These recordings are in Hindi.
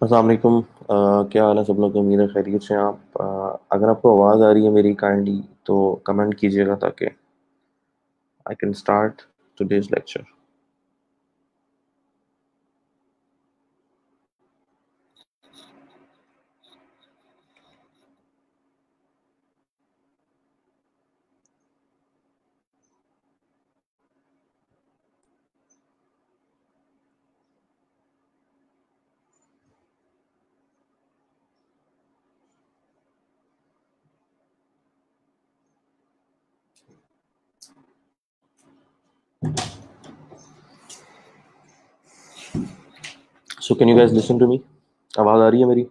अस्सलाम वालेकुम। क्या हाल है सब लोग? उम्मीद है खैरियत से हैं आप। अगर आपको आवाज़ आ रही है मेरी काइंडली तो कमेंट कीजिएगा ताकि I can start today's lecture. So can you guys listen to me? आवाज़ आ रही है मेरी?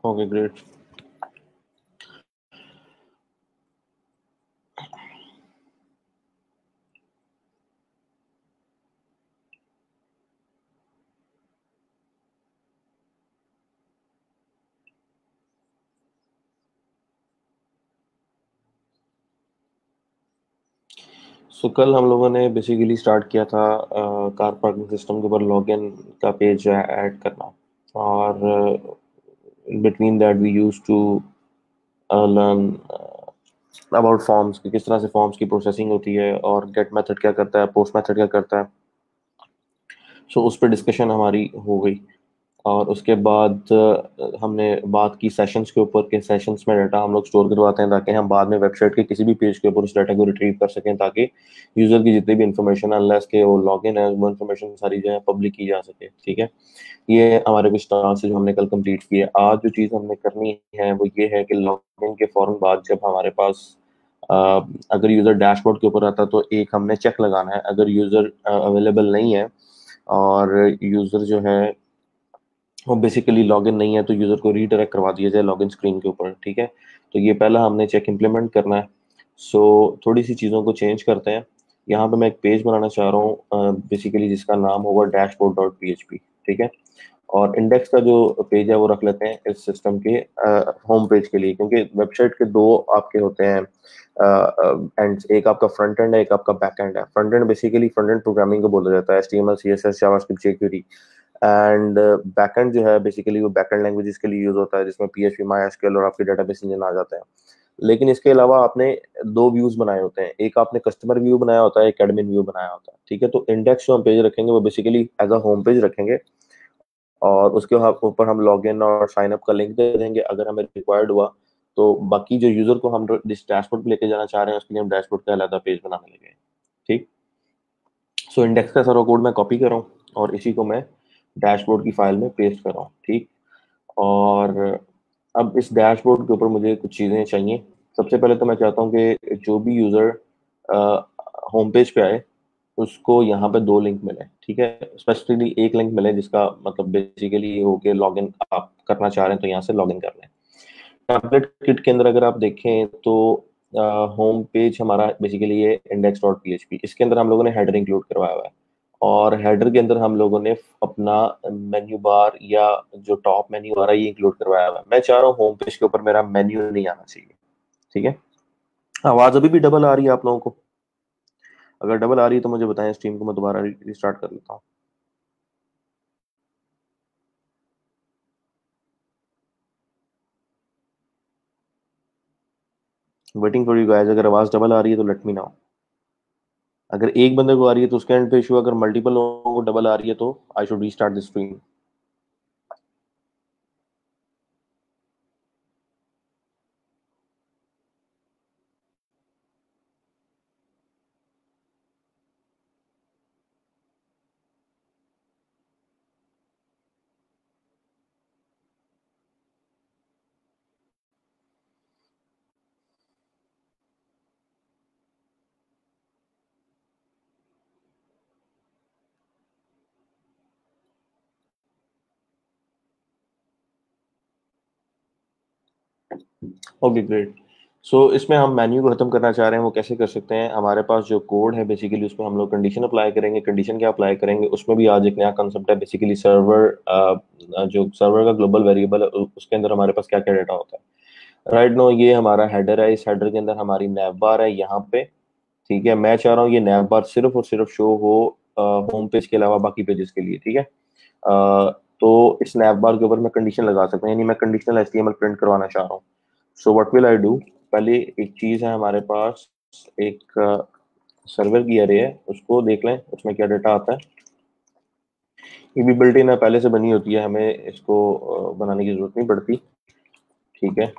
Okay, great. सो कल हम लोगों ने बेसिकली स्टार्ट किया था कार पार्किंग सिस्टम के ऊपर लॉगिन का पेज जो है ऐड करना। और between that we use to learn about forms कि किस तरह से फॉर्म्स की प्रोसेसिंग होती है और गेट मेथड क्या करता है, पोस्ट मेथड क्या करता है। सो उस पर डिस्कशन हमारी हो गई। और उसके बाद हमने बात की सेशंस के ऊपर के सेशंस में डाटा हम लोग स्टोर करवाते हैं ताकि हम बाद में वेबसाइट के किसी भी पेज के ऊपर उस डाटा को रिट्रीव कर सकें, ताकि यूज़र की जितनी भी इंफॉर्मेशन अनलेस के वो लॉगिन है वो इन्फॉर्मेशन सारी जो है पब्लिक की जा सके। ठीक है, ये हमारे कुछ टास्क है जो हमने कल कंप्लीट किए। आज जो चीज़ हमने करनी है वो ये है कि लॉगिन के फौरन बाद जब हमारे पास अ, अगर यूज़र डैशबोर्ड के ऊपर आता है तो एक हमने चेक लगाना है। अगर यूज़र अवेलेबल नहीं है और यूज़र जो है वो बेसिकली लॉगिन नहीं है तो यूज़र को रीडायरेक्ट करवा दिया जाए लॉगिन स्क्रीन के ऊपर। ठीक है, तो ये पहला हमने चेक इम्प्लीमेंट करना है। सो थोड़ी सी चीज़ों को चेंज करते हैं। यहाँ पे मैं एक पेज बनाना चाह रहा हूँ बेसिकली जिसका नाम होगा dashboard dot P H P. ठीक है, और इंडेक्स का जो पेज है वो रख लेते हैं इस सिस्टम के होम पेज के लिए, क्योंकि वेबसाइट के दो आपके होते हैं एंड, एक आपका फ्रंट एंड है, एक आपका बैक एंड है। Front end basically front end programming को बोला जाता है, HTML CSS JavaScript jQuery. And backend जो है बेसिकली वो बैकएंड लैंग्वेजेस के लिए यूज होता है जिसमें पीएचपी, मायस्क्यूएल और आपके डेटाबेस इंजन आ जाते हैं। लेकिन इसके अलावा आपने दो व्यूज बनाए होते हैं, एक आपने कस्टमर व्यू बनाया होता है, एक एडमिन व्यू बनाया होता है। ठीक है, तो इंडेक्स जो हम पेज रखेंगे वो basically as a home page रखेंगे और उसके ऊपर हम लॉगिन और साइन अप का लिंक दे देंगे अगर हमें रिक्वायर्ड हुआ। तो बाकी जो यूजर को हम जिस डैशबोर्ड पे लेके जाना चाह रहे हैं उसके लिए हम डैशबोर्ड का अलग पेज बनाने लगे। ठीक, सो इंडेक्स का सारा कोड मैं कॉपी कर रहा हूँ और इसी को मैं डैशबोर्ड की फाइल में पेस्ट कर रहा हूँ। ठीक, और अब इस डैशबोर्ड के ऊपर मुझे कुछ चीज़ें चाहिए। सबसे पहले तो मैं चाहता हूँ कि जो भी यूज़र होम पेज पे आए उसको यहाँ पे दो लिंक मिले। ठीक है, स्पेसिफिकली एक लिंक मिले जिसका मतलब बेसिकली हो के लॉगिन आप करना चाह रहे हैं तो यहाँ से लॉगिन कर लें। टैबलेट किट के अंदर अगर आप देखें तो होम पेज हमारा बेसिकली ये index dot P H P, इसके अंदर हम लोगों ने हेडर इंक्लूड करवाया हुआ है। और हेडर के अंदर हम लोगों ने अपना मेन्यू बार या जो टॉप मेन्यू आ रहा है ये इंक्लूड करवाया हुआ है। मैं चाह रहा हूँ होम पेज के ऊपर मेरा मेन्यू नहीं आना चाहिए। ठीक है, आवाज अभी भी डबल आ रही है आप लोगों को? अगर डबल आ रही है तो मुझे बताएं, स्ट्रीम को मैं दोबारा रिस्टार्ट कर लेता हूँ। Waiting for you guys. अगर आवाज डबल आ रही है तो लेट मी नो। अगर एक बंदे को आ रही है तो उसके एंड पे इशू, अगर मल्टीपल लोगों को डबल आ रही है तो I should restart the stream. Okay great. So इसमें हम मेन्यू को खत्म करना चाह रहे हैं, वो कैसे कर सकते हैं? हमारे पास जो कोड है बेसिकली उसमें हम लोग कंडीशन अप्लाई करेंगे। कंडीशन क्या अप्लाई करेंगे, उसमें भी आज एक नया कंसेप्ट है बेसिकली सर्वर। जो सर्वर का ग्लोबल वेरिएबल है उसके अंदर हमारे पास क्या क्या डाटा होता है। राइट नो ये हमारा हेडर है, इस हेडर के अंदर हमारी नैव बार है यहाँ पे। ठीक है, मैं चाह रहा हूँ ये नैव बार सिर्फ और सिर्फ शो हो होम पेज के अलावा बाकी पेजेस के लिए। ठीक है, तो इस नैव बार के ऊपर मैं कंडीशन लगा सकता हूँ, यानी मैं कंडीशनल एचटीएमएल प्रिंट करवाना चाह रहा हूँ। So what will I do, पहले एक चीज है हमारे पास, एक सर्वर की अरे है, उसको देख लें उसमें क्या डाटा आता है। ये भी बिल्ट इन है, पहले से बनी होती है, हमें इसको बनाने की जरूरत नहीं पड़ती। ठीक है,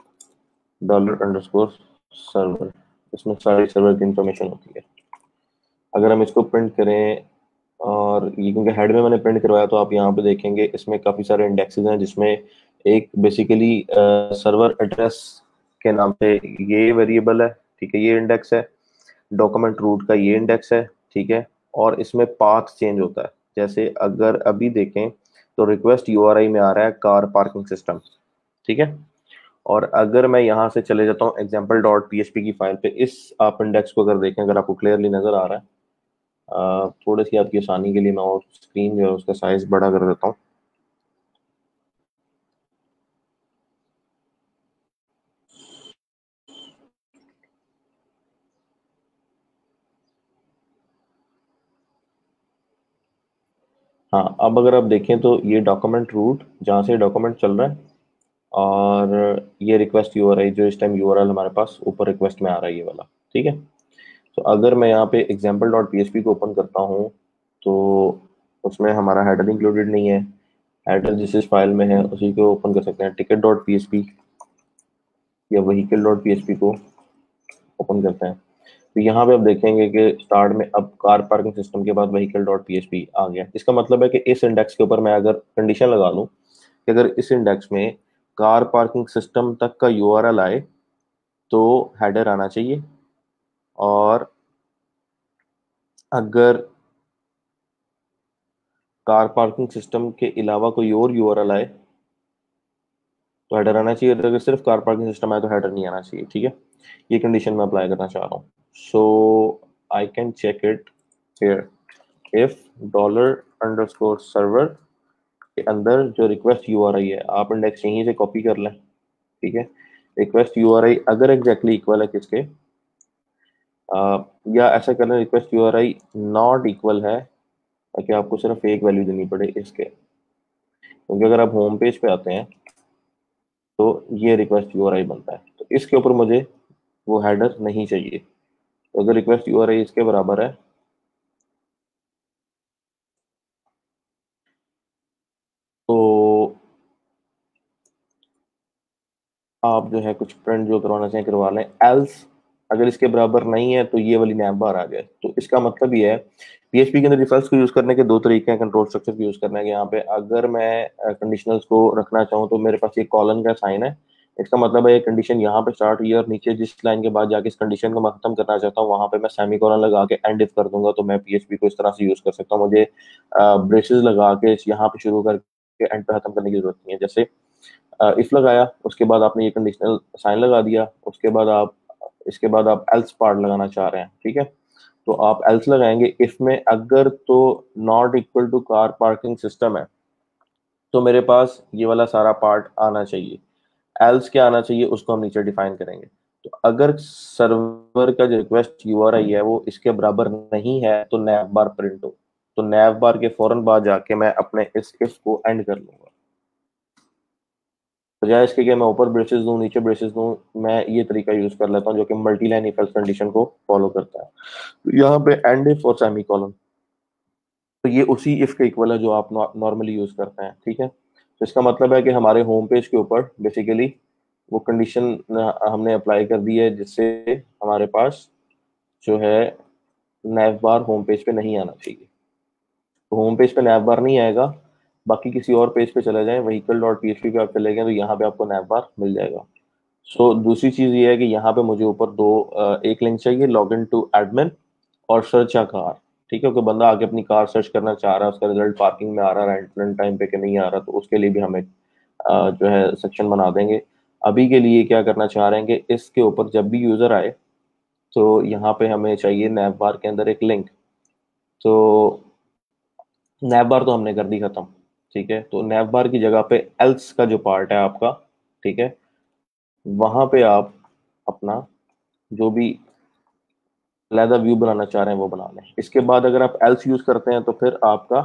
$_सर्वर, इसमें सारी सर्वर की इंफॉर्मेशन होती है। अगर हम इसको प्रिंट करें, और ये क्योंकि हेड में मैंने प्रिंट करवाया तो आप यहाँ पे देखेंगे इसमें काफ़ी सारे इंडेक्सेस हैं, जिसमें एक बेसिकली सर्वर एड्रेस के नाम से ये वेरिएबल है। ठीक है, ये इंडेक्स है। डॉक्यूमेंट रूट का ये इंडेक्स है। ठीक है, और इसमें पाथ चेंज होता है। जैसे अगर अभी देखें तो रिक्वेस्ट यूआरआई में आ रहा है कार पार्किंग सिस्टम। ठीक है, और अगर मैं यहाँ से चले जाता हूँ एग्जाम्पल डॉट पीएचपी की फाइल पे, इस आप इंडेक्स को अगर देखें, अगर आपको क्लियरली नजर आ रहा है, थोड़ी सी आपकी आसानी के लिए मैं और स्क्रीन जो है उसका साइज बड़ा कर देता हूँ। हाँ, अब अगर आप देखें तो ये डॉक्यूमेंट रूट जहाँ से डॉक्यूमेंट चल रहा है, और ये रिक्वेस्ट यूआरआई जो इस टाइम यूआरएल हमारे पास ऊपर रिक्वेस्ट में आ रहा है, ये वाला। ठीक है, तो अगर मैं यहाँ पे एग्जाम्पल डॉट पीएचपी को ओपन करता हूँ तो उसमें हमारा हेडर इंक्लूडेड नहीं है। हेडर जिस इस फाइल में है उसी को ओपन कर सकते हैं, टिकट डॉट पीएचपी या व्हीकल डॉट पीएचपी को ओपन करते हैं। तो यहाँ पे आप देखेंगे कि स्टार्ट में अब कार पार्किंग सिस्टम के बाद व्हीकल डॉट पीएचपी आ गया। इसका मतलब है कि इस इंडेक्स के ऊपर मैं अगर कंडीशन लगा लूँ कि अगर इस इंडेक्स में कार पार्किंग सिस्टम तक का यूआरएल आए तो हेडर आना चाहिए, और अगर कार पार्किंग सिस्टम के अलावा कोई और यूआरएल आए तो हेडर आना चाहिए, अगर सिर्फ कार पार्किंग सिस्टम आए तो हेडर नहीं आना चाहिए। ठीक है, ये कंडीशन मैं अप्लाई करना चाह रहा हूँ। So I can check it here, if $_सर्वर के अंदर जो रिक्वेस्ट यूआरआई है, आप इंडेक्स यहीं से कॉपी कर लें। ठीक है, रिक्वेस्ट यूआरआई अगर एग्जैक्टली इक्वल है किसके, या ऐसा करना रिक्वेस्ट यूआरआई नॉट इक्वल है, ताकि आपको सिर्फ एक वैल्यू देनी पड़े इसके, क्योंकि अगर आप होम पेज पे आते हैं तो ये रिक्वेस्ट यूआरआई बनता है, तो इसके ऊपर मुझे वो हेडर नहीं चाहिए। तो अगर रिक्वेस्ट यूआरआई इसके बराबर है तो आप जो है कुछ प्रिंट जो करवाना चाहें करवा लें। एल्स अगर इसके बराबर नहीं है तो ये वाली नैब बार आ जाए। तो इसका मतलब ये है, पीएचपी के अंदर डिफॉल्ट्स को यूज करने के दो तरीके हैं कंट्रोल स्ट्रक्चर को यूज करने के। यहाँ पे अगर मैं कंडीशनल्स को रखना चाहूँ तो मेरे पास एक कॉलन का साइन है। इसका मतलब है ये कंडीशन यहाँ पे स्टार्ट हुई है और नीचे जिस लाइन के बाद जाके इस कंडीशन को मैं खत्म करना चाहता हूँ वहां पे मैं सेमी कॉलन लगा के एंड इफ कर दूंगा, तो मैं पीएचपी को इस तरह से यूज कर सकता हूँ। मुझे ब्रेसेस लगा के यहाँ पे शुरू करके एंड पे खत्म करने की जरूरत नहीं है। जैसे इफ लगाया, उसके बाद आपने ये कंडीशनल साइन लगा दिया, उसके बाद आप इसके बाद आप एल्स पार्ट लगाना चाह रहे हैं। ठीक है, तो आप एल्स लगाएंगे इफ में, अगर तो not equal to car parking system है तो मेरे पास ये वाला सारा पार्ट आना चाहिए। एल्स क्या आना चाहिए उसको हम नीचे डिफाइन करेंगे। तो अगर सर्वर का जो रिक्वेस्ट यूआरआई है वो इसके बराबर नहीं है तो नैव बार प्रिंट हो, तो नैव बार के फौरन बाद जाके मैं अपने इस इफ को एंड कर लूंगा। बजाय इसके कि मैं ऊपर ब्रेसेस दूं नीचे ब्रेसेस दूं, मैं ये तरीका यूज कर लेता हूँ जो कि multi line if else condition को फॉलो करता है। तो यहाँ पे एंड इफ और सेमी कॉलन, तो ये उसी इफ के इक्वल है जो आप नॉर्मली यूज करते हैं। ठीक है, तो इसका मतलब है कि हमारे होम पेज के ऊपर बेसिकली वो कंडीशन हमने अप्लाई कर दी है, जिससे हमारे पास जो है नैव बार होम पेज पे नहीं आना चाहिए। तो होम पेज पे नैव बार नहीं आएगा, बाकी किसी और पेज पे चले जाएं, व्हीकल डॉट पीएचपी पे आप चले गए तो यहाँ पे आपको नैव बार मिल जाएगा। दूसरी चीज ये है कि यहाँ पे मुझे ऊपर दो एक लिंक चाहिए, लॉग इन टू एडमिन और सर्च अ कार। ठीक है, कोई बंदा आके अपनी कार सर्च करना चाह रहा है, उसका रिजल्ट पार्किंग में आ रहा है, रन टाइम पे कि नहीं आ रहा, तो उसके लिए भी हम एक जो है सेक्शन बना देंगे। अभी के लिए क्या करना चाह रहे हैं कि इसके ऊपर जब भी यूज़र आए तो यहाँ पे हमें चाहिए नैव बार के अंदर एक लिंक। तो नैव बार तो हमने कर दी खत्म, ठीक है। तो नैव बार की जगह पे एल्स का जो पार्ट है आपका, ठीक है, वहां पे आप अपना जो भी अलहदा व्यू बनाना चाह रहे हैं वो बना लें। इसके बाद अगर आप एल्स यूज करते हैं तो फिर आपका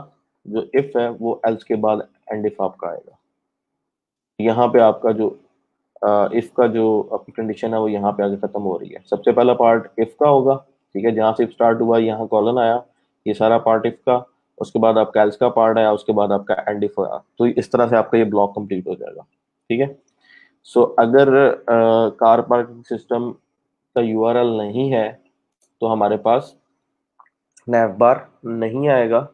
जो इफ है वो एल्स के बाद एंड इफ आपका आएगा। यहाँ पे आपका जो इफ का जो आपकी कंडीशन है वो यहाँ पे आगे खत्म हो रही है। सबसे पहला पार्ट इफ का होगा, ठीक है, जहाँ से इफ स्टार्ट हुआ यहाँ कॉलन आया, ये सारा पार्ट इफ का। उसके बाद आपका एल्स का पार्ट आया, उसके बाद आपका एंड इफ आया। तो इस तरह से आपका ये ब्लॉक कंप्लीट हो जाएगा, ठीक है। सो अगर कार पार्किंग सिस्टम का यूआरएल नहीं है तो हमारे पास नैव बार नहीं आएगा।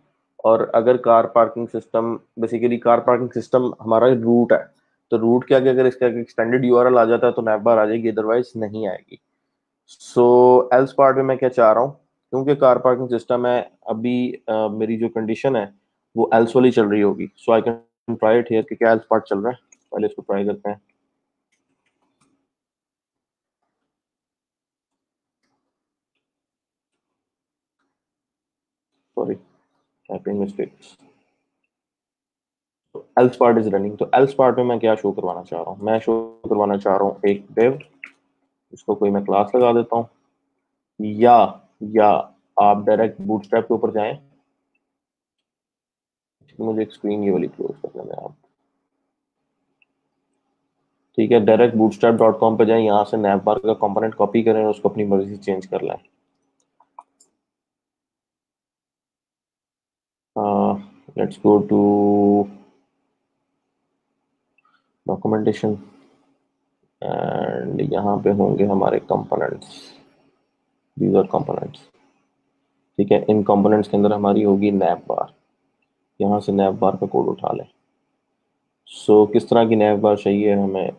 और अगर car parking system, basically car parking system हमारा रूट है, तो रूट के आगे अगर इसका एक्सटेंडेड यूआरएल आ जाता है तो नैव बार आ जाएगी, अदरवाइज नहीं आएगी। सो एल्स पार्ट में मैं क्या चाह रहा हूँ, क्योंकि कार पार्किंग सिस्टम है अभी, मेरी जो कंडीशन है वो एल्स वाली चल रही होगी। So I can try it here कि क्या एल्स पार्ट चल रहा है। पहले इसको ट्राई करते हैं। Sorry, typing mistakes. Else part is running. तो एल्स पार्ट में मैं क्या शो करवाना चाह रहा हूँ, मैं शो करवाना चाह रहा हूँ एक div, इसको कोई मैं क्लास लगा देता हूँ। या या आप डायरेक्ट बूटस्ट्रैप के ऊपर जाएं। मुझे एक स्क्रीन ये वाली क्लोज करने में आप, ठीक है, डायरेक्ट बूटस्ट्रैप डॉट कॉम पे जाएं, यहाँ से नैव बार का कंपोनेंट कॉपी करें और उसको अपनी मर्जी से चेंज कर लें। Let's go to documentation and यहाँ पे होंगे हमारे कंपोनेंट्स, दीज आर कंपोनेंट्स, ठीक है। इन कंपोनेंट्स के अंदर हमारी होगी नैव बार, यहाँ से नैव बार का कोड उठा लें। सो किस तरह की नैव बार चाहिए हमें,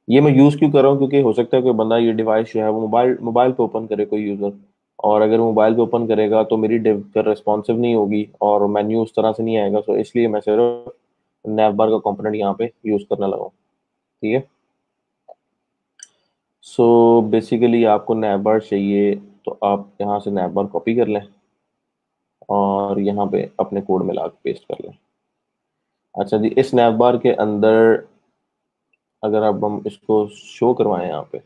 ये मैं यूज़ क्यों कर रहा हूँ, क्योंकि हो सकता है कोई बंदा ये डिवाइस जो है वो मोबाइल मोबाइल पे ओपन करे कोई यूज़र, और अगर मोबाइल पे ओपन करेगा तो मेरी डिव फिर रिस्पॉन्सिव नहीं होगी और मेन्यू उस तरह से नहीं आएगा। सो इसलिए मैं सिर्फ नैव बार का कंपोनेंट यहाँ पे यूज़ करने लगा हूँ, ठीक है। सो बेसिकली आपको नैव बार चाहिए तो आप यहाँ से नैव बार कॉपी कर लें और यहाँ पे अपने कोड में ला के पेस्ट कर लें। अच्छा जी, इस नैव बार के अंदर अगर अब हम इसको शो करवाएं यहाँ पे,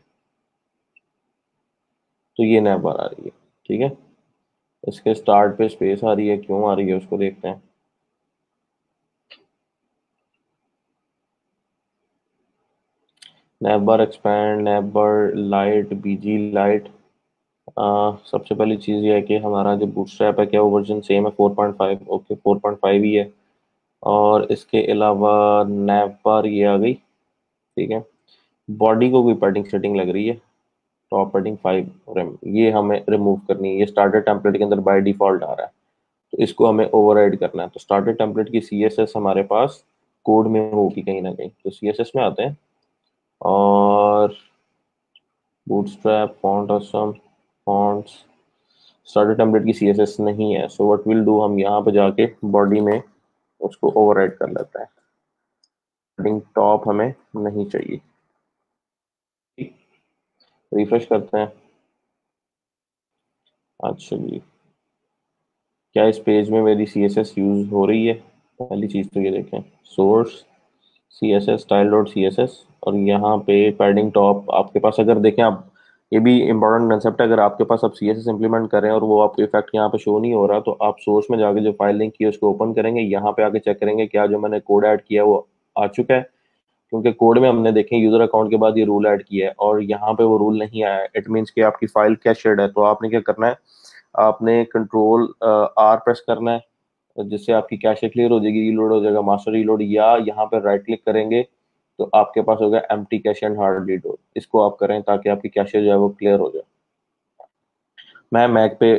तो ये नैव बार आ रही है, ठीक है। इसके स्टार्ट पे स्पेस आ रही है, क्यों आ रही है उसको देखते हैं। नैव बार एक्सपैंड, नैव बार लाइट, बीजी लाइट। सबसे पहली चीज़ ये है कि हमारा जो बूटस्ट्रैप है क्या वो वर्जन सेम है 4.5, ओके 4.5 ही है। और इसके अलावा नैव बार ये आ गई, ठीक है। बॉडी को कोई पैडिंग सेटिंग लग रही है, टॉप पैडिंग 5 रेम, ये हमें रिमूव करनी है। ये स्टार्टर टेम्पलेट के अंदर बाय डिफॉल्ट आ रहा है, तो इसको हमें ओवरराइड करना है। तो स्टार्टर टेम्पलेट की CSS हमारे पास कोड में होगी कहीं ना कहीं, तो CSS में आते हैं और bootstrap font awesome fonts, starter template की CSS नहीं है। सो व्हाट विल डू, हम यहाँ पे जाके बॉडी में उसको ओवरराइड कर लेते हैं। हेडिंग टॉप हमें नहीं चाहिए, ठीक, रिफ्रेश करते हैं। अच्छा जी, क्या इस पेज में मेरी CSS यूज हो रही है? पहली चीज़ तो ये देखें, source CSS style dot CSS, और यहाँ पे पैडिंग टॉप आपके पास अगर देखें आप, ये भी इंपॉर्टेंट कंसेप्ट है, अगर आपके पास आप CSS इंप्लीमेंट करें और वो आपको इफेक्ट यहाँ पे शो नहीं हो रहा, तो आप सोर्स में जाके जो फाइल लिंक की है उसको ओपन करेंगे, यहाँ पे आके चेक करेंगे क्या जो मैंने कोड ऐड किया है वो आ चुका है। क्योंकि कोड में हमने देखें यूजर अकाउंट के बाद ये रूल ऐड किया है और यहाँ पे वो रूल नहीं आया है, इट मीन्स कि आपकी फाइल कैशेड है। तो आपने क्या करना है, आपने कंट्रोल R प्रेस करना है, जिससे आपकी कैशे क्लियर हो जाएगी, रीलोड हो जाएगा मास्टर रीलोड, या यहाँ पर राइट क्लिक करेंगे तो आपके पास होगा empty cache and hard reload. इसको आप करें ताकि आपकी कैशे जो है वो क्लियर हो जाए। मैं मैक पे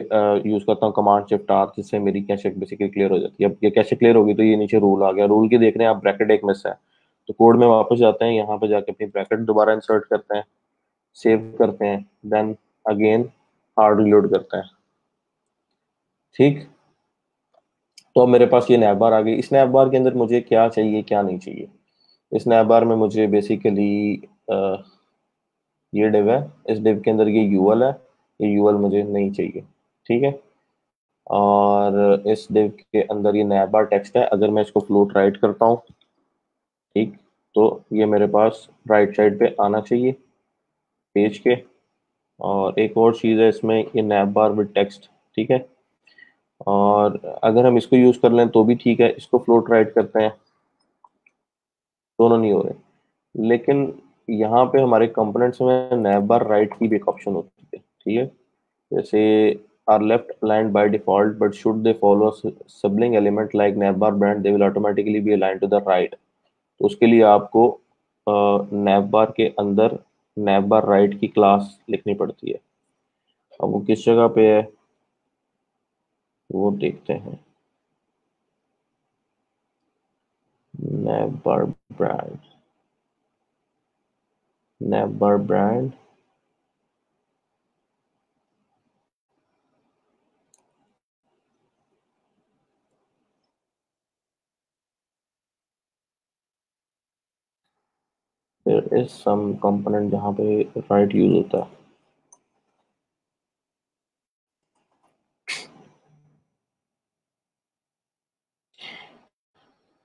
यूज करता हूँ कमांड शिफ्ट आर, जिससे मेरी कैशे बेसिकली क्लियर हो जाती है। अब ये कैशे क्लियर होगी तो ये नीचे रूल आ गया, रूल की देख रहे हैं आप, ब्रैकेट एक मिस है। तो कोड में वापस जाते हैं, यहाँ पे जाके अपनी ब्रैकेट दोबारा इंसर्ट करते हैं, सेव करते हैं, देन अगेन हार्ड रीलोड करते हैं, ठीक। तो अब मेरे पास ये नैव बार आ गई। इस नैव बार के अंदर मुझे क्या चाहिए क्या नहीं चाहिए, इस नैब बार में मुझे बेसिकली ये डिव है, इस डिव के अंदर ये यूएल है, ये यूएल मुझे नहीं चाहिए। ठीक है, और इस डिव के अंदर ये नैब बार टेक्स्ट है, अगर मैं इसको फ्लोट राइट करता हूँ, ठीक, तो ये मेरे पास राइट साइड पे आना चाहिए पेज के। और एक और चीज़ है इसमें, ये नैब बार विद टेक्स्ट। ठीक है, और अगर हम इसको यूज़ कर लें तो भी ठीक है, इसको फ्लोट राइट करते हैं, दोनों नहीं हो रहे। लेकिन यहाँ पे हमारे कंपोनेंट्स में नैब बार राइट की भी एक ऑप्शन होती है। ठीक है, जैसे are left aligned by default but should they follow sibling element like nav bar brand they will automatically be aligned to the right. तो उसके लिए आपको नैब बार के अंदर नैब बार राइट की क्लास लिखनी पड़ती है। अब वो किस जगह पे है वो देखते हैं। Nav bar brand, nav bar brand, there is some component जहाँ पे राइट यूज होता है।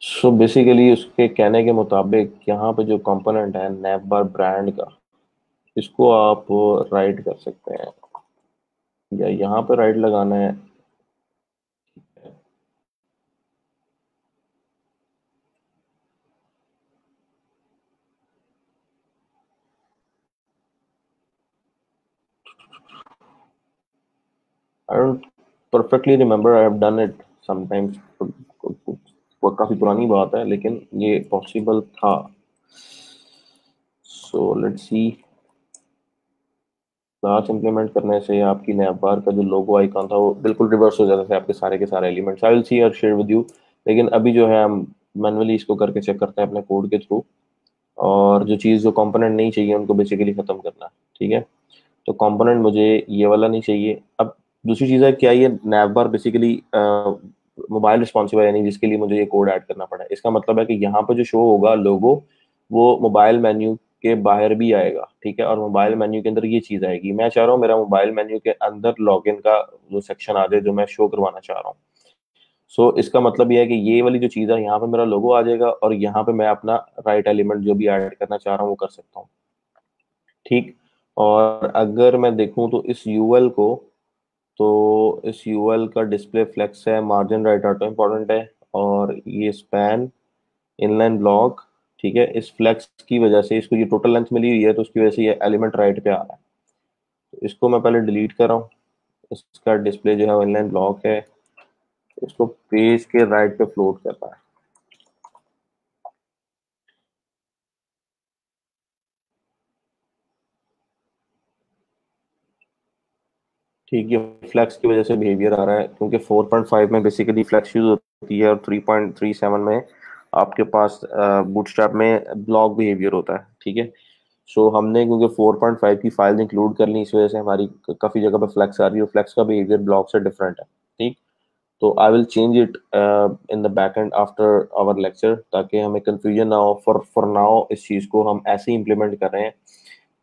सो बेसिकली उसके कहने के मुताबिक यहाँ पे जो कंपोनेंट है नैब बार ब्रांड का, इसको आप राइट कर सकते हैं, या यहाँ पे राइट लगाना है। I don't perfectly remember, I have done it sometimes, वो काफ़ी पुरानी बात है लेकिन ये पॉसिबल था। So let's see, class implement करने से आपकी नैब बार का जो लोगो आइकन था वो बिल्कुल रिवर्स हो जाता था, आपके सारे के सारे एलिमेंट्स। आई विल सी और शेयर विद यू, लेकिन अभी जो है हम मैनुअली इसको करके चेक करते हैं अपने कोड के थ्रू, और जो चीज़ जो कंपोनेंट नहीं चाहिए उनको बेसिकली ख़त्म करना है। ठीक है, तो कंपोनेंट मुझे ये वाला नहीं चाहिए। अब दूसरी चीज़ है, क्या ये नैव बार बेसिकली मोबाइल रिस्पॉन्सिव है, यानी जिसके लिए मुझे ये कोड ऐड करना पड़ा है। इसका मतलब है कि यहाँ पे जो शो होगा लोगो, वो मोबाइल मेन्यू के बाहर भी आएगा। ठीक है, और मोबाइल मेन्यू के अंदर ये चीज़ आएगी। मैं चाह रहा हूँ मेरा मोबाइल मेन्यू के अंदर लॉगिन का जो सेक्शन आ जाए जो मैं शो करवाना चाह रहा हूँ। सो इसका मतलब ये है कि ये वाली जो चीज़ है, यहाँ पे मेरा लोगो आ जाएगा और यहाँ पे मैं अपना राइट एलिमेंट जो भी ऐड करना चाह रहा हूँ वो कर सकता हूँ। ठीक, और अगर मैं देखूँ तो इस यूएल को, तो इस यूएल का डिस्प्ले फ्लेक्स है, मार्जिन राइट ऑटो इम्पोर्टेंट है, और ये स्पैन इनलाइन ब्लॉक। ठीक है, इस फ्लेक्स की वजह से इसको ये टोटल लेंथ मिली हुई है, तो उसकी वजह से ये एलिमेंट राइट पे आ रहा है। तो इसको मैं पहले डिलीट कर रहा हूँ। इसका डिस्प्ले जो है वो इनलाइन ब्लॉक है, इसको पेज के राइट पे फ्लोट कर रहा है। ठीक है, फ्लैक्स की वजह से बिहेवियर आ रहा है, क्योंकि 4.5 में बेसिकली फ्लैक्स यूज होती है और 3.37 में आपके पास बूटस्ट्रैप में ब्लॉक बिहेवियर होता है। ठीक है, सो हमने क्योंकि 4.5 की फाइल इंक्लूड कर ली, इस वजह से हमारी काफ़ी जगह पे फ्लैक्स आ रही है, और फ्लैक्स का बिहेवियर ब्लॉक से डिफरेंट है। ठीक, तो I will change it in the back end after our lecture, ताकि हमें कंफ्यूजन ना हो। फॉर नाउ इस चीज़ को हम ऐसे ही इम्प्लीमेंट कर रहे हैं।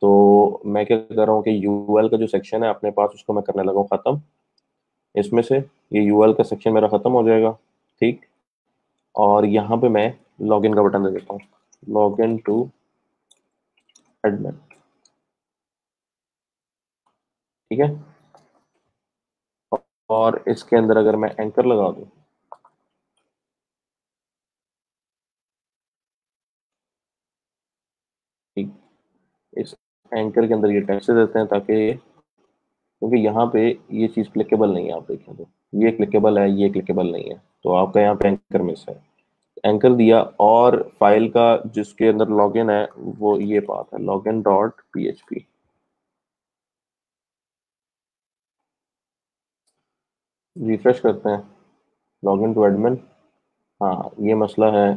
तो मैं क्या कर रहा हूँ कि यूएल का जो सेक्शन है अपने पास, उसको मैं करने लगा हूँ ख़त्म। इसमें से ये यूएल का सेक्शन मेरा ख़त्म हो जाएगा। ठीक, और यहाँ पे मैं लॉगिन का बटन दे देता हूँ, लॉगिन टू एडमिन। ठीक है, और इसके अंदर अगर मैं एंकर लगा दूँ, ठीक, इस एंकर के अंदर ये टेक्स्ट दे देते हैं, ताकि क्योंकि यहाँ पे ये चीज़ क्लिकेबल नहीं है, आप देखें तो ये क्लिकेबल है, ये क्लिकेबल नहीं है, तो आपका यहाँ पे एंकर मिस है। एंकर दिया, और फाइल का जिसके अंदर लॉगिन है वो ये पाथ है, लॉगिन डॉट पीएचपी। रिफ्रेश करते हैं, लॉगिन टू एडमिन। हाँ, ये मसला है,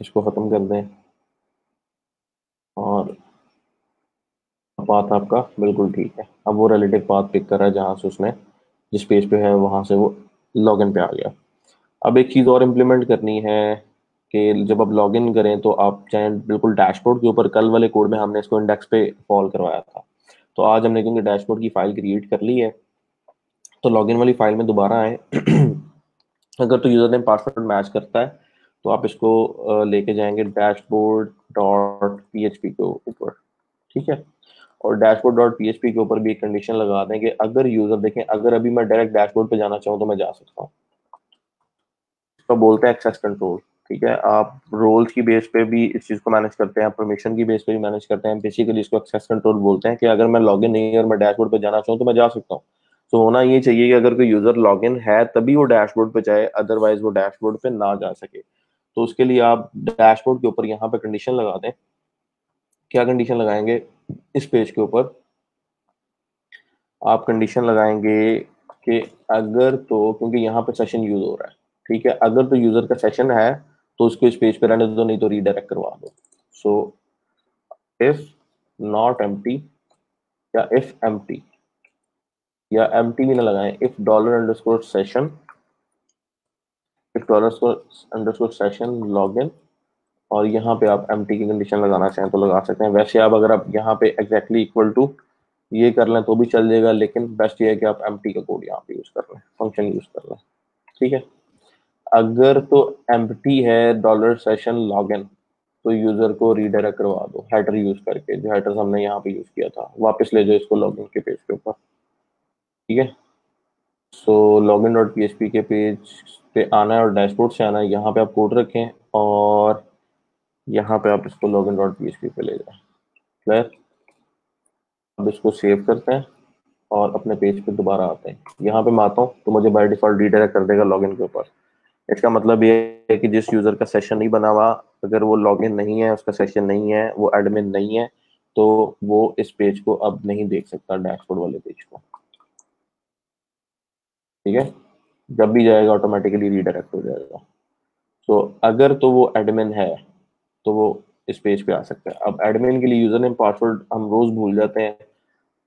इसको ख़त्म कर दें, और पाथ आपका बिल्कुल ठीक है। अब वो रिलेटिव पाथ पिक कर रहा है जहाँ से उसने, जिस पेज पे है वहाँ से वो लॉगिन पे आ गया। अब एक चीज़ और इम्प्लीमेंट करनी है, कि जब आप लॉगिन करें तो आप चाहे बिल्कुल डैशबोर्ड के ऊपर, कल वाले कोड में हमने इसको इंडेक्स पे कॉल करवाया था, तो आज हमने क्योंकि डैशबोर्ड की फाइल क्रिएट कर ली है तो लॉगिन वाली फाइल में दोबारा आए। अगर तो यूजर नेम पासवर्ड मैच करता है तो आप इसको लेके जाएंगे डैशबोर्ड डॉट पीएचपी के ऊपर, ठीक है। और डैशबोर्ड डॉट पीएचपी के ऊपर भी एक कंडीशन लगा दें कि अगर यूजर, देखें, अगर अभी मैं डायरेक्ट डैशबोर्ड पे जाना चाहूँ तो मैं जा सकता हूँ। इसको बोलते हैं एक्सेस कंट्रोल, ठीक है। आप रोल्स की बेस पे भी इस चीज को मैनेज करते हैं, परमिशन की बेस पे भी मैनेज करते हैं। बेसिकली इसको एक्सेस कंट्रोल बोलते हैं कि अगर मैं लॉगिन नहीं और मैं डैशबोर्ड पे जाना चाहूँ तो मैं जा सकता हूँ। तो होना ये चाहिए कि अगर कोई यूजर लॉगिन है तभी वो डैशबोर्ड पे जाए, अदरवाइज वो डैशबोर्ड पे ना जा सके। तो उसके लिए आप डैशबोर्ड के ऊपर यहाँ पे कंडीशन लगा दें। क्या कंडीशन लगाएंगे? इस पेज के ऊपर आप कंडीशन लगाएंगे कि अगर तो, क्योंकि यहाँ पे सेशन यूज हो रहा है, ठीक है, अगर तो यूजर का सेशन है तो उसको इस पेज पे रहने दो, नहीं तो रीडायरेक्ट करवा दो। सो इफ नॉट एम्प्टी या इफ एम्प्टी, या एम्प्टी भी ना लगाएं, if dollar underscore session, if dollar underscore session login, और यहाँ पे आप एम्प्टी की कंडीशन लगाना चाहें तो लगा सकते हैं। वैसे आप अगर आप यहाँ पे एग्जैक्टली इक्वल टू ये कर लें तो भी चल जाएगा, लेकिन बेस्ट ये है कि आप एम्प्टी का कोड यहाँ पे यूज कर लें, फंक्शन यूज कर लें, ठीक है। अगर तो एम्प्टी है डॉलर सेशन लॉगिन तो यूजर को रीडायरेक्ट करवा दो हेडर यूज करके, जो हेडर हमने यहाँ पे यूज किया था, वापस ले जाओ इसको लॉगिन के पेज के ऊपर, ठीक है। सो लॉगिन डॉट पीएचपी के पेज पे आना है और डैशबोर्ड से आना है, यहाँ पे आप कोड रखें और यहाँ पे आप इसको लॉगिन डॉट पीएचपी पे ले जाएं। क्लियर? अब इसको सेव करते हैं और अपने पेज पे दोबारा आते हैं। यहाँ पे मैं आता हूँ तो मुझे बाय डिफॉल्ट रीडायरेक्ट कर देगा लॉगिन के ऊपर। इसका मतलब ये है कि जिस यूजर का सेशन नहीं बना हुआ, अगर वो लॉगिन नहीं है, उसका सेशन नहीं है, वो एडमिन नहीं है, तो वो इस पेज को अब नहीं देख सकता, डैशबोर्ड वाले पेज को, ठीक है। जब भी जाएगा ऑटोमेटिकली रीडायरेक्ट हो जाएगा। तो अगर तो वो एडमिन है तो वो इस पेज पे आ सकता है। अब एडमिन के लिए यूजर नेम पासवर्ड हम रोज भूल जाते हैं,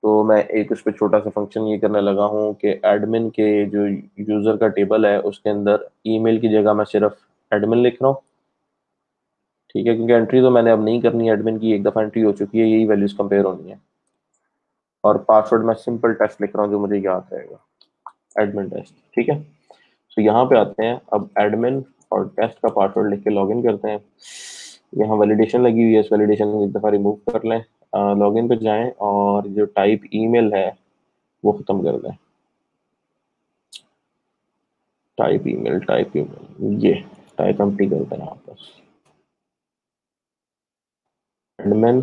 तो मैं एक उस पर छोटा सा फंक्शन ये करने लगा हूँ कि एडमिन के जो यूजर का टेबल है उसके अंदर ईमेल की जगह मैं सिर्फ एडमिन लिख रहा हूँ, ठीक है, क्योंकि एंट्री तो मैंने अब नहीं करनी है, एडमिन की एक दफा एंट्री हो चुकी है, यही वैल्यूज कंपेयर होनी है। और पासवर्ड मैं सिंपल टेस्ट लिख रहा हूँ जो मुझे याद रहेगा, एडमिन टेस्ट, ठीक है। तो यहाँ पे आते हैं, अब एडमिन और टेस्ट का पासवर्ड लिख के लॉगिन करते हैं। यहाँ वैलिडेशन लगी हुई है, इस वैलिडेशन को एक दफ़ा रिमूव कर लें, लॉगिन पे जाएं और जो टाइप ईमेल है वो ख़त्म कर दें। टाइप ईमेल ये टाइप एम्प्टी कर दें यहाँ पर, admin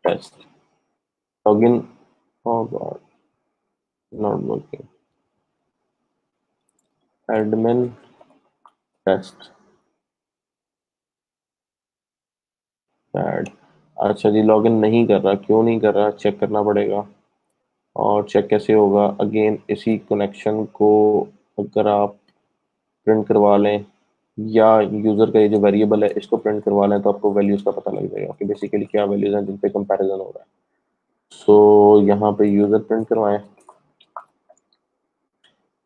test login, oh god, not working, admin test add. अच्छा जी, लॉगिन नहीं कर रहा, क्यों नहीं कर रहा, चेक करना पड़ेगा। और चेक कैसे होगा? अगेन इसी कनेक्शन को अगर आप प्रिंट करवा लें या यूज़र का ये जो वेरिएबल है इसको प्रिंट करवा लें तो आपको वैल्यूज़ का पता लग जाएगा कि बेसिकली क्या वैल्यूज़ हैं जिन पे कंपैरिजन हो रहा है। सो यहाँ पे यूज़र प्रिंट करवाएं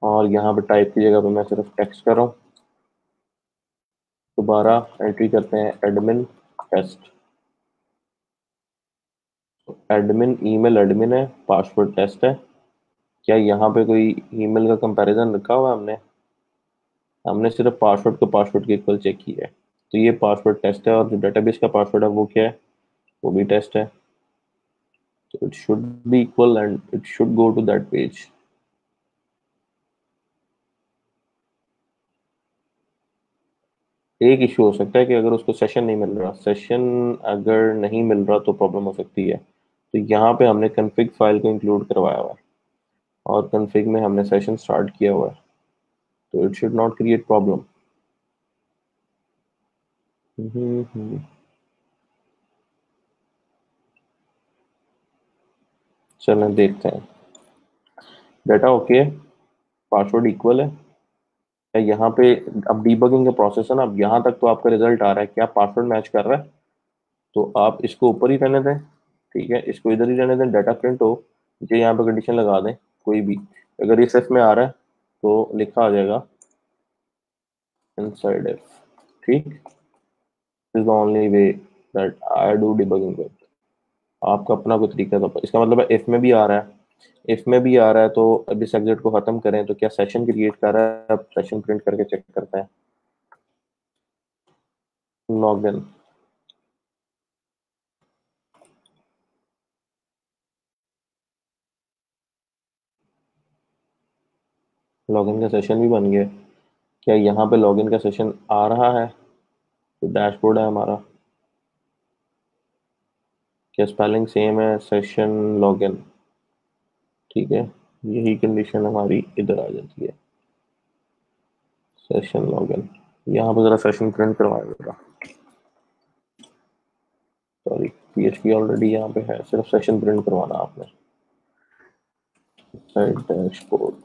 और यहाँ पे टाइप की जगह पे मैं सिर्फ टेक्स्ट कर रहा हूँ। दोबारा एंट्री करते हैं admin test, admin email admin है, पासवर्ड टेस्ट है। क्या यहाँ पे कोई ईमेल का कंपैरिजन रखा हुआ है? हमने हमने सिर्फ पासवर्ड को पासवर्ड के इक्वल चेक किया है, तो ये पासवर्ड टेस्ट है और जो डेटाबेस का पासवर्ड है वो क्या है? वो भी टेस्ट है। तो it should be equal and it should go to that page. एक इशू हो सकता है कि अगर उसको सेशन नहीं मिल रहा, सेशन अगर नहीं मिल रहा तो प्रॉब्लम हो सकती है। तो यहाँ पे हमने config फाइल को इंक्लूड करवाया हुआ है और config में हमने सेशन स्टार्ट किया हुआ है, तो it should not create problem. चलें देखते हैं। डाटा ओके है, पासवर्ड इक्वल है। यहाँ पे अब डीबगिंग का प्रोसेस है ना, अब यहाँ तक तो आपका रिजल्ट आ रहा है, क्या पासवर्ड मैच कर रहा है? तो आप इसको ऊपर ही रहने दें, ठीक है, इसको इधर ही रहने दें, डाटा प्रिंट हो, ये यहाँ पे कंडीशन लगा दें कोई भी। अगर ये सिर्फ में आ रहा है तो लिखा आ जाएगा इनसाइड इफ, ठीक, is the only way that I do debugging with. आपका अपना कोई तरीका तो इसका मतलब है इफ में भी आ रहा है, इफ में भी आ रहा है तो अब इस एग्जिट को खत्म करें तो क्या सेशन क्रिएट कर रहा है, अब सेशन प्रिंट करके चेक करते हैं। लॉग इन, लॉगिन का सेशन भी बन गया। क्या यहाँ पे लॉगिन का सेशन आ रहा है, तो डैशबोर्ड है हमारा, क्या स्पेलिंग सेम है, सेशन लॉगिन, ठीक है। यही कंडीशन हमारी इधर आ जाती है, सेशन लॉगिन। यहाँ पर जरा सेशन प्रिंट करवाएगा, सॉरी पीएचपी ऑलरेडी यहाँ पे है, सिर्फ सेशन प्रिंट करवाना आपने। डैशबोर्ड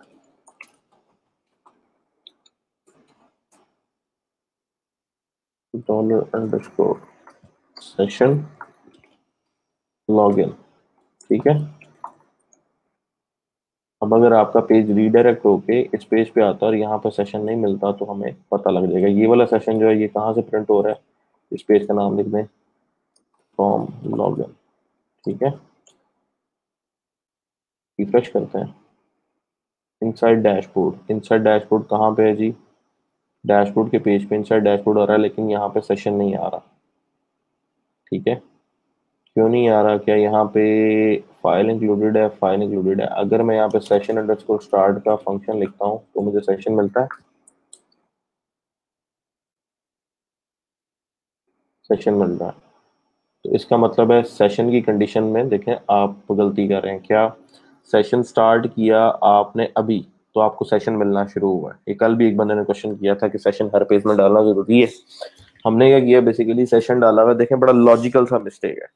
$_ सेशन लॉगिन, ठीक है। अब अगर आपका पेज रीडायरेक्ट होके इस पेज पे आता और यहाँ पे सेशन नहीं मिलता तो हमें पता लग जाएगा ये वाला सेशन जो है ये कहाँ से प्रिंट हो रहा है। इस पेज का नाम लिख दें फ्रॉम लॉगिन, ठीक है। रिफ्रेश करते हैं, इनसाइड डैशबोर्ड, इनसाइड डैशबोर्ड कहाँ पे है जी, डैशबोर्ड के पेज पे इनसाइड डैशबोर्ड आ रहा है लेकिन यहाँ पे सेशन नहीं आ रहा, ठीक है। क्यों नहीं आ रहा, क्या यहाँ पे फाइल इंक्लूडेड है, फाइल इंक्लूडेड है। अगर मैं यहाँ पे सेशन अंडरस्कोर स्टार्ट का फंक्शन लिखता हूँ तो मुझे सेशन मिलता है, सेशन मिल रहा है। तो इसका मतलब है सेशन की कंडीशन में देखें आप गलती कर रहे हैं। क्या सेशन स्टार्ट किया आपने अभी तो आपको सेशन मिलना शुरू हुआ है। ये कल भी एक बंदे ने क्वेश्चन किया था कि सेशन हर पेज में डालना जरूरी है। हमने क्या किया, बेसिकली सेशन डाला हुआ, देखें बड़ा लॉजिकल सा मिस्टेक है।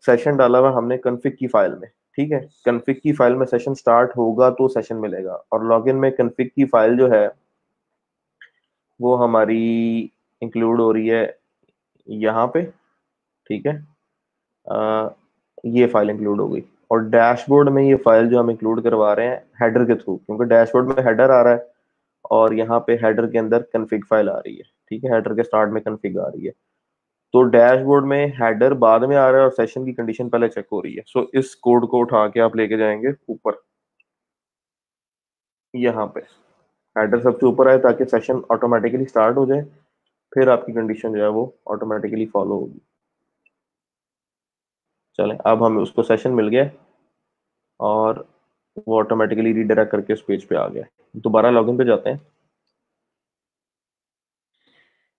सेशन डाला हुआ हमने कन्फिग की फाइल में, ठीक है। कन्फिग की फाइल में सेशन स्टार्ट होगा तो सेशन मिलेगा, और लॉगिन में कन्फिग की फाइल जो है वो हमारी इंक्लूड हो रही है यहाँ पे, ठीक है। अ, ये फाइल इंक्लूड हो गई, और डैशबोर्ड में ये फाइल जो हम इंक्लूड करवा रहे हैं हेडर के थ्रू, क्योंकि डैशबोर्ड में हेडर आ रहा है और यहाँ पे हेडर के अंदर कन्फिग फाइल आ रही है, ठीक है। हेडर के स्टार्ट में कन्फिग आ रही है, तो डैशबोर्ड में हेडर बाद में आ रहा है और सेशन की कंडीशन पहले चेक हो रही है। सो इस कोड को उठा के आप लेके जाएंगे ऊपर, यहाँ पे हेडर सबसे ऊपर आए ताकि सेशन ऑटोमेटिकली स्टार्ट हो जाए, फिर आपकी कंडीशन जो है वो ऑटोमेटिकली फॉलो होगी। चलें, अब हमें उसको सेशन मिल गया और वो ऑटोमेटिकली रीडायरेक्ट करके उस पेज पे आ गया। दोबारा लॉगिन पे जाते हैं,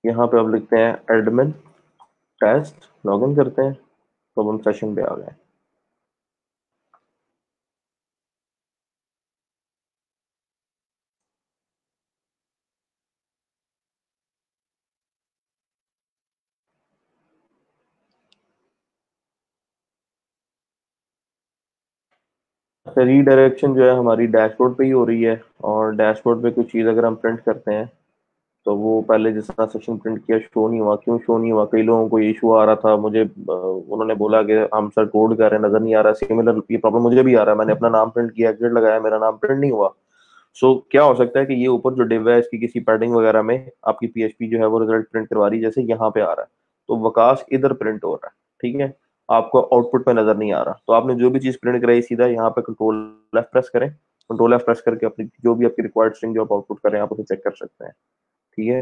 यहाँ पे अब लिखते हैं एडमिन टेस्ट, लॉगिन करते हैं तो हम सेशन पे आ गए। रीडायरेक्शन जो है हमारी डैशबोर्ड पे ही हो रही है, और डैशबोर्ड पे कुछ चीज़ अगर हम प्रिंट करते हैं तो वो पहले जिस तरह सेशन प्रिंट किया शो नहीं हुआ। क्यों शो नहीं हुआ, कई लोगों को ये इशू आ रहा था, मुझे उन्होंने बोला कि हम सर कोड कर रहे हैं नजर नहीं आ रहा। सिमिलर ये प्रॉब्लम मुझे भी आ रहा है, मैंने अपना नाम प्रिंट किया, एग्जिट लगाया, मेरा नाम प्रिंट नहीं हुआ। सो क्या हो सकता है कि ये ऊपर जो डिव है इसकी किसी पैडिंग वगैरह में आपकी पीएचपी जो है वो रिजल्ट प्रिंट करवा रही है, जैसे यहाँ पे आ रहा है तो वकास इधर प्रिंट हो रहा है, ठीक है। आपको आउटपुट में नजर नहीं आ रहा, तो आपने जो भी चीज प्रिंट कराई सीधा यहाँ पे कंट्रोल एफ प्रेस करें, कंट्रोल एफ प्रेस करके अपनी जो भी आपकी रिक्वायर्ड स्ट्रिंग जो आप आउटपुट करें आप उसे चेक कर सकते हैं, ठीक है।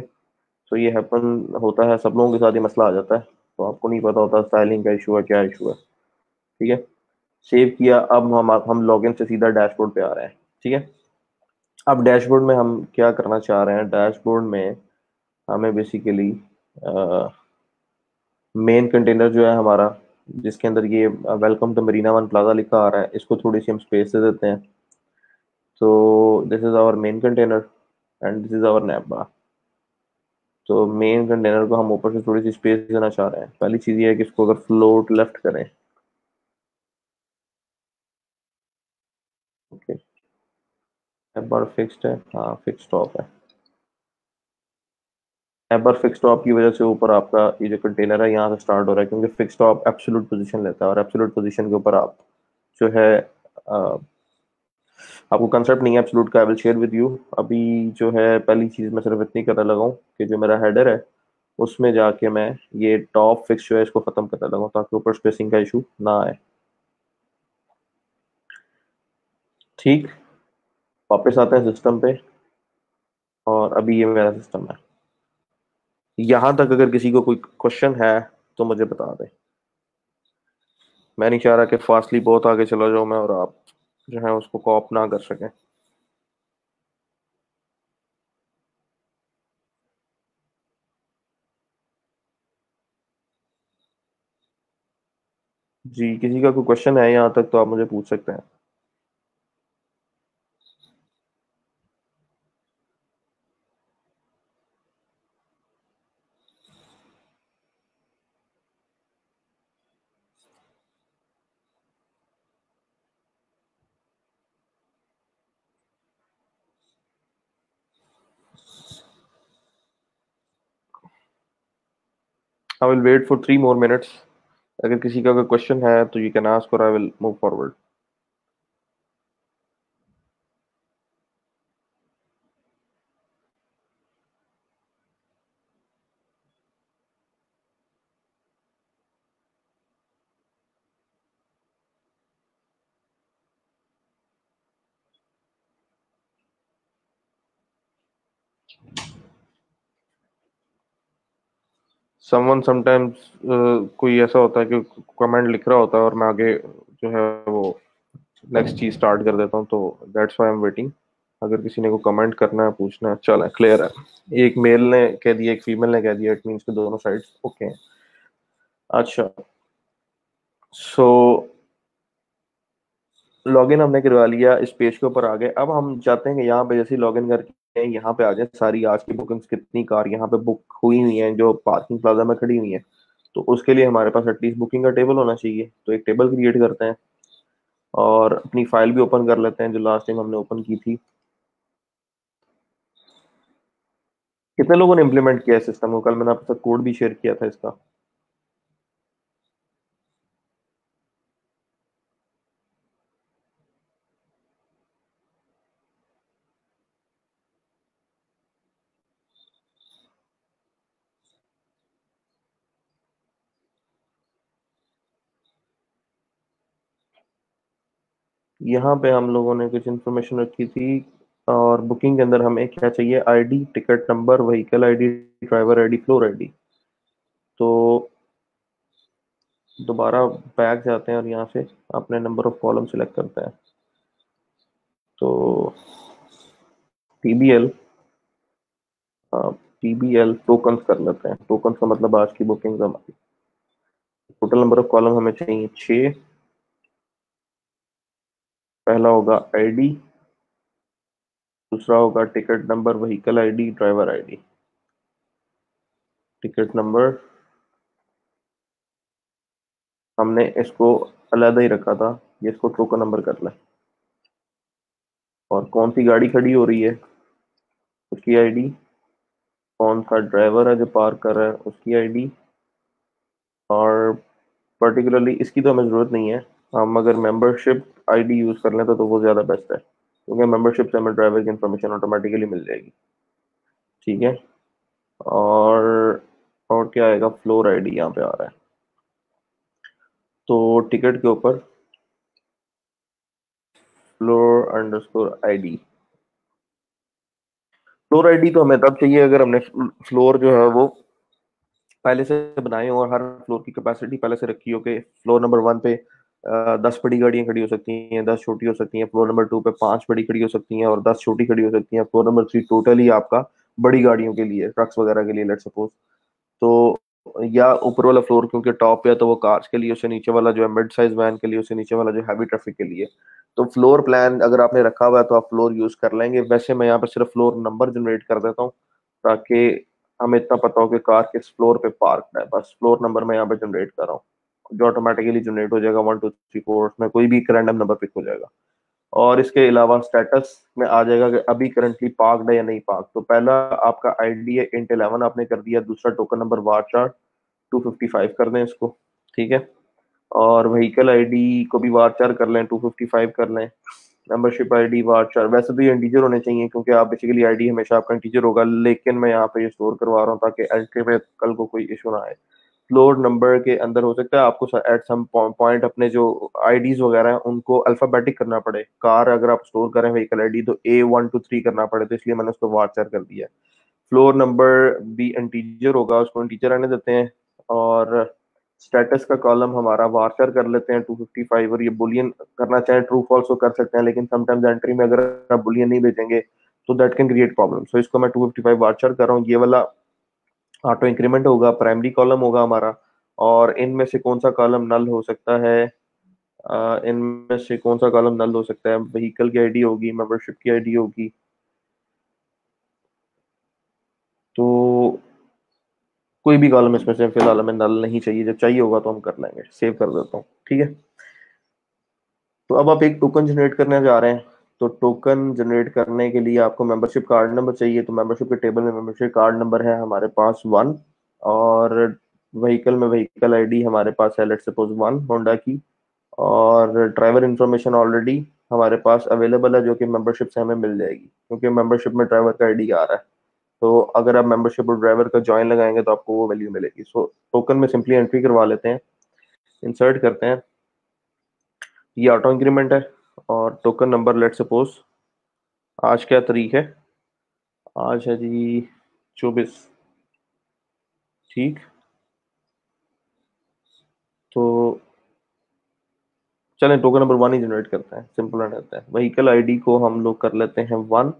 तो ये हैपन होता है, सब लोगों के साथ ये मसला आ जाता है, तो आपको नहीं पता होता स्टाइलिंग का इशू है क्या इशू है, ठीक है। सेव किया, अब हम लॉगिन से सीधा डैशबोर्ड पे आ रहे हैं, ठीक है। अब डैशबोर्ड में हम क्या करना चाह रहे हैं, डैशबोर्ड में हमें बेसिकली मेन कंटेनर जो है हमारा, जिसके अंदर ये welcome to Marina One Plaza लिखा आ रहा है, इसको थोड़ी सी हम स्पेस दे देते हैं। तो this is our main container and this is our nav bar. तो मेन कंटेनर को हम ऊपर से थोड़ी सी स्पेस देना चाह रहे हैं। पहली चीज़ ये है कि इसको अगर फ्लोट लेफ्ट करें, ओके, नैप बार फिक्स्ड है, हाँ फिक्स टॉप है। नैप बार फिक्स टॉप की वजह से ऊपर आपका ये जो कंटेनर है यहाँ से स्टार्ट हो रहा है, क्योंकि फिक्स टॉप एब्सोल्यूट पोजीशन लेता है, और एब्सोल्यूट पोजीशन के ऊपर आप जो है आपको कंसेप्ट नहीं है एब्सोल्यूट का, आई विल शेयर विद यू। अभी जो है पहली चीज़ मैं सिर्फ इतनी करने लगा हूँ कि जो मेरा हेडर है उसमें जाके मैं ये टॉप फिक्स जो है इसको खत्म करने लगा ताकि ऊपर स्पेसिंग का इशू ना आए। ठीक, वापस आते हैं सिस्टम पे, और अभी ये मेरा सिस्टम है। यहाँ तक अगर किसी को कोई क्वेश्चन है तो मुझे बता दें। मैं नहीं चाह रहा कि फास्टली बहुत आगे चला जाऊँ मैं और आप जो है उसको कॉप ना कर सकें। जी, किसी का कोई क्वेश्चन है यहाँ तक तो आप मुझे पूछ सकते हैं। I will wait for 3 more minutes। अगर किसी का कोई क्वेश्चन है तो यू कैन आस्क और I will move forward. Someone sometimes कोई ऐसा होता है कि कमेंट लिख रहा होता है और मैं आगे जो है वो नेक्स्ट चीज स्टार्ट कर देता हूँ, तो that's why I am waiting. अगर किसी ने को कमेंट करना है, पूछना है, चल क्लियर है। एक मेल ने कह दिया, एक फीमेल ने कह दिया, इट मीन्स के दोनों साइड्स ओके हैं। अच्छा, सो लॉगिन हमने करवा लिया, इस पेज के ऊपर आ गए। अब हम चाहते हैं कि यहाँ पे जैसे लॉगिन करके यहाँ पे आ जाए सारी आज की बुकिंग्स, कितनी कार यहाँ पे बुक हुई हुई हैं जो पार्किंग प्लाजा में खड़ी हुई हैं। तो उसके लिए हमारे पास एटलीस्ट बुकिंग का टेबल होना चाहिए, तो एक टेबल क्रिएट करते हैं और अपनी फाइल भी ओपन कर लेते हैं जो लास्ट टाइम हमने ओपन की थी। कितने लोगों ने इम्प्लीमेंट किया है सिस्टम को? कल मैंने आपके साथ कोड भी शेयर किया था इसका। यहाँ पे हम लोगों ने कुछ इन्फॉर्मेशन रखी थी, और बुकिंग के अंदर हमें क्या चाहिए? ID, ticket number, vehicle ID, driver ID, floor ID. तो दोबारा बैक जाते हैं और यहाँ से अपने नंबर ऑफ कॉलम सिलेक्ट करते हैं। तो पीबीएल, पीबीएल टोकन्स कर लेते हैं। टोकन्स का मतलब आज की बुकिंग हमारी। टोटल नंबर ऑफ कॉलम हमें चाहिए 6। पहला होगा आईडी, दूसरा होगा ticket number, vehicle ID, driver ID. Ticket number हमने इसको अलग ही रखा था, ये इसको टोकन नंबर कर लें। और कौन सी गाड़ी खड़ी हो रही है उसकी आईडी, कौन सा ड्राइवर है जो पार्क कर रहा है उसकी आईडी। और पर्टिकुलरली इसकी तो हमें ज़रूरत नहीं है, हम अगर मेंबरशिप आईडी यूज़ कर लें तो वो ज़्यादा बेस्ट है, क्योंकि मेंबरशिप से हमें ड्राइवर की इन्फॉर्मेशन ऑटोमेटिकली मिल जाएगी। ठीक है। और और क्या आएगा? फ्लोर आईडी यहाँ पे आ रहा है। तो टिकट के ऊपर floor underscore ID. Floor ID तो हमें तब चाहिए अगर हमने फ्लोर जो है वो पहले से बनाए हो और हर फ्लोर की कैपेसिटी पहले से रखी हो कि फ्लोर नंबर 1 पे 10 बड़ी गाड़ियां खड़ी हो सकती हैं, 10 छोटी हो सकती हैं। फ्लोर नंबर 2 पे 5 बड़ी खड़ी हो सकती हैं और 10 छोटी खड़ी हो सकती हैं। फ्लोर नंबर 3 टोटली आपका बड़ी गाड़ियों के लिए, ट्रक्स वगैरह के लिए, लेट सपोज। तो या ऊपर वाला फ्लोर क्योंकि टॉप पे है तो वो कार्स के लिए, उससे नीचे वाला जो है मिड साइज वैन के लिए, उससे नीचे वाला जो हैवी ट्रैफिक के लिए। तो फ्लोर प्लान अगर आपने रखा हुआ है तो आप फ्लोर यूज कर लेंगे। वैसे मैं यहाँ पे सिर्फ फ्लोर नंबर जनरेट कर देता हूँ ताकि हमें इतना पता हो कि कार किस फ्लोर पे पार्क है। बस फ्लोर नंबर मैं यहाँ पे जनरेट कर रहा हूँ जो ऑटोमेटिकली जनरेट हो जाएगा। 1 2 3 4 में कोई भी रैंडम नंबर पिक हो जाएगा। और इसके अलावा स्टेटस में आ जाएगा कि अभी करंटली पार्कड है या नहीं पार्क। तो पहला आपका आईडी है int11 आपने कर दिया, दूसरा टोकन नंबर वार 255 कर दें इसको। ठीक है। और व्हीकल आईडी को भी वार 4 कर लें, 255 कर लें। मेंबरशिप आईडी वार्चर, वैसे तो ये इंटीजर होने चाहिए क्योंकि आप बेसिकली आईडी हमेशा आपका इंटीजर होगा, लेकिन मैं यहाँ पे ये स्टोर करवा रहा हूँ ताकि एंट्री पे कल को कोई इशू ना आए। फ्लोर नंबर के अंदर हो सकता है आपको एट सम पॉइंट अपने जो आईडीज वगैरह हैं उनको अल्फाबेटिक करना पड़े। कार अगर आप स्टोर करें व्हीकल आईडी तो A1 2 3 करना पड़े, तो इसलिए मैंने उसको वार्चर कर दिया है। फ्लोर नंबर भी इंटीजर होगा, उसको इंटीजर आने देते हैं। और स्टेटस का कॉलम हमारा वार्चर कर लेते हैं 255, और ये बुलियन करना चाहें ट्रू फॉल्स तो कर सकते हैं, लेकिन समटाइम्स एंट्री में अगर आप बुलियन नहीं भेजेंगे तो दैट कैन क्रिएट प्रॉब्लम। सो इसको मैं 255 वार्चर कर रहा हूँ। ये वाला ऑटो इंक्रीमेंट होगा, प्राइमरी कॉलम होगा हमारा। और इनमें से कौन सा कॉलम नल हो सकता है? इनमें से कौन सा कॉलम नल हो सकता है? व्हीकल की आईडी होगी, मेंबरशिप की आईडी होगी। तो कोई भी कॉलम इसमें से फिलहाल हमें नल नहीं चाहिए, जब चाहिए होगा तो हम कर लेंगे। सेव कर देता हूँ, ठीक है। तो अब आप एक टोकन जनरेट करने जा रहे हैं। तो टोकन जनरेट करने के लिए आपको मेंबरशिप कार्ड नंबर चाहिए। तो मेंबरशिप के टेबल में मेंबरशिप कार्ड नंबर है हमारे पास 1। और व्हीकल में व्हीकल आईडी हमारे पास है लेट्स सपोज 1 होंडा की। और ड्राइवर इंफॉर्मेशन ऑलरेडी हमारे पास अवेलेबल है जो कि मेंबरशिप से हमें मिल जाएगी, क्योंकि मेंबरशिप में ड्राइवर का आईडी आ रहा है। तो अगर आप मेंबरशिप और ड्राइवर का ज्वाइन लगाएंगे तो आपको वो वैल्यू मिलेगी। सो टोकन में सिंपली एंट्री करवा लेते हैं, इंसर्ट करते हैं। ये ऑटो इंक्रीमेंट है। और टोकन नंबर लेट सपोज, आज क्या तारीख है? आज है जी 24। ठीक। तो चलें टोकन नंबर 1 ही जनरेट करते हैं, सिंपल रहता है। व्हीकल आईडी को हम लोग कर लेते हैं 1।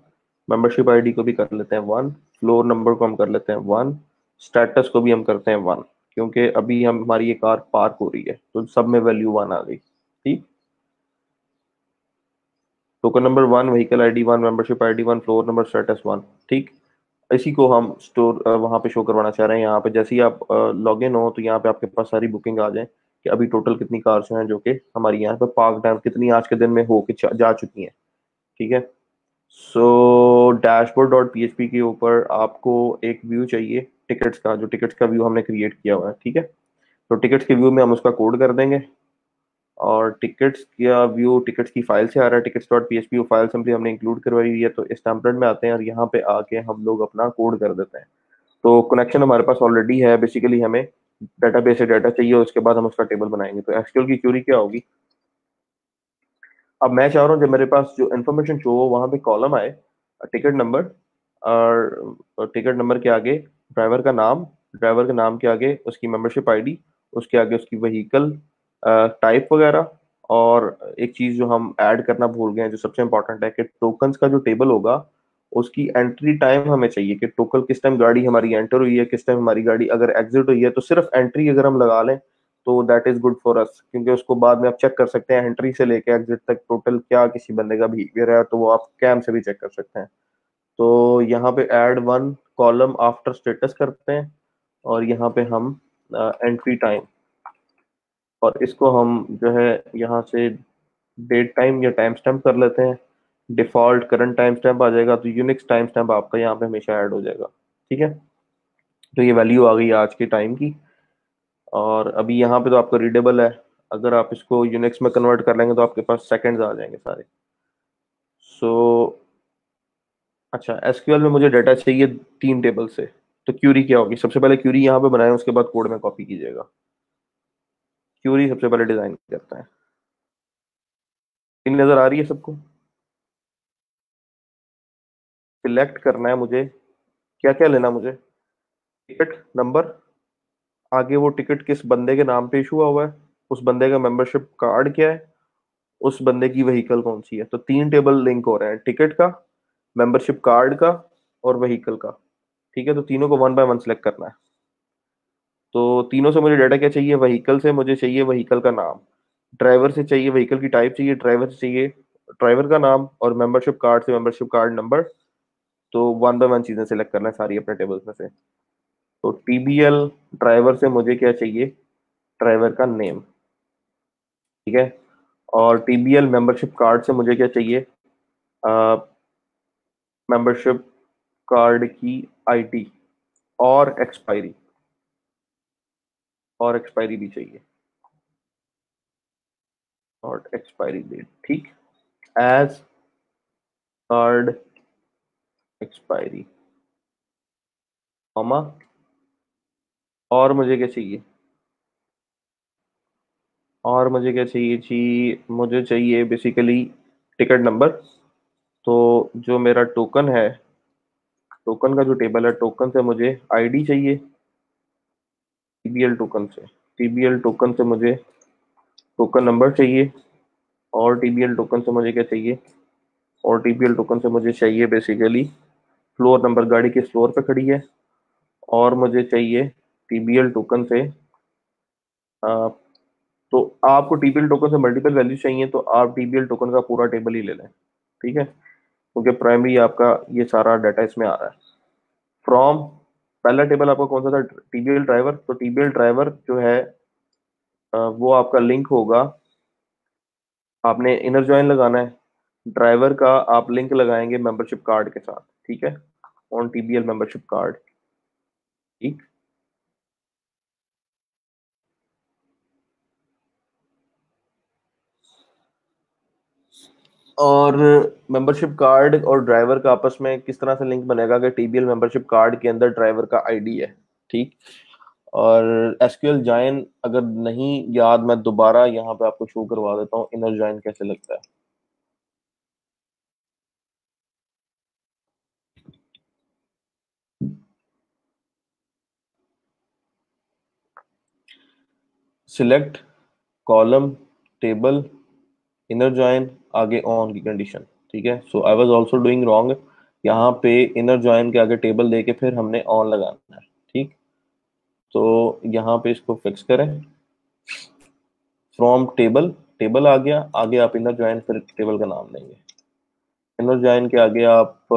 मेंबरशिप आईडी को भी कर लेते हैं 1। फ्लोर नंबर को हम कर लेते हैं 1। स्टेटस को भी हम करते हैं 1, क्योंकि अभी हम हमारी ये कार पार्क हो रही है तो सब में वैल्यू 1 आ गई। ठीक। Token number 1, vehicle ID 1, membership ID 1, floor number, status 1। ठीक। इसी को हम स्टोर वहां पे शो करवाना चाह रहे हैं। यहाँ पे जैसे ही आप लॉग इन हो तो यहाँ पे आपके पास सारी बुकिंग आ जाए कि अभी टोटल कितनी कार्स हैं जो कि हमारी यहाँ पे पार्क टाइम कितनी आज के दिन में हो के जा चुकी हैं। ठीक है। सो डैशबोर्ड डॉट पीएचपी के ऊपर आपको एक व्यू चाहिए टिकट्स का, जो टिकट्स का व्यू हमने क्रिएट किया हुआ है। ठीक है। तो टिकट्स के व्यू में हम उसका कोड कर देंगे। और टिकट्स का व्यू टिकट्स की फाइल से आ रहा है, टिकट्स डॉट पीएचपी वो फाइल सिंपली हमने इंक्लूड करवाई हुई है। तो इस टेम्पलेट में आते हैं और यहाँ पे आके हम लोग अपना कोड कर देते हैं। तो कनेक्शन हमारे पास ऑलरेडी है। बेसिकली हमें डेटाबेस से डाटा चाहिए, उसके बाद हम उसका टेबल बनाएंगे। तो एसक्यूएल की क्यूरी क्या होगी? अब मैं चाह रहा हूँ जब मेरे पास जो इन्फॉर्मेशन शो हो वहां पे कॉलम आए टिकट नंबर, और टिकट नंबर के आगे ड्राइवर का नाम, ड्राइवर के नाम के आगे उसकी मेंबरशिप आईडी, उसके आगे उसकी व्हीकल टाइप वगैरह। और एक चीज जो हम ऐड करना भूल गए हैं जो सबसे इंपॉर्टेंट है कि टोकन्स का जो टेबल होगा उसकी एंट्री टाइम हमें चाहिए कि टोकन किस टाइम गाड़ी हमारी एंटर हुई है, किस टाइम हमारी गाड़ी अगर एग्जिट हुई है। तो सिर्फ एंट्री अगर हम लगा लें तो that is good for us, क्योंकि उसको बाद में आप चेक कर सकते हैं एंट्री से लेके एग्जिट तक टोटल क्या किसी बंदे का बिहेवियर है, तो वो आप कैम से भी चेक कर सकते हैं। तो यहाँ पे ऐड 1 कॉलम आफ्टर स्टेटस करते हैं। और यहाँ पे हम एंट्री टाइम, और इसको हम जो है यहाँ से डेट टाइम या टाइम स्टैम्प कर लेते हैं। डिफॉल्ट करंट टाइम स्टैम्प आ जाएगा, तो यूनिक्स टाइम स्टैम्प आपका यहाँ पे हमेशा ऐड हो जाएगा। ठीक है। तो ये वैल्यू आ गई आज के टाइम की। और अभी यहाँ पे तो आपका रीडेबल है। अगर आप इसको यूनिक्स में कन्वर्ट कर लेंगे तो आपके पास सेकंड्स आ जाएंगे सारे। सो अच्छा, एसक्यूएल में मुझे डाटा चाहिए 3 टेबल से। तो क्यूरी क्या होगी? सबसे पहले क्यूरी यहाँ पे बनाए, उसके बाद कोड में कॉपी कीजिएगा। क्यूरी सबसे पहले डिजाइन करता है। इन नजर आ रही है सबको? सिलेक्ट करना है मुझे, क्या क्या लेना मुझे? टिकट नंबर, आगे वो टिकट किस बंदे के नाम पे इशू हुआ है, उस बंदे का मेंबरशिप कार्ड क्या है, उस बंदे की व्हीकल कौन सी है। तो 3 टेबल लिंक हो रहे हैं, टिकट का, मेंबरशिप कार्ड का और व्हीकल का। ठीक है। तो तीनों को 1 बाय 1 सेलेक्ट करना है। तो तीनों से मुझे डाटा क्या चाहिए? व्हीकल से मुझे चाहिए व्हीकल का नाम, ड्राइवर से चाहिए व्हीकल की टाइप चाहिए, ड्राइवर से चाहिए ड्राइवर का नाम, और मेंबरशिप कार्ड से मेंबरशिप कार्ड नंबर। तो 1 बाय 1 चीजें सिलेक्ट करना है सारी अपने टेबल्स में से। तो टीबीएल ड्राइवर से मुझे क्या चाहिए? ड्राइवर का नेम। ठीक है। और टीबीएल मेंबरशिप कार्ड से मुझे क्या चाहिए? मेंबरशिप कार्ड की आईडी और एक्सपायरी, और एक्सपायरी भी चाहिए, और एक्सपायरी डेट। ठीक। एज कार्ड एक्सपायरी, कॉमा, और मुझे क्या चाहिए, और मुझे क्या चाहिए जी, मुझे चाहिए बेसिकली टिकट नंबर। तो जो मेरा टोकन है, टोकन का जो टेबल है, टोकन से मुझे आईडी चाहिए, टीबीएल टोकन से, टीबीएल टोकन से मुझे टोकन नंबर चाहिए, और टीबीएल टोकन से मुझे क्या चाहिए, और टीबीएल टोकन से मुझे चाहिए बेसिकली फ्लोर नंबर, गाड़ी किस फ्लोर पे खड़ी है, और मुझे चाहिए टीबीएल टोकन से आ, तो आपको टीबीएल टोकन से मल्टीपल वैल्यू चाहिए तो आप टीबीएल टोकन का पूरा टेबल ही ले लें, ठीक है, क्योंकि प्राइमरी आपका ये सारा डाटा इसमें आ रहा है। फ्रॉम, पहला टेबल आपका कौन सा था, टीबीएल ड्राइवर, तो टीबीएल ड्राइवर जो है वो आपका लिंक होगा, आपने इनर जॉइन लगाना है, ड्राइवर का आप लिंक लगाएंगे मेंबरशिप कार्ड के साथ, ठीक है, ऑन टीबीएल मेंबरशिप कार्ड, ठीक। और मेंबरशिप कार्ड और ड्राइवर का आपस में किस तरह से लिंक बनेगा कि टीबीएल मेंबरशिप कार्ड के अंदर ड्राइवर का आईडी है, ठीक। और एसक्यूएल जॉइन अगर नहीं याद, मैं दोबारा यहाँ पे आपको शो करवा देता हूँ इनर जॉइन कैसे लगता है। Select column table inner join, आगे ऑन की कंडीशन, ठीक है। So I was also doing wrong, यहाँ पे इनर जॉइन के आगे टेबल देके फिर हमने ऑन लगाना है, ठीक। तो यहाँ पे इसको फिक्स करें, फ्रॉम टेबल, टेबल आ गया, आगे आप इनर जॉइन फिर टेबल का नाम देंगे, इनर जॉइन के आगे आप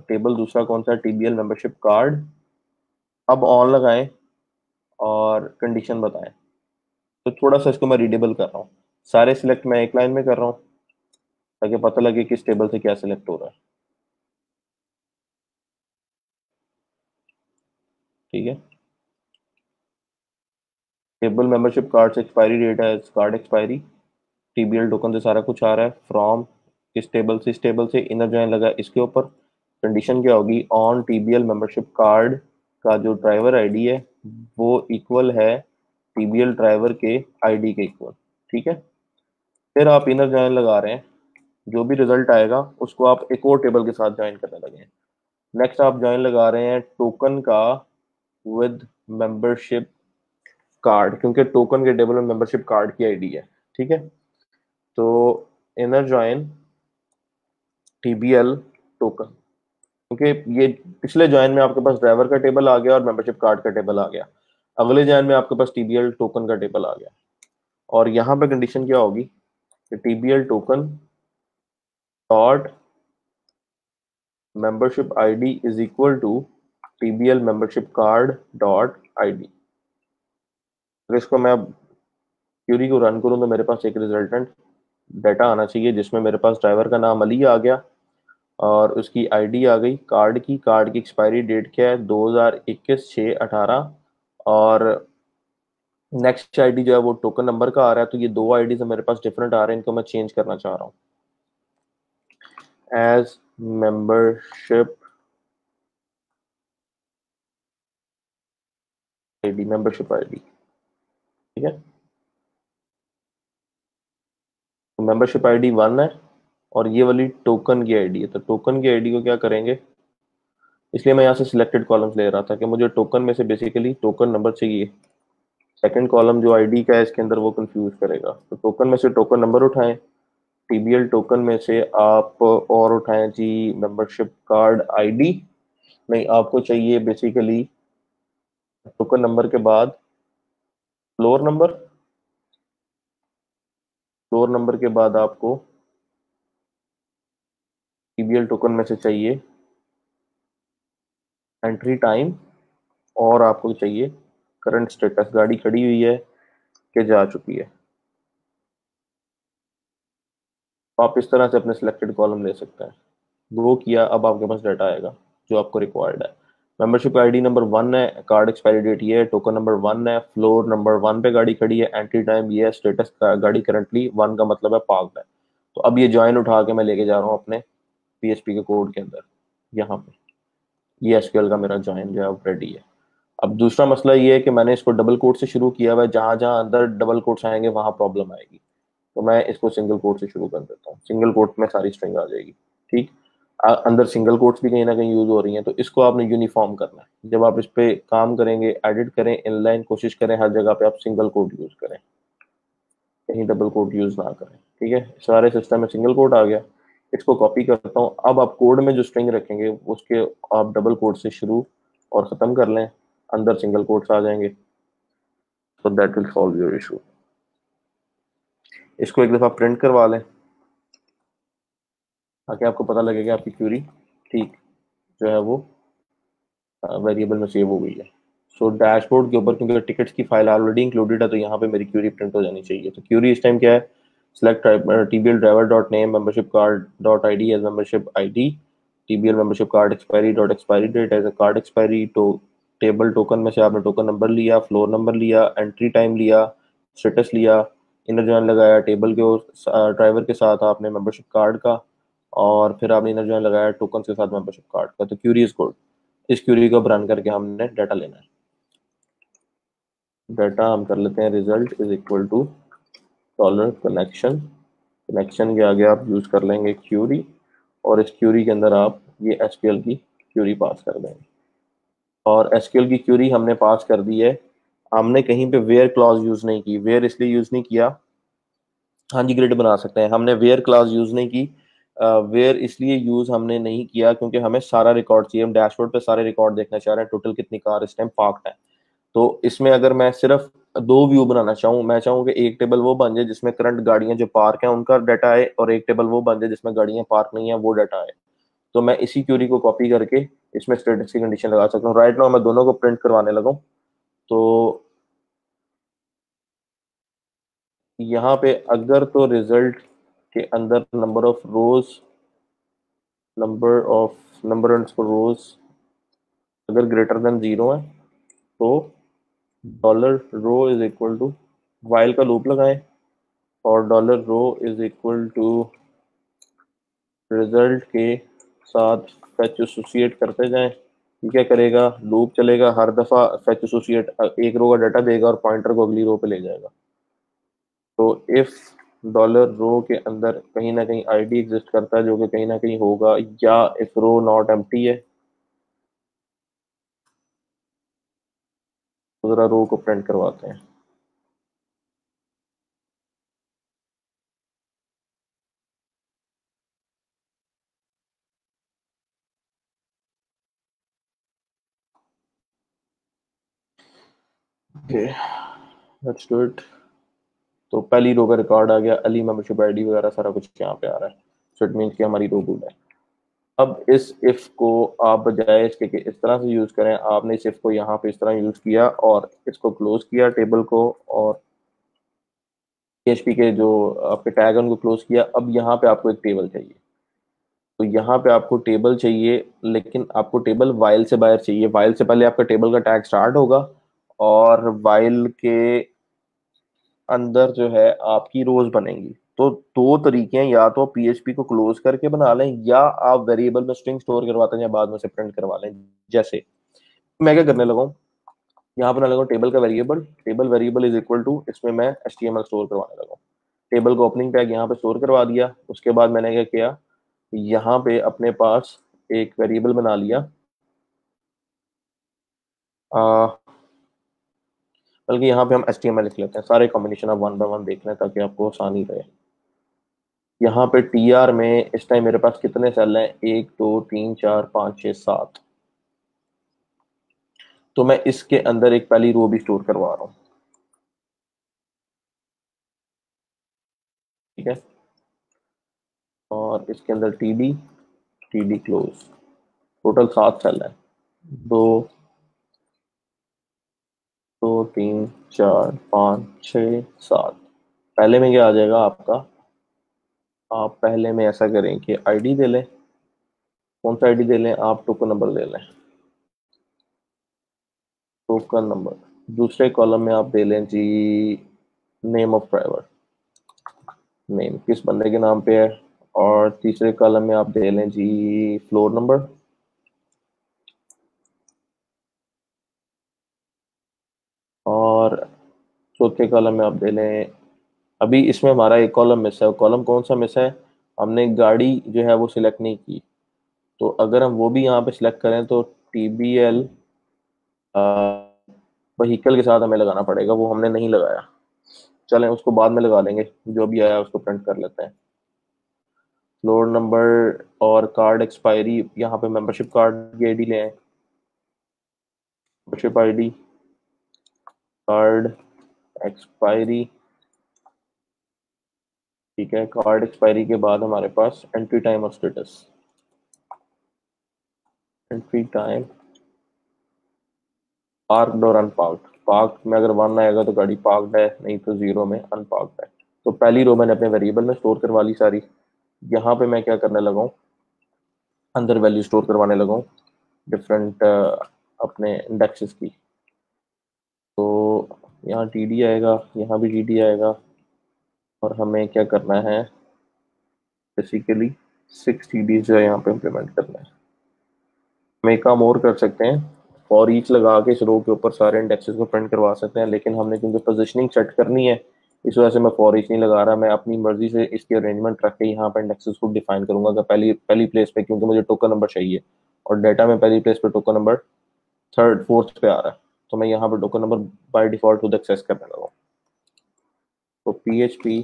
टेबल दूसरा कौन सा, टीबीएल मेंबरशिप कार्ड, अब ऑन लगाएं और कंडीशन बताएं। तो थोड़ा सा इसको मैं रीडेबल कर रहा हूँ, सारे सिलेक्ट मैं एक लाइन में कर रहा हूँ ताकि पता लगे किस टेबल से क्या सिलेक्ट हो रहा है, ठीक है। टेबल मेंबरशिप कार्ड से एक्सपायरी डेट है, कार्ड एक्सपायरी, टीबीएल टोकन से सारा कुछ आ रहा है, फ्रॉम इस टेबल से, इस टेबल से इनर जॉइन लगा इसके ऊपर, कंडीशन क्या होगी, ऑन टीबीएल मेंबरशिप कार्ड का जो ड्राइवर आईडी है वो इक्वल है टीबीएल ड्राइवर के आईडी के इक्वल, ठीक है। फिर आप इनर जॉइन लगा रहे हैं, जो भी रिजल्ट आएगा उसको आप एक और टेबल के साथ ज्वाइन करने लगे हैं। नेक्स्ट आप ज्वाइन लगा रहे हैं टोकन का विद मेंबरशिप कार्ड, क्योंकि टोकन के टेबल में मेंबरशिप कार्ड की आईडी है, ठीक है। तो इनर जॉइन टीबीएल टोकन, क्योंकि ये पिछले जॉइन में आपके पास ड्राइवर का टेबल आ गया और मेंबरशिप कार्ड का टेबल आ गया, अगले जॉइन में आपके पास टीबीएल टोकन का टेबल आ गया, और यहाँ पे कंडीशन क्या होगी कि TBL token dot membership ID is equal to TBL membership card dot ID. अगर इसको मैं क्यूरी को रन करूँ तो मेरे पास एक रिजल्टेंट डाटा आना चाहिए जिसमें मेरे पास ड्राइवर का नाम अली आ गया और उसकी आईडी आ गई कार्ड की, कार्ड की एक्सपायरी डेट क्या है 2021/6/18, और नेक्स्ट आईडी जो है वो टोकन नंबर का आ रहा है, तो ये दो आईडी से मेरे पास डिफरेंट आ रहे हैं, इनको मैं चेंज करना चाह रहा हूँ as membership ID, membership ID, ठीक है। तो मेंबरशिप आईडी 1 है और ये वाली टोकन की आईडी है, तो टोकन की आईडी को क्या करेंगे, इसलिए मैं यहाँ से सिलेक्टेड कॉलम्स ले रहा था कि मुझे टोकन में से बेसिकली टोकन नंबर चाहिए, सेकंड कॉलम जो आईडी का है इसके अंदर वो कंफ्यूज करेगा, तो टोकन में से टोकन नंबर उठाएं, टीबीएल टोकन में से आप और उठाएं जी मेंबरशिप कार्ड आईडी, नहीं आपको चाहिए बेसिकली टोकन नंबर के बाद फ्लोर नंबर, फ्लोर नंबर के बाद आपको टीबीएल टोकन में से चाहिए एंट्री टाइम, और आपको चाहिए करंट स्टेटस, गाड़ी खड़ी हुई है कि जा चुकी है। तो आप इस तरह से अपने सिलेक्टेड कॉलम ले सकते हैं, वो किया, अब आपके पास डाटा आएगा जो आपको रिक्वायर्ड है। मेंबरशिप आईडी नंबर 1 है, कार्ड एक्सपायरी डेट ये है, टोकन नंबर 1 है, फ्लोर नंबर 1 पे गाड़ी खड़ी है, एंट्री टाइम ये है, स्टेटस का गाड़ी करंटली 1 का मतलब है पार्क्ड है। तो अब ये ज्वाइन उठा के मैं लेके जा रहा हूँ अपने PHP के कोड के अंदर। यहाँ पे ये SQL का मेरा ज्वाइन जो है अब रेडी है। अब दूसरा मसला ये है कि मैंने इसको डबल कोट से शुरू किया हुआ है, जहां जहां अंदर डबल कोट्स आएंगे वहां प्रॉब्लम आएगी। तो मैं इसको सिंगल कोट से शुरू कर देता हूँ, सिंगल कोट में सारी स्ट्रिंग आ जाएगी। ठीक, अंदर सिंगल कोट्स भी कहीं ना कहीं यूज हो रही हैं, तो इसको आपने यूनिफॉर्म करना है। जब आप इस पे काम करेंगे, एडिट करें, इनलाइन कोशिश करें हर जगह पे आप सिंगल कोट यूज करें, कहीं डबल कोट यूज ना करें। ठीक है, सारे सिस्टम में सिंगल कोट आ गया। इसको कॉपी करता हूँ। अब आप कोड में जो स्ट्रिंग रखेंगे उसके आप डबल कोट से शुरू और खत्म कर लें, अंदर सिंगल कोट्स आ जाएंगे। So that will solve your issue. इसको एक दफा प्रिंट करवा लें ताकि आपको पता लगे कि आपकी क्यूरी ठीक जो है वो वेरिएबल में सेव हो गई है। सो डैशबोर्ड के ऊपर क्योंकि टिकट्स की फाइल ऑलरेडी इंक्लूडेड है, तो यहाँ पे मेरी क्यूरी प्रिंट हो जानी चाहिए। तो क्यूरी इस टाइम क्या है, select TBL driver dot name membership card dot ID as membership ID, TBL membership card expiry dot expiry date as a card expiry. तो टेबल टोकन में से आपने टोकन नंबर लिया, फ्लोर नंबर लिया, एंट्री टाइम लिया, स्टेटस लिया, इनर जॉइन लगाया टेबल के ड्राइवर के साथ आपने मेंबरशिप कार्ड का, और फिर आपने इनर जॉइन लगाया टोकन के साथ मेंबरशिप कार्ड का। तो क्यूरी इज गुड। इस क्यूरी को रन करके हमने डाटा लेना है। डाटा हम कर लेते हैं result is equal to dollar connection. Connection के आगे आप यूज कर लेंगे क्यूरी, और इस क्यूरी के अंदर आप ये SQL की क्यूरी पास कर देंगे। और SQL की क्यूरी हमने पास कर दी है। हमने कहीं पे वेयर क्लॉज यूज नहीं की। वेयर इसलिए यूज नहीं किया, हाँ जी ग्रिड बना सकते हैं, हमने वेयर क्लॉज यूज नहीं की। वेयर इसलिए यूज हमने नहीं किया क्योंकि हमें सारा रिकॉर्ड चाहिए। हम डैशबोर्ड पे सारे रिकॉर्ड देखना चाह रहे हैं, टोटल कितनी कार इस टाइम पार्क्ड है। तो इसमें अगर मैं सिर्फ दो व्यू बनाना चाहूँ, मैं चाहूँ कि एक टेबल वो बन जाए जिसमें करंट गाड़ियां जो पार्क हैं उनका डाटा आए, और एक टेबल वो बन जाए जिसमें गाड़ियां पार्क नहीं है वो डाटा आए। तो मैं इसी क्यूरी को कॉपी करके इसमें स्टेटस की कंडीशन लगा सकता हूँ। राइट नाउ मैं दोनों को प्रिंट करवाने लगा हूँ। तो यहाँ पे अगर तो रिजल्ट के अंदर नंबर अंडरस्कोर रोज अगर ग्रेटर देन 0 है, तो dollar row is equal to while का लूप लगाएं, और dollar row is equal to result के साथ फेच एसोसिएट करते जाएं। ये क्या करेगा, लूप चलेगा, हर दफा फेच एसोसिएट एक रो का डाटा देगा और पॉइंटर को अगली रो पे ले जाएगा। तो इफ डॉलर रो के अंदर कहीं ना कहीं ID एग्जिस्ट करता है, जो कि कहीं ना कहीं होगा, या इफ रो नॉट एम्प्टी है, तो जरा रो को प्रिंट करवाते हैं। Okay, let's do it. तो पहली रो का रिकॉर्ड आ गया, अली मेंबरशिप ID वगैरह सारा कुछ यहाँ पे आ रहा है। सो इट मीन्स कि हमारी रो गुड है। अब इस इफ को आप बजाय इसके कि इस तरह से यूज करें, आपने इस इफ को यहाँ पे इस तरह यूज किया और इसको क्लोज किया टेबल को, और PHP के जो आपके टैग हैं उनको क्लोज किया। अब यहाँ पे आपको एक टेबल चाहिए। तो यहाँ पे आपको टेबल चाहिए, लेकिन आपको टेबल वाइल से बाहर चाहिए। वाइल से पहले आपका टेबल का टैग स्टार्ट होगा, और वाइल के अंदर जो है आपकी रोज बनेंगी। तो दो तरीके हैं, या तो PHP को क्लोज करके बना लें, या आप वेरिएबल में स्ट्रिंग स्टोर करवाते हैं या बाद में से प्रिंट करवा लें। जैसे मैं क्या करने लगा हूँ, यहाँ पर लगा टेबल का variable, table variable is equal to, इसमें मैं HTML स्टोर करवाने लगा हूँ। टेबल को ओपनिंग टैग यहाँ पे स्टोर करवा दिया। उसके बाद मैंने क्या किया, यहाँ पे अपने पास एक वेरिएबल बना लिया, बल्कि यहाँ पे हम HTML लिख लेते हैं। सारे कॉम्बिनेशन आप वन बाय वन देख लें ताकि आपको आसानी रहे। यहाँ पे TR में इस टाइम मेरे पास कितने सेल हैं, 1 2 3 4 5 6 7। तो मैं इसके अंदर एक पहली रो भी स्टोर करवा रहा हूँ। ठीक है, और इसके अंदर TD क्लोज। टोटल 7 सेल है, 2 2 3 4 5 6 7। पहले में क्या आ जाएगा आपका, आप पहले में ऐसा करें कि ID दे लें। कौन सा ID दे लें, आप टोकन नंबर दे लें, टोकन नंबर। दूसरे कॉलम में आप दे लें जी नेम ऑफ ड्राइवर। नेम किस बंदे के नाम पे है, और तीसरे कॉलम में आप दे लें जी फ्लोर नंबर, और चौथे कॉलम में आप दे लें, अभी इसमें हमारा एक कॉलम मिस है, कॉलम कौन सा मिस है, हमने गाड़ी जो है वो सिलेक्ट नहीं की। तो अगर हम वो भी यहाँ पे सिलेक्ट करें तो TBL व्हीकल के साथ हमें लगाना पड़ेगा, वो हमने नहीं लगाया। चलें उसको बाद में लगा लेंगे, जो भी आया उसको प्रिंट कर लेते हैं। फ्लोर नंबर और कार्ड एक्सपायरी, यहाँ पे मेंबरशिप कार्ड की आईडी ले आए, मेंबरशिप आईडी, कार्ड एक्सपायरी। ठीक है, कार्ड एक्सपायरी के बाद हमारे पास एंट्री टाइम और स्टेटस। एंट्री टाइम पार्कड और अनपार्कड, पार्क में अगर 1 आएगा तो गाड़ी पार्कड है, नहीं तो 0 में अनपार्कड है। तो पहली रो मैंने अपने वेरिएबल में स्टोर करवा ली सारी। यहाँ पे मैं क्या करने लगा हूँ, अंदर वैल्यू स्टोर करवाने लगा हूँ डिफरेंट अपने इंडेक्सेस की। तो यहाँ TD आएगा, यहाँ भी TD आएगा, और हमें क्या करना है, बेसिकली 6 TD जो है यहाँ पे इम्प्लीमेंट करना है। हम एक काम और कर सकते हैं, फॉर ईच लगा के इस रो के ऊपर सारे इंडेक्सेस को प्रिंट करवा सकते हैं, लेकिन हमने क्योंकि पोजीशनिंग सेट करनी है, इस वजह से मैं फॉर ईच नहीं लगा रहा। मैं अपनी मर्जी से इसकी अरेंजमेंट रख के यहाँ पे इंडेक्सेस को डिफाइन करूंगा कि पहली पहली प्लेस पे, क्योंकि मुझे टोकन नंबर चाहिए और डाटा में पहली प्लेस पे टोकन नंबर थर्ड फोर्थ पे आ रहा है, तो मैं यहाँ पे टोकन नंबर बाय डिफॉल्ट खुद एक्सेस करने लगा। तो PHP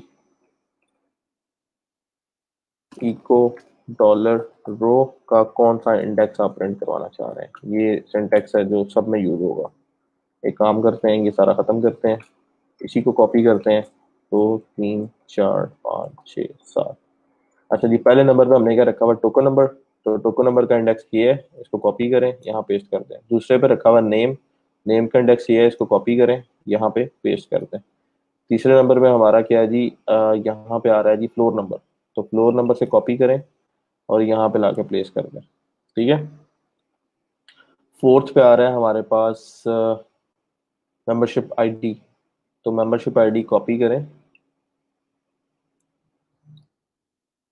इको डॉलर रो का कौन सा इंडेक्स आप प्रिंट करवाना चाह रहे हैं, ये सिंटेक्स है जो सब में यूज होगा। एक काम करते हैं, ये सारा खत्म करते हैं, इसी को कॉपी करते हैं, 2 3 4 5 6 7। अच्छा जी, पहले नंबर पे हमने क्या रखा हुआ, टोकन नंबर, तो टोकन नंबर का इंडेक्स ये है, इसको कॉपी करें यहाँ पेस्ट करते हैं। दूसरे पे रखा हुआ नेम, नेम का इंडेक्स ये है, इसको कॉपी करें यहाँ पे पेस्ट करते हैं। तीसरे नंबर पे हमारा क्या है जी, यहाँ पे आ रहा है जी फ्लोर नंबर, तो फ्लोर नंबर से कॉपी करें और यहाँ पे लाके प्लेस कर दें। ठीक है, फोर्थ पे आ रहा है हमारे पास मेंबरशिप आईडी, तो मेंबरशिप आईडी कॉपी करें।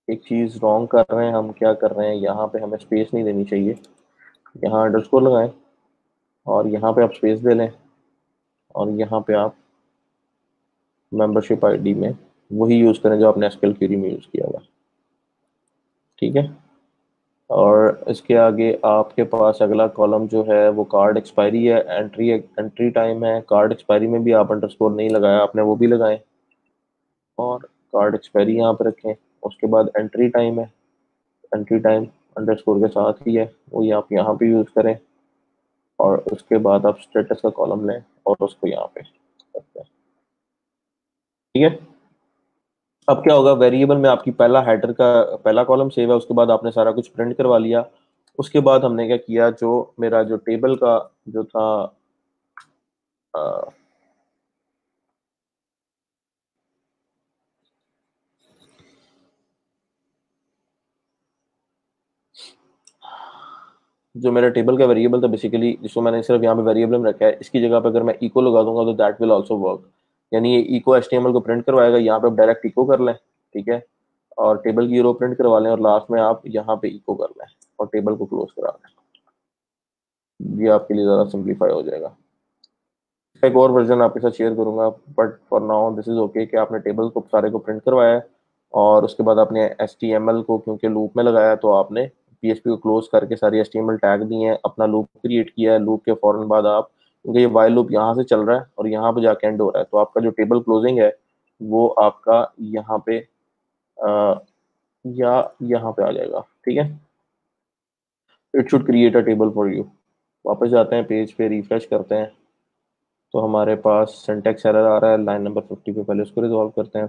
एक चीज रॉन्ग कर रहे हैं हम, क्या कर रहे हैं, यहाँ पे हमें स्पेस नहीं देनी चाहिए, यहाँ अंडरस्कोर लगाएं और यहाँ पे आप स्पेस दे लें, और यहाँ पे आप मेंबरशिप आईडी में वही यूज करें जो आपने एसक्यूएल क्वेरी में यूज किया हुआ। ठीक है, और इसके आगे आपके पास अगला कॉलम जो है वो कार्ड एक्सपायरी है, एंट्री एंट्री टाइम है। कार्ड एक्सपायरी में भी आप अंडरस्कोर नहीं लगाया आपने, वो भी लगाएं और कार्ड एक्सपायरी यहाँ पे रखें। उसके बाद एंट्री टाइम है, एंट्री टाइम अंडरस्कोर के साथ ही है, वही आप यहाँ पे यूज करें। और उसके बाद आप स्टेटस का कॉलम लें और उसको यहाँ पे रखते हैं। ठीक है, अब क्या होगा, वेरिएबल में आपकी पहला हेडर का पहला कॉलम सेव है, उसके बाद आपने सारा कुछ प्रिंट करवा लिया। उसके बाद हमने क्या किया, जो मेरा जो टेबल का जो था अ, जो मेरा टेबल का वेरिएबल था बेसिकली, जिसको मैंने सिर्फ यहाँ पे वेरिएबल में रखा है, इसकी जगह पे अगर मैं इको लगा दूंगा तो दैट विल आल्सो वर्क। यानी ये इको HTML को प्रिंट करवाएगा, यहाँ पे आप डायरेक्ट इको कर लें। ठीक है, और टेबल की रो प्रिंट करवा लें और लास्ट में आप यहाँ पे इको कर लें और टेबल को क्लोज करा लें। ये आपके लिए ज़्यादा सिंप्लीफाई हो जाएगा। एक और वर्जन आपके साथ शेयर करूंगा, but for now this is okay कि आपने टेबल को सारे को प्रिंट करवाया है और उसके बाद आपने HTML को क्योंकि लूप में लगाया, तो आपने PHP को क्लोज करके सारी HTML टैग दिए हैं, अपना लूप क्रिएट किया है। लूप के फौरन बाद आप, क्योंकि ये वाइल लूप यहाँ से चल रहा है और यहाँ पे जाके एंड हो रहा है, तो आपका जो टेबल क्लोजिंग है वो आपका यहाँ पे या यहाँ पे आ जाएगा। ठीक है, it should create a table for you. वापस जाते हैं पेज पे, रिफ्रेश करते हैं, तो हमारे पास सिंटैक्स एरर आ रहा है लाइन नंबर 50 पे, पहले उसको रिजॉल्व करते हैं।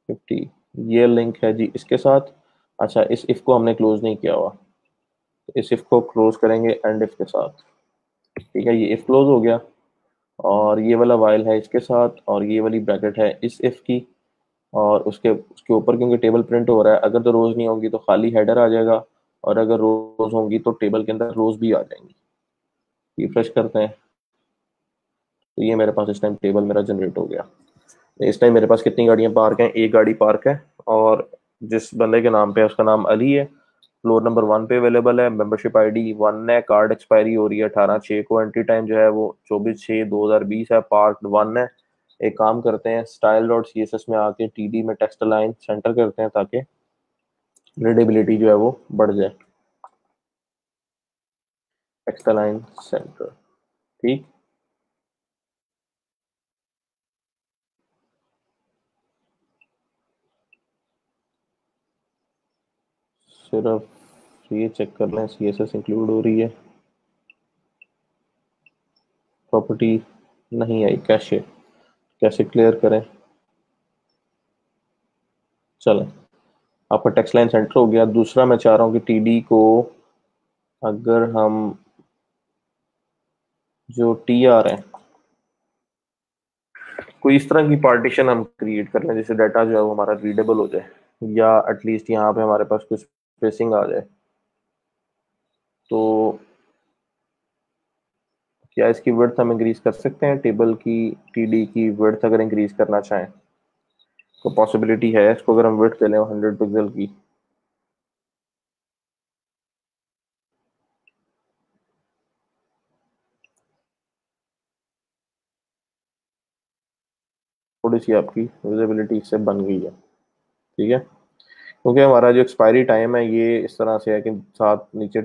50 ये लिंक है जी इसके साथ। अच्छा, इस इफ को हमने क्लोज नहीं किया हुआ, तो इस इफ को क्लोज करेंगे एंड इफ के साथ। ठीक है, ये इफ क्लोज हो गया, और ये वाला वाइल है इसके साथ, और ये वाली ब्रैकेट है इस इफ की, और उसके उसके ऊपर क्योंकि टेबल प्रिंट हो रहा है, अगर तो रोज नहीं होगी तो खाली हेडर आ जाएगा, और अगर रोज होंगी तो टेबल के अंदर रोज भी आ जाएंगी। रिफ्रेश करते हैं, तो ये मेरे पास इस टाइम टेबल मेरा जनरेट हो गया। इस टाइम मेरे पास कितनी गाड़ियां पार्क हैं? एक गाड़ी पार्क है, और जिस बंदे के नाम पे है उसका नाम अली है। फ्लोर नंबर 1 पे अवेलेबल है। मेंबरशिप आईडी 1 है। कार्ड एक्सपायरी हो रही है 18/6 को। एंट्री टाइम जो है वो 24/6/2020 है। पार्क 1 है। एक काम करते हैं, style dot C S S में आके टीडी में टेक्स्ट लाइन सेंटर करते हैं ताकि रीडेबिलिटी जो है वो बढ़ जाए। टेक्स्ट लाइन सेंटर, ठीक। सिर्फ ये चेक कर लें सी एस एस इंक्लूड हो रही है। प्रॉपर्टी नहीं आई। कैशे, कैसे क्लियर करें? चलें, आपका टेक्स्ट लाइन सेंटर हो गया। दूसरा मैं चाह रहा हूँ कि टीडी को, अगर हम जो टी आर है, कोई इस तरह की पार्टीशन हम क्रिएट कर लें जिससे डाटा जो है वो हमारा रीडेबल हो जाए, या एटलीस्ट यहाँ पे हमारे पास कुछ स्पेसिंग आ जाए। तो क्या इसकी विड्थ हम इंक्रीज कर सकते हैं? टेबल की टीडी की विड्थ अगर इंक्रीज करना चाहें तो पॉसिबिलिटी है। इसको अगर हम विड्थ दे लें 100 पिक्सल की, थोड़ी सी आपकी विजिबिलिटी इससे बन गई है, ठीक है। क्योंकि हमारा जो एक्सपायरी टाइम है ये इस तरह से है कि साथ नीचे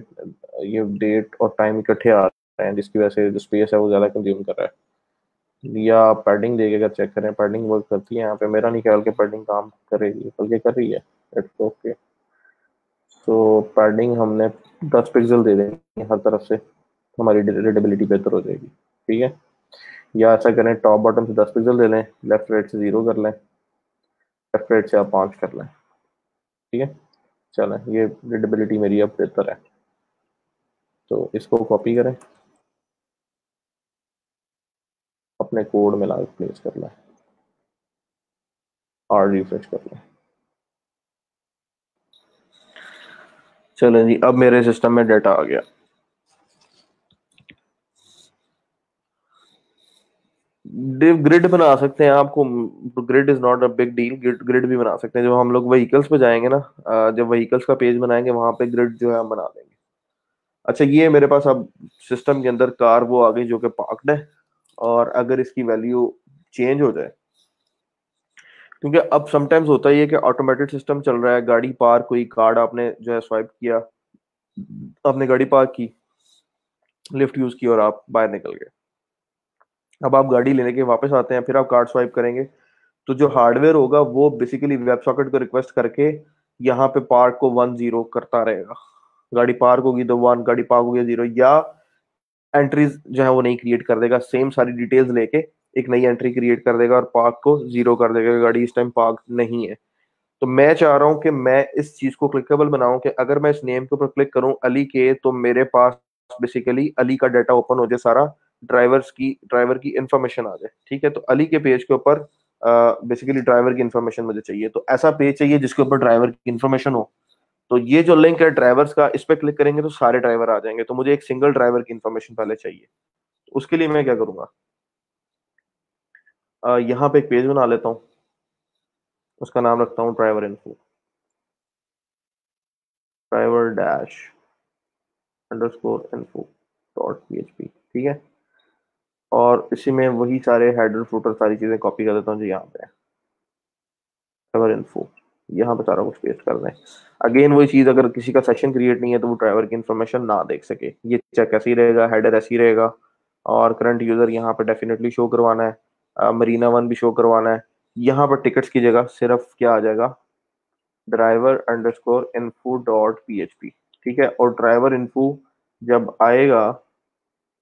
ये डेट और टाइम इकट्ठे आ रहे हैं, जिसकी वजह से जो स्पेस है वो ज़्यादा कंज्यूम कर रहा है। या आप पैडिंग देके अगर चेक करें, पैडिंग वर्क करती है यहाँ पे? मेरा नहीं ख्याल कि पैडिंग काम करेगी, बल्कि कर रही है। It's okay. तो पैडिंग हमने 10 पिक्सल दे देंगे हर तरफ से, तो हमारी रीडेबिलिटी बेहतर हो जाएगी, ठीक है। या ऐसा करें, टॉप बॉटम से 10 पिक्सल दे लें, लेफ्ट राइट से 0 कर लें, लेफ्ट राइट से आप 5 कर लें, ठीक है। चलें, ये रीडेबिलिटी मेरी अब बेहतर है। तो इसको कॉपी करें, अपने कोड में ला प्लेस कर लें और रिफ्रेश कर लें। चलें जी, अब मेरे सिस्टम में डाटा आ गया। डिव ग्रिड बना सकते हैं आपको। Grid is not a big deal. Grid grid भी बना सकते हैं। जब हम लोग व्हीकल्स पे जाएंगे ना, जब व्हीकल्स का पेज बनाएंगे वहां पे ग्रिड जो है हम बना देंगे। अच्छा, ये मेरे पास अब सिस्टम के अंदर कार वो आ गई जो कि पार्क्ड है। और अगर इसकी वैल्यू चेंज हो जाए, क्योंकि अब समटाइम्स होता ही है कि ऑटोमेटेड सिस्टम चल रहा है, गाड़ी पार्क हुई, कार्ड आपने जो है स्वाइप किया, आपने गाड़ी पार्क की, लिफ्ट यूज की और आप बाहर निकल गए। अब आप गाड़ी लेने के वापस आते हैं, फिर आप कार्ड स्वाइप करेंगे, तो जो हार्डवेयर होगा वो बेसिकली वेब सॉकेट को रिक्वेस्ट करके यहाँ पे पार्क को 1 0 करता रहेगा। गाड़ी पार्क होगी तो 1, गाड़ी पार्क होगी 0, या एंट्रीज जो है वो नहीं क्रिएट कर देगा, सेम सारी डिटेल्स लेके एक नई एंट्री क्रिएट कर देगा और पार्क को 0 कर देगा, गाड़ी इस टाइम पार्क नहीं है। तो मैं चाह रहा हूँ कि मैं इस चीज को क्लिकेबल बनाऊं कि अगर मैं इस नेम के ऊपर क्लिक करूं अली के, तो मेरे पास बेसिकली अली का डाटा ओपन हो जाए सारा, ड्राइवर की इंफॉर्मेशन आ जाए, ठीक है। तो अली के पेज के ऊपर बेसिकली ड्राइवर की इंफॉर्मेशन मुझे चाहिए, तो ऐसा पेज चाहिए जिसके ऊपर ड्राइवर की इंफॉर्मेशन हो। तो ये जो लिंक है ड्राइवर्स का, इस पे क्लिक करेंगे तो सारे ड्राइवर आ जाएंगे। तो मुझे एक सिंगल ड्राइवर की इंफॉर्मेशन पहले चाहिए। तो उसके लिए मैं क्या करूंगा, यहाँ पे एक पेज बना लेता हूँ, उसका नाम रखता हूँ driver info, driver dash underscore info dot P, ठीक है। और इसी में वही सारे हेडर फुटर सारी चीजें कॉपी कर देता हूँ जो यहाँ पे है, ड्राइवर इन्फो, यहाँ पे सारा कुछ पेस्ट कर दें। अगेन वही चीज, अगर किसी का सेक्शन क्रिएट नहीं है तो वो ड्राइवर की इन्फॉर्मेशन ना देख सके। ये चेक ऐसे ही रहेगा, हेडर ऐसे ही रहेगा, और करंट यूजर यहाँ पे डेफिनेटली शो करवाना है, मरीना 1 भी शो करवाना है। यहाँ पर टिकट्स की जगह सिर्फ क्या आ जाएगा, driver underscore info dot P, ठीक है। और ड्राइवर इन्फो जब आएगा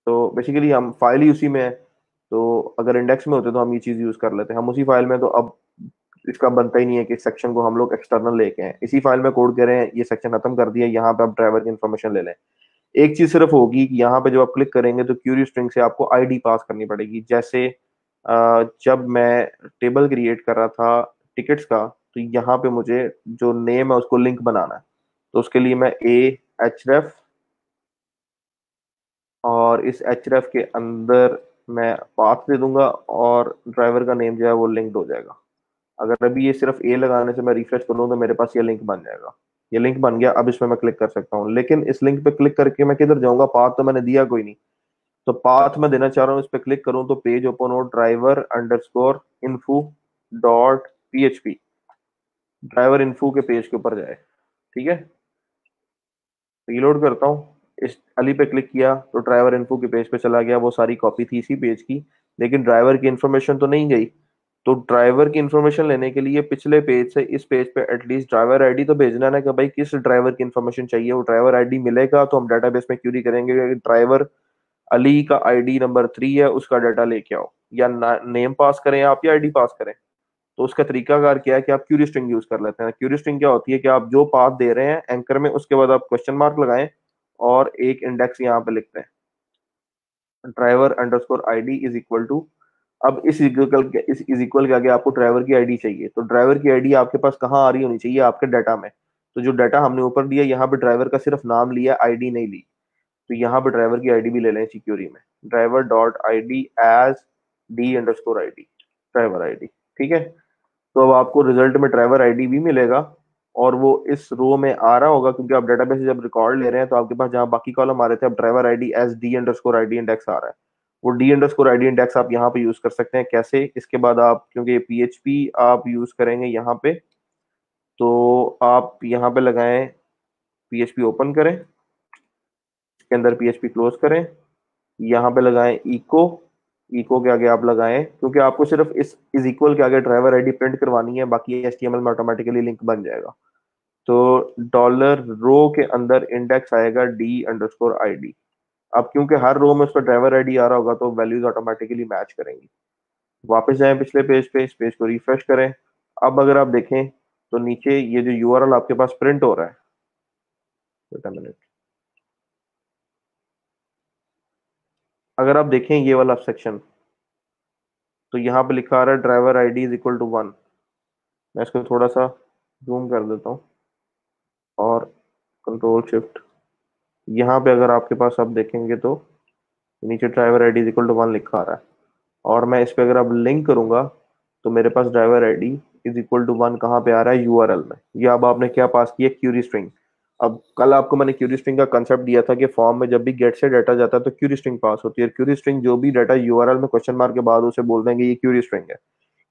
तो बेसिकली हम फाइल ही उसी में है, तो अगर इंडेक्स में होते तो हम ये चीज यूज कर लेते हैं, हम उसी फाइल में। तो अब इसका बनता ही नहीं है कि सेक्शन को हम लोग एक्सटर्नल लेके हैं, इसी फाइल में कोड करें, ये सेक्शन खत्म कर दिया, यहाँ पे आप ड्राइवर की इन्फॉर्मेशन ले लें। एक चीज सिर्फ होगी कि यहाँ पे जब आप क्लिक करेंगे तो क्यूरी स्ट्रिंग से आपको आईडी पास करनी पड़ेगी। जैसे जब मैं टेबल क्रिएट कर रहा था टिकट्स का, तो यहाँ पे मुझे जो नेम है उसको लिंक बनाना है। तो उसके लिए मैं ए एच रेफ, और इस एच रेफ के अंदर मैं पाथ दे दूंगा और ड्राइवर का नेम जो है वो लिंक्ड हो जाएगा। अगर अभी ये सिर्फ ए लगाने से मैं रिफ्रेश करूँ तो मेरे पास ये लिंक बन जाएगा। ये लिंक बन गया, अब इसमें मैं क्लिक कर सकता हूँ, लेकिन इस लिंक पे क्लिक करके मैं किधर जाऊंगा? पाथ तो मैंने दिया कोई नहीं। तो पाथ मैं देना चाह रहा हूँ, इस पे क्लिक करूँ तो पेज ओपन हो driver underscore info dot PHP, driver info के पेज के ऊपर जाए। ठीक है, रीलोड करता हूँ, इस अली पे क्लिक किया तो ड्राइवर इन्फो के पेज पे चला गया। वो सारी कॉपी थी इसी पेज की, लेकिन ड्राइवर की इन्फॉर्मेशन तो नहीं गई। तो ड्राइवर की इन्फॉर्मेशन लेने के लिए पिछले पेज से इस पेज पे एटलीस्ट ड्राइवर आईडी तो भेजना ना, कि भाई किस ड्राइवर की इन्फॉर्मेशन चाहिए। वो ड्राइवर आईडी मिलेगा तो हम डाटाबेस में क्यूरी करेंगे कि ड्राइवर अली का आईडी नंबर 3 है, उसका डाटा लेके आओ। या नेम पास करें आप या आईडी पास करें। तो उसका तरीकाकार क्या है कि आप क्यूरी स्ट्रिंग यूज कर लेते हैं। क्यूरी स्ट्रिंग क्या होती है कि आप जो पाथ दे रहे हैं एंकर में, उसके बाद आप क्वेश्चन मार्क लगाएं और एक इंडेक्स यहाँ पे लिखते हैं, driver underscore ID is equal to. अब इस इज इक्वल के आगे आपको ड्राइवर की आईडी चाहिए। तो ड्राइवर की आईडी आपके पास कहाँ आ रही होनी चाहिए? आपके डाटा में। तो जो डाटा हमने ऊपर दिया, यहाँ पे ड्राइवर का सिर्फ नाम लिया, आईडी नहीं ली। तो यहाँ पे ड्राइवर की आईडी भी ले लें सिक्योरी में, driver dot I D as D underscore I D, driver ID. ठीक है, तो अब आपको रिजल्ट में ड्राइवर आईडी भी मिलेगा और वो इस रो में आ रहा होगा, क्योंकि आप डेटाबेस से जब रिकॉर्ड ले रहे हैं तो आपके पास जहाँ बाकी कॉलम आ रहे थे, अब driver ID as D underscore I D index आ रहा है। वो D underscore I D index आप यहाँ पे यूज कर सकते हैं। कैसे? इसके बाद आप, क्योंकि पीएचपी आप यूज करेंगे यहाँ पे, तो आप यहाँ पे लगाएं पीएचपी ओपन करें, इसके अंदर पीएचपी क्लोज करें, यहाँ पे लगाएं इको, इको के आगे आप लगाएं, क्योंकि आपको सिर्फ इस इक्वल के आगे ड्राइवर आईडी प्रिंट करवानी है, बाकी एचटीएमएल में ऑटोमेटिकली लिंक बन जाएगा। तो डॉलर रो के अंदर इंडेक्स आएगा डी अंडरस्कोर आई डी। अब क्योंकि हर रो में उसका ड्राइवर आईडी आ रहा होगा तो वैल्यूज ऑटोमेटिकली मैच करेंगी। वापस जाएं पिछले पेज पे, इस पेज को रिफ्रेश करें। अब अगर आप देखें तो नीचे ये जो यूआरएल आपके पास प्रिंट हो रहा है, वेट अ मिनट, अगर आप देखें ये वाला सेक्शन, तो यहाँ पे लिखा आ रहा है driver ID is equal to 1। मैं इसको थोड़ा सा जूम कर देता हूँ और कंट्रोल शिफ्ट, यहाँ पे अगर आपके पास आप देखेंगे तो नीचे driver ID is equal to 1 लिखा आ रहा है। और मैं इस पे अगर अब लिंक करूंगा तो मेरे पास driver ID is equal to 1 कहाँ पे आ रहा है? यूआरएल में। ये अब आपने क्या पास किया? Query string. अब कल आपको मैंने क्यूरी स्ट्रिंग का कंसेप्ट दिया था कि फॉर्म में जब भी गेट से डाटा जाता है तो क्यूरी स्ट्रिंग पास होती है। क्यूरी स्ट्रिंग जो भी डाटा यूआरएल में क्वेश्चन मार्क के बाद उसे बोल देंगे ये क्यूरी स्ट्रिंग है।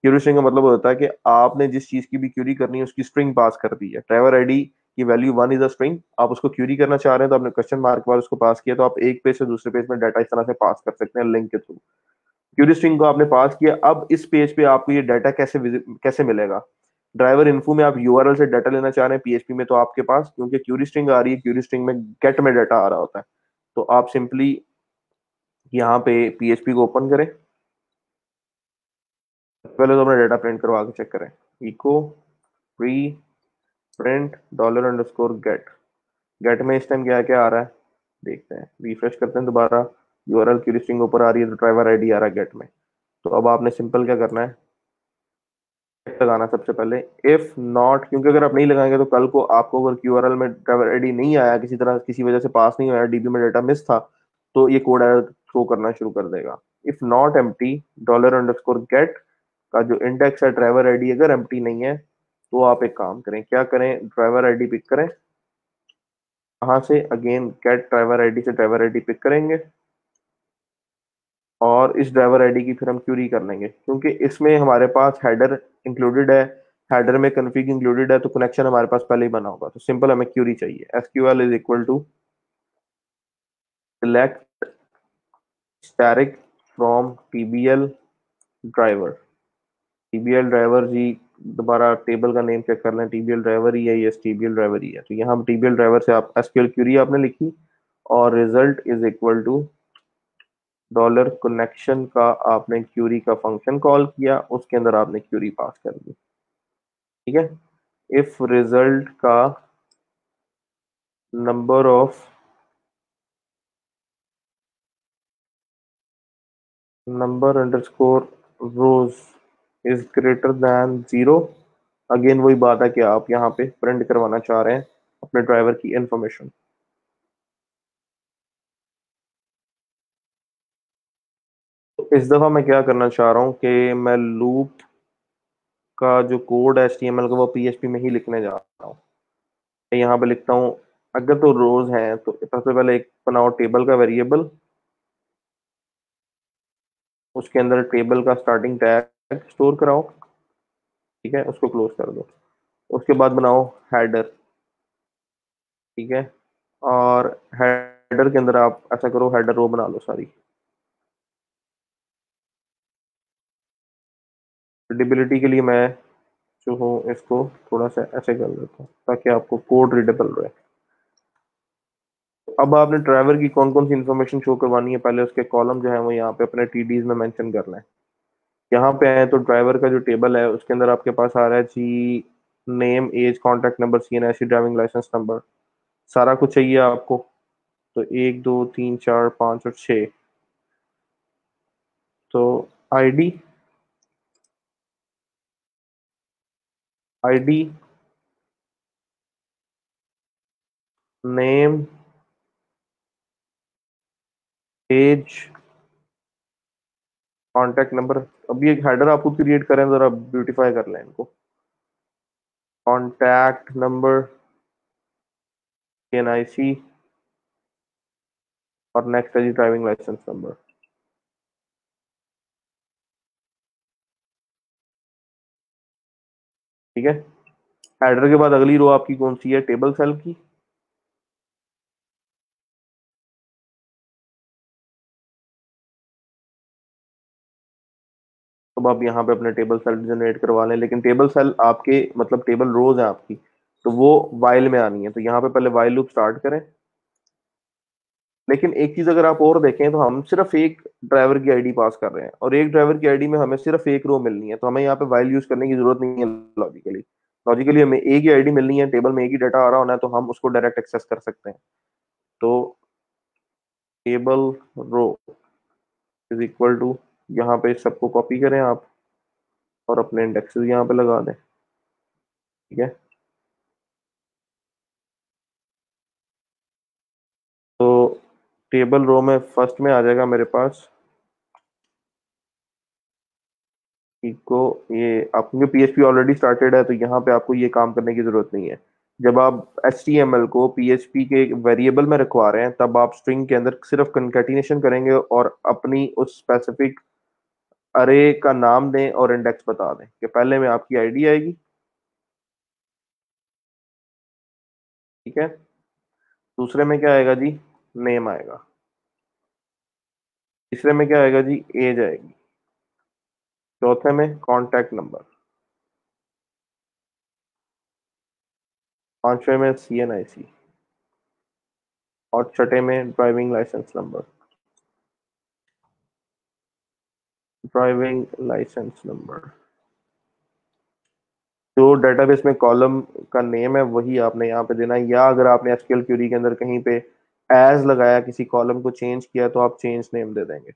क्यूरी स्ट्रिंग का मतलब होता है कि आपने जिस चीज की भी क्यूरी करनी है उसकी स्ट्रिंग पास कर दी है। ड्राइवर आईडी की वैल्यू 1 इज अ स्ट्रिंग, आप उसको क्यूरी करना चाह रहे हैं तो आपने क्वेश्चन मार्क के बाद उसको पास किया, तो आप एक पेज से दूसरे पेज में डाटा इस तरह से पास कर सकते हैं लिंक के थ्रू। क्यूरी स्ट्रिंग को आपने पास किया, अब इस पेज पे आपको ये डाटा कैसे मिलेगा? ड्राइवर इन्फो में आप यूआरएल से डाटा लेना चाह रहे हैं, पीएचपी में तो आपके पास क्योंकि क्यूरी स्ट्रिंग आ रही है, क्यूरी स्ट्रिंग में गेट में डाटा आ रहा होता है। तो आप सिंपली यहाँ पे पीएचपी को ओपन करें, पहले तो अपना डाटा प्रिंट करवा के चेक करें। Echo pre print dollar underscore get, get में इस टाइम क्या क्या आ रहा है देखते हैं, रिफ्रेश करते हैं दोबारा। यूआरएल क्यूरी स्ट्रिंग ऊपर आ रही है तो ड्राइवर आईडी आ रहा है गेट में। तो अब आपने सिंपल क्या करना है, लगाना सबसे पहले। इफ नॉट, क्योंकि अगर आप नहीं लगाएंगे तो कल को आपको अगर क्यूआरएल में ड्राइवर आईडी नहीं आया, किसी तरह किसी वजह से पास नहीं हुआ, डीबी में डाटा मिस था, तो ये कोड एरर थ्रो करना शुरू कर देगा। If not empty dollar underscore get का जो इंडेक्स है ड्राइवर आईडी अगर एम्प्टी नहीं है, तो आप एक काम करें, क्या करें, ड्राइवर आईडी पिक करें, कहाँ से? अगेन गेट ड्राइवर आईडी से ड्राइवर आईडी पिक करेंगे और इस ड्राइवर आईडी की फिर हम क्यूरी कर लेंगे, क्योंकि इसमें हमारे पास हेडर इंक्लूडेड है, हेडर में कन्फिग इंक्लूडेड है, तो कनेक्शन हमारे पास पहले ही बना होगा। तो सिंपल हमें क्यूरी चाहिए, SQL is equal to select static from TBL driver. TBL driver जी, दोबारा टेबल का नेम चेक कर लें, टीबीएल ड्राइवर ही है, यस टीबीएल ड्राइवर ही है। तो यहाँ टीबीएल ड्राइवर से आप एसक्यूएल क्यूरी आपने लिखी और result is equal to dollar connection का आपने क्यूरी का फंक्शन कॉल किया, उसके अंदर आपने क्यूरी पास कर दी। ठीक है, इफ रिजल्ट का number of number underscore rows is greater than 0, again वही बात है कि आप यहाँ पे प्रिंट करवाना चाह रहे हैं अपने ड्राइवर की इंफॉर्मेशन। इस दफ़ा मैं क्या करना चाह रहा हूँ कि मैं लूप का जो कोड है HTML का वो PHP में ही लिखने जा रहा हूँ। मैं यहाँ पे लिखता हूँ, अगर तो रोज हैं तो सबसे पहले एक बनाओ टेबल का वेरिएबल, उसके अंदर टेबल का स्टार्टिंग टैग स्टोर कराओ। ठीक है, उसको क्लोज कर दो। उसके बाद बनाओ हेडर। ठीक है, और हेडर के अंदर आप ऐसा करो, हेडर रो बना लो सारी। रीडेबिलिटी के लिए मैं जो हूँ इसको थोड़ा सा ऐसे कर देता हूँ ताकि आपको कोड रीडेबल रहे। अब आपने ड्राइवर की कौन कौन सी इंफॉर्मेशन शो करवानी है, पहले उसके कॉलम जो है वो यहाँ पे अपने टीडीज में मेंशन करना है। यहाँ पे आए तो ड्राइवर का जो टेबल है उसके अंदर आपके पास आ रहा है जी, name, age, contact number, CNIC, driving licence number, सारा कुछ चाहिए आपको। तो 1 2 3 4 5 और 6। तो ID, ID, name, age, contact number. अभी एक हेडर आप खुद क्रिएट करें, जरा ब्यूटीफाई कर लें इनको। कॉन्टैक्ट नंबर, CNIC, और नेक्स्ट है जी ड्राइविंग लाइसेंस नंबर। ठीक है, हेडर के बाद अगली रो आपकी कौन सी है, टेबल सेल की। तो आप यहाँ पे अपने टेबल सेल जनरेट करवा लें, लेकिन टेबल सेल आपके मतलब टेबल रोज है आपकी, तो वो वाइल में आनी है। तो यहाँ पे पहले वाइल लूप स्टार्ट करें। लेकिन एक चीज अगर आप और देखें तो हम सिर्फ एक ड्राइवर की आईडी पास कर रहे हैं और एक ड्राइवर की आईडी में हमें सिर्फ एक रो मिलनी है, तो हमें यहाँ पे वाइल यूज करने की जरूरत नहीं है। लॉजिकली लॉजिकली हमें एक ही आईडी मिलनी है, टेबल में एक ही डाटा आ रहा होना है, तो हम उसको डायरेक्ट एक्सेस कर सकते हैं। तो table row is equal to, यहाँ पे सबको कॉपी करें आप और अपने इंडेक्सेस यहाँ पे लगा दें। ठीक है, तो टेबल रो में फर्स्ट में आ जाएगा मेरे पास को, ये आपको PHP ऑलरेडी स्टार्टेड है तो यहाँ पे आपको ये काम करने की जरूरत नहीं है। जब आप HTML को PHP के वेरिएबल में रखवा रहे हैं तब आप स्ट्रिंग के अंदर सिर्फ कंकैटिनेशन करेंगे और अपनी उस स्पेसिफिक अरे का नाम दें और इंडेक्स बता दें कि पहले में आपकी आईडी आएगी। ठीक है, दूसरे में क्या आएगा जी, नेम आएगा। तीसरे में क्या आएगा जी, एज आएगी। चौथे में कॉन्टैक्ट नंबर। पांचवे में CNIC। और छठे में driving licence number. Driving licence number. जो डेटाबेस में कॉलम का नेम है वही आपने यहाँ पे देना है, या अगर आपने SQL क्यूरी के अंदर कहीं पे एज लगाया, किसी कॉलम को चेंज किया, तो आप चेंज नेम दे देंगे।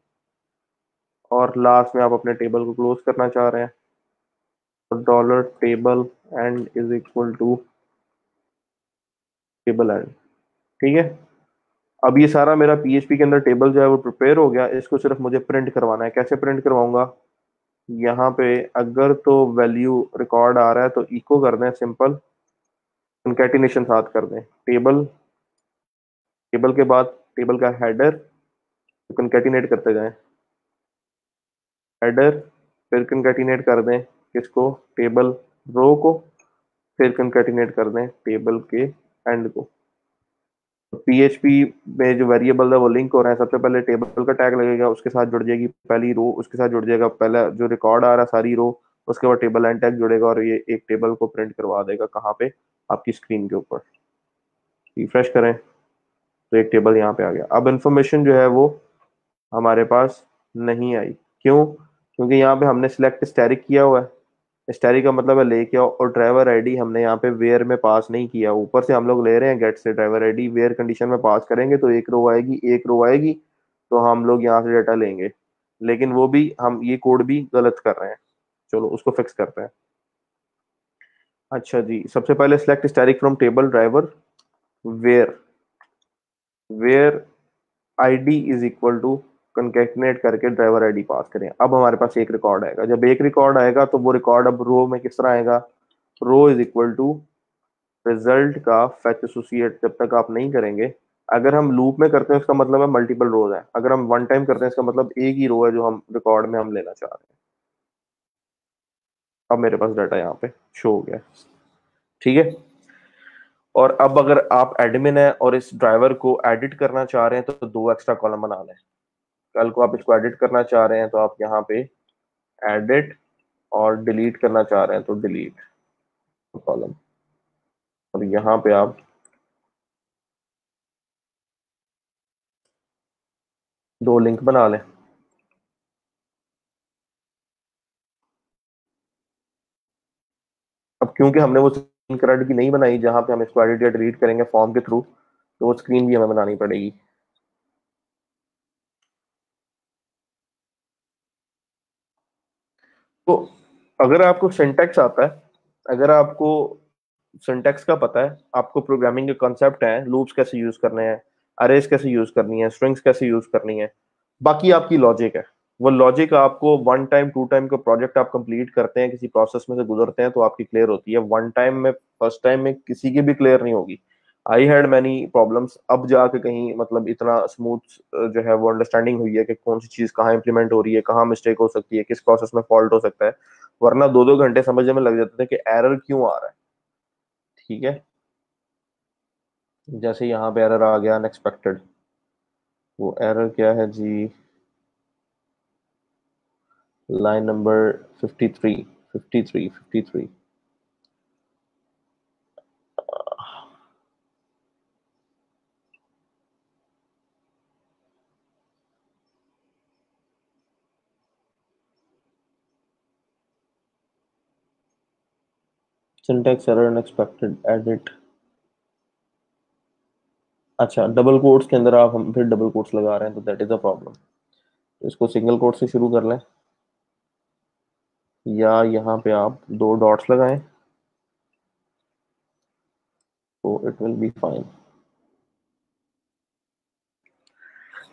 और लास्ट में आप अपने टेबल को क्लोज करना चाह रहे हैं, तो dollar table end is equal to table end. ठीक है, अब ये सारा मेरा PHP के अंदर टेबल जो है वो प्रिपेयर हो गया। इसको सिर्फ मुझे प्रिंट करवाना है। कैसे प्रिंट करवाऊंगा, यहाँ पे अगर तो वैल्यू रिकॉर्ड आ रहा है तो इको कर दें, सिंपल कंकैटिनेशन साथ कर दें। टेबल, टेबल के बाद टेबल का हेडर, तो कंकैटिनेट करते जाएं हेडर, फिर कंकैटिनेट कर दें किसको, टेबल रो को, फिर कंकैटिनेट कर दें टेबल के एंड को। PHP में जो वेरिएबल है वो लिंक हो रहा है, सबसे पहले टेबल का टैग लगेगा, उसके साथ जुड़ जाएगी पहली रो, उसके साथ जुड़ जाएगा पहला जो रिकॉर्ड आ रहा है सारी रो, उसके बाद टेबल एंड टैग जुड़ेगा और ये एक टेबल को प्रिंट करवा देगा कहाँ पे, आपकी स्क्रीन के ऊपर। रिफ्रेश करें तो एक टेबल यहाँ पे आ गया। अब इंफॉर्मेशन जो है वो हमारे पास नहीं आई, क्यों, क्योंकि यहाँ पे हमने सिलेक्ट स्टैटिक किया हुआ है। स्टैटिक का मतलब है लेके आओ, और ड्राइवर आईडी हमने यहाँ पे वेयर में पास नहीं किया, ऊपर से हम लोग ले रहे हैं गेट से ड्राइवर आईडी, वेयर कंडीशन में पास करेंगे तो एक रो आएगी, एक रो आएगी, तो हम लोग यहाँ से डाटा लेंगे। लेकिन वो भी हम ये कोड भी गलत कर रहे हैं, चलो उसको फिक्स करते हैं। अच्छा जी, सबसे पहले select static from table driver where, where ID is equal to concatenate करके ड्राइवर आईडी पास करें। अब हमारे पास एक रिकॉर्ड आएगा। जब एक रिकॉर्ड आएगा तो वो रिकॉर्ड अब रो में किस तरह आएगा, रो इज इक्वल टू रिजल्ट का फेच एसोसिएट। जब तक आप नहीं करेंगे, अगर हम लूप में करते हैं इसका मतलब है मल्टीपल रोज है, अगर हम वन टाइम करते हैं इसका मतलब एक ही रो है जो हम रिकॉर्ड में हम लेना चाह रहे हैं। अब मेरे पास डाटा यहाँ पे शो हो गया, ठीक है। और अब अगर आप एडमिन है और इस ड्राइवर को एडिट करना चाह रहे हैं तो दो एक्स्ट्रा कॉलम बना लें। कल को आप इसको एडिट करना चाह रहे हैं तो आप यहाँ पे एडिट, और डिलीट करना चाह रहे हैं तो डिलीट कॉलम, और यहाँ पे आप दो लिंक बना लें। अब क्योंकि हमने वो स्क्रीन करेक्ट की नहीं बनाई जहां पे हम इसको एडिट या डिलीट करेंगे फॉर्म के थ्रू, तो वो स्क्रीन भी हमें बनानी पड़ेगी। तो अगर आपको सिंटैक्स आता है, अगर आपको सिंटैक्स का पता है, आपको प्रोग्रामिंग के कॉन्सेप्ट हैं, लूप्स कैसे यूज करने हैं, अरेज कैसे यूज करनी है, स्ट्रिंग्स कैसे यूज करनी है, बाकी आपकी लॉजिक है। वो लॉजिक आपको वन टाइम टू टाइम का प्रोजेक्ट आप कंप्लीट करते हैं, किसी प्रोसेस में से गुजरते हैं तो आपकी क्लियर होती है। वन टाइम में, फर्स्ट टाइम में किसी की भी क्लियर नहीं होगी। आई हैड मैनी प्रॉब्लम्स, अब जाके कहीं मतलब इतना स्मूथ जो है वो अंडरस्टैंडिंग हुई है कि कौन सी चीज कहाँ इंप्लीमेंट हो रही है, कहाँ मिस्टेक हो सकती है, किस प्रोसेस में फॉल्ट हो सकता है। वरना दो दो घंटे समझने में लग जाते थे कि एरर क्यों आ रहा है, ठीक है। जैसे यहाँ पे एरर आ गया अनएक्सपेक्टेड, वो एरर क्या है जी, line number 53, 53, 53। Syntax error unexpected edit. अच्छा, डबल कोट्स के अंदर आप हम फिर डबल कोट्स लगा रहे हैं तो दैट इज अ प्रॉब्लम। तो इसको सिंगल कोट से शुरू कर लें, या यहाँ पे आप दो डॉट्स लगाएं तो इट विल बी फाइन,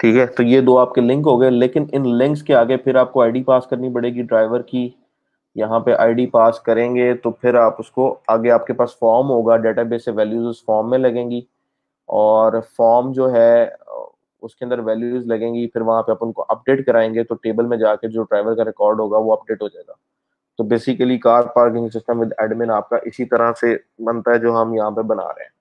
ठीक है। तो ये दो आपके लिंक हो गए, लेकिन इन लिंक्स के आगे फिर आपको आईडी पास करनी पड़ेगी ड्राइवर की। यहाँ पे आईडी पास करेंगे तो फिर आप उसको आगे, आपके पास फॉर्म होगा, डेटाबेस से वैल्यूज उस फॉर्म में लगेंगी, और फॉर्म जो है उसके अंदर वैल्यूज लगेंगी, फिर वहां पे आप उनको अपडेट कराएंगे तो टेबल में जाके जो ड्राइवर का रिकॉर्ड होगा वो अपडेट हो जाएगा। तो basically car parking system with admin आपका इसी तरह से बनता है जो हम यहाँ पे बना रहे हैं,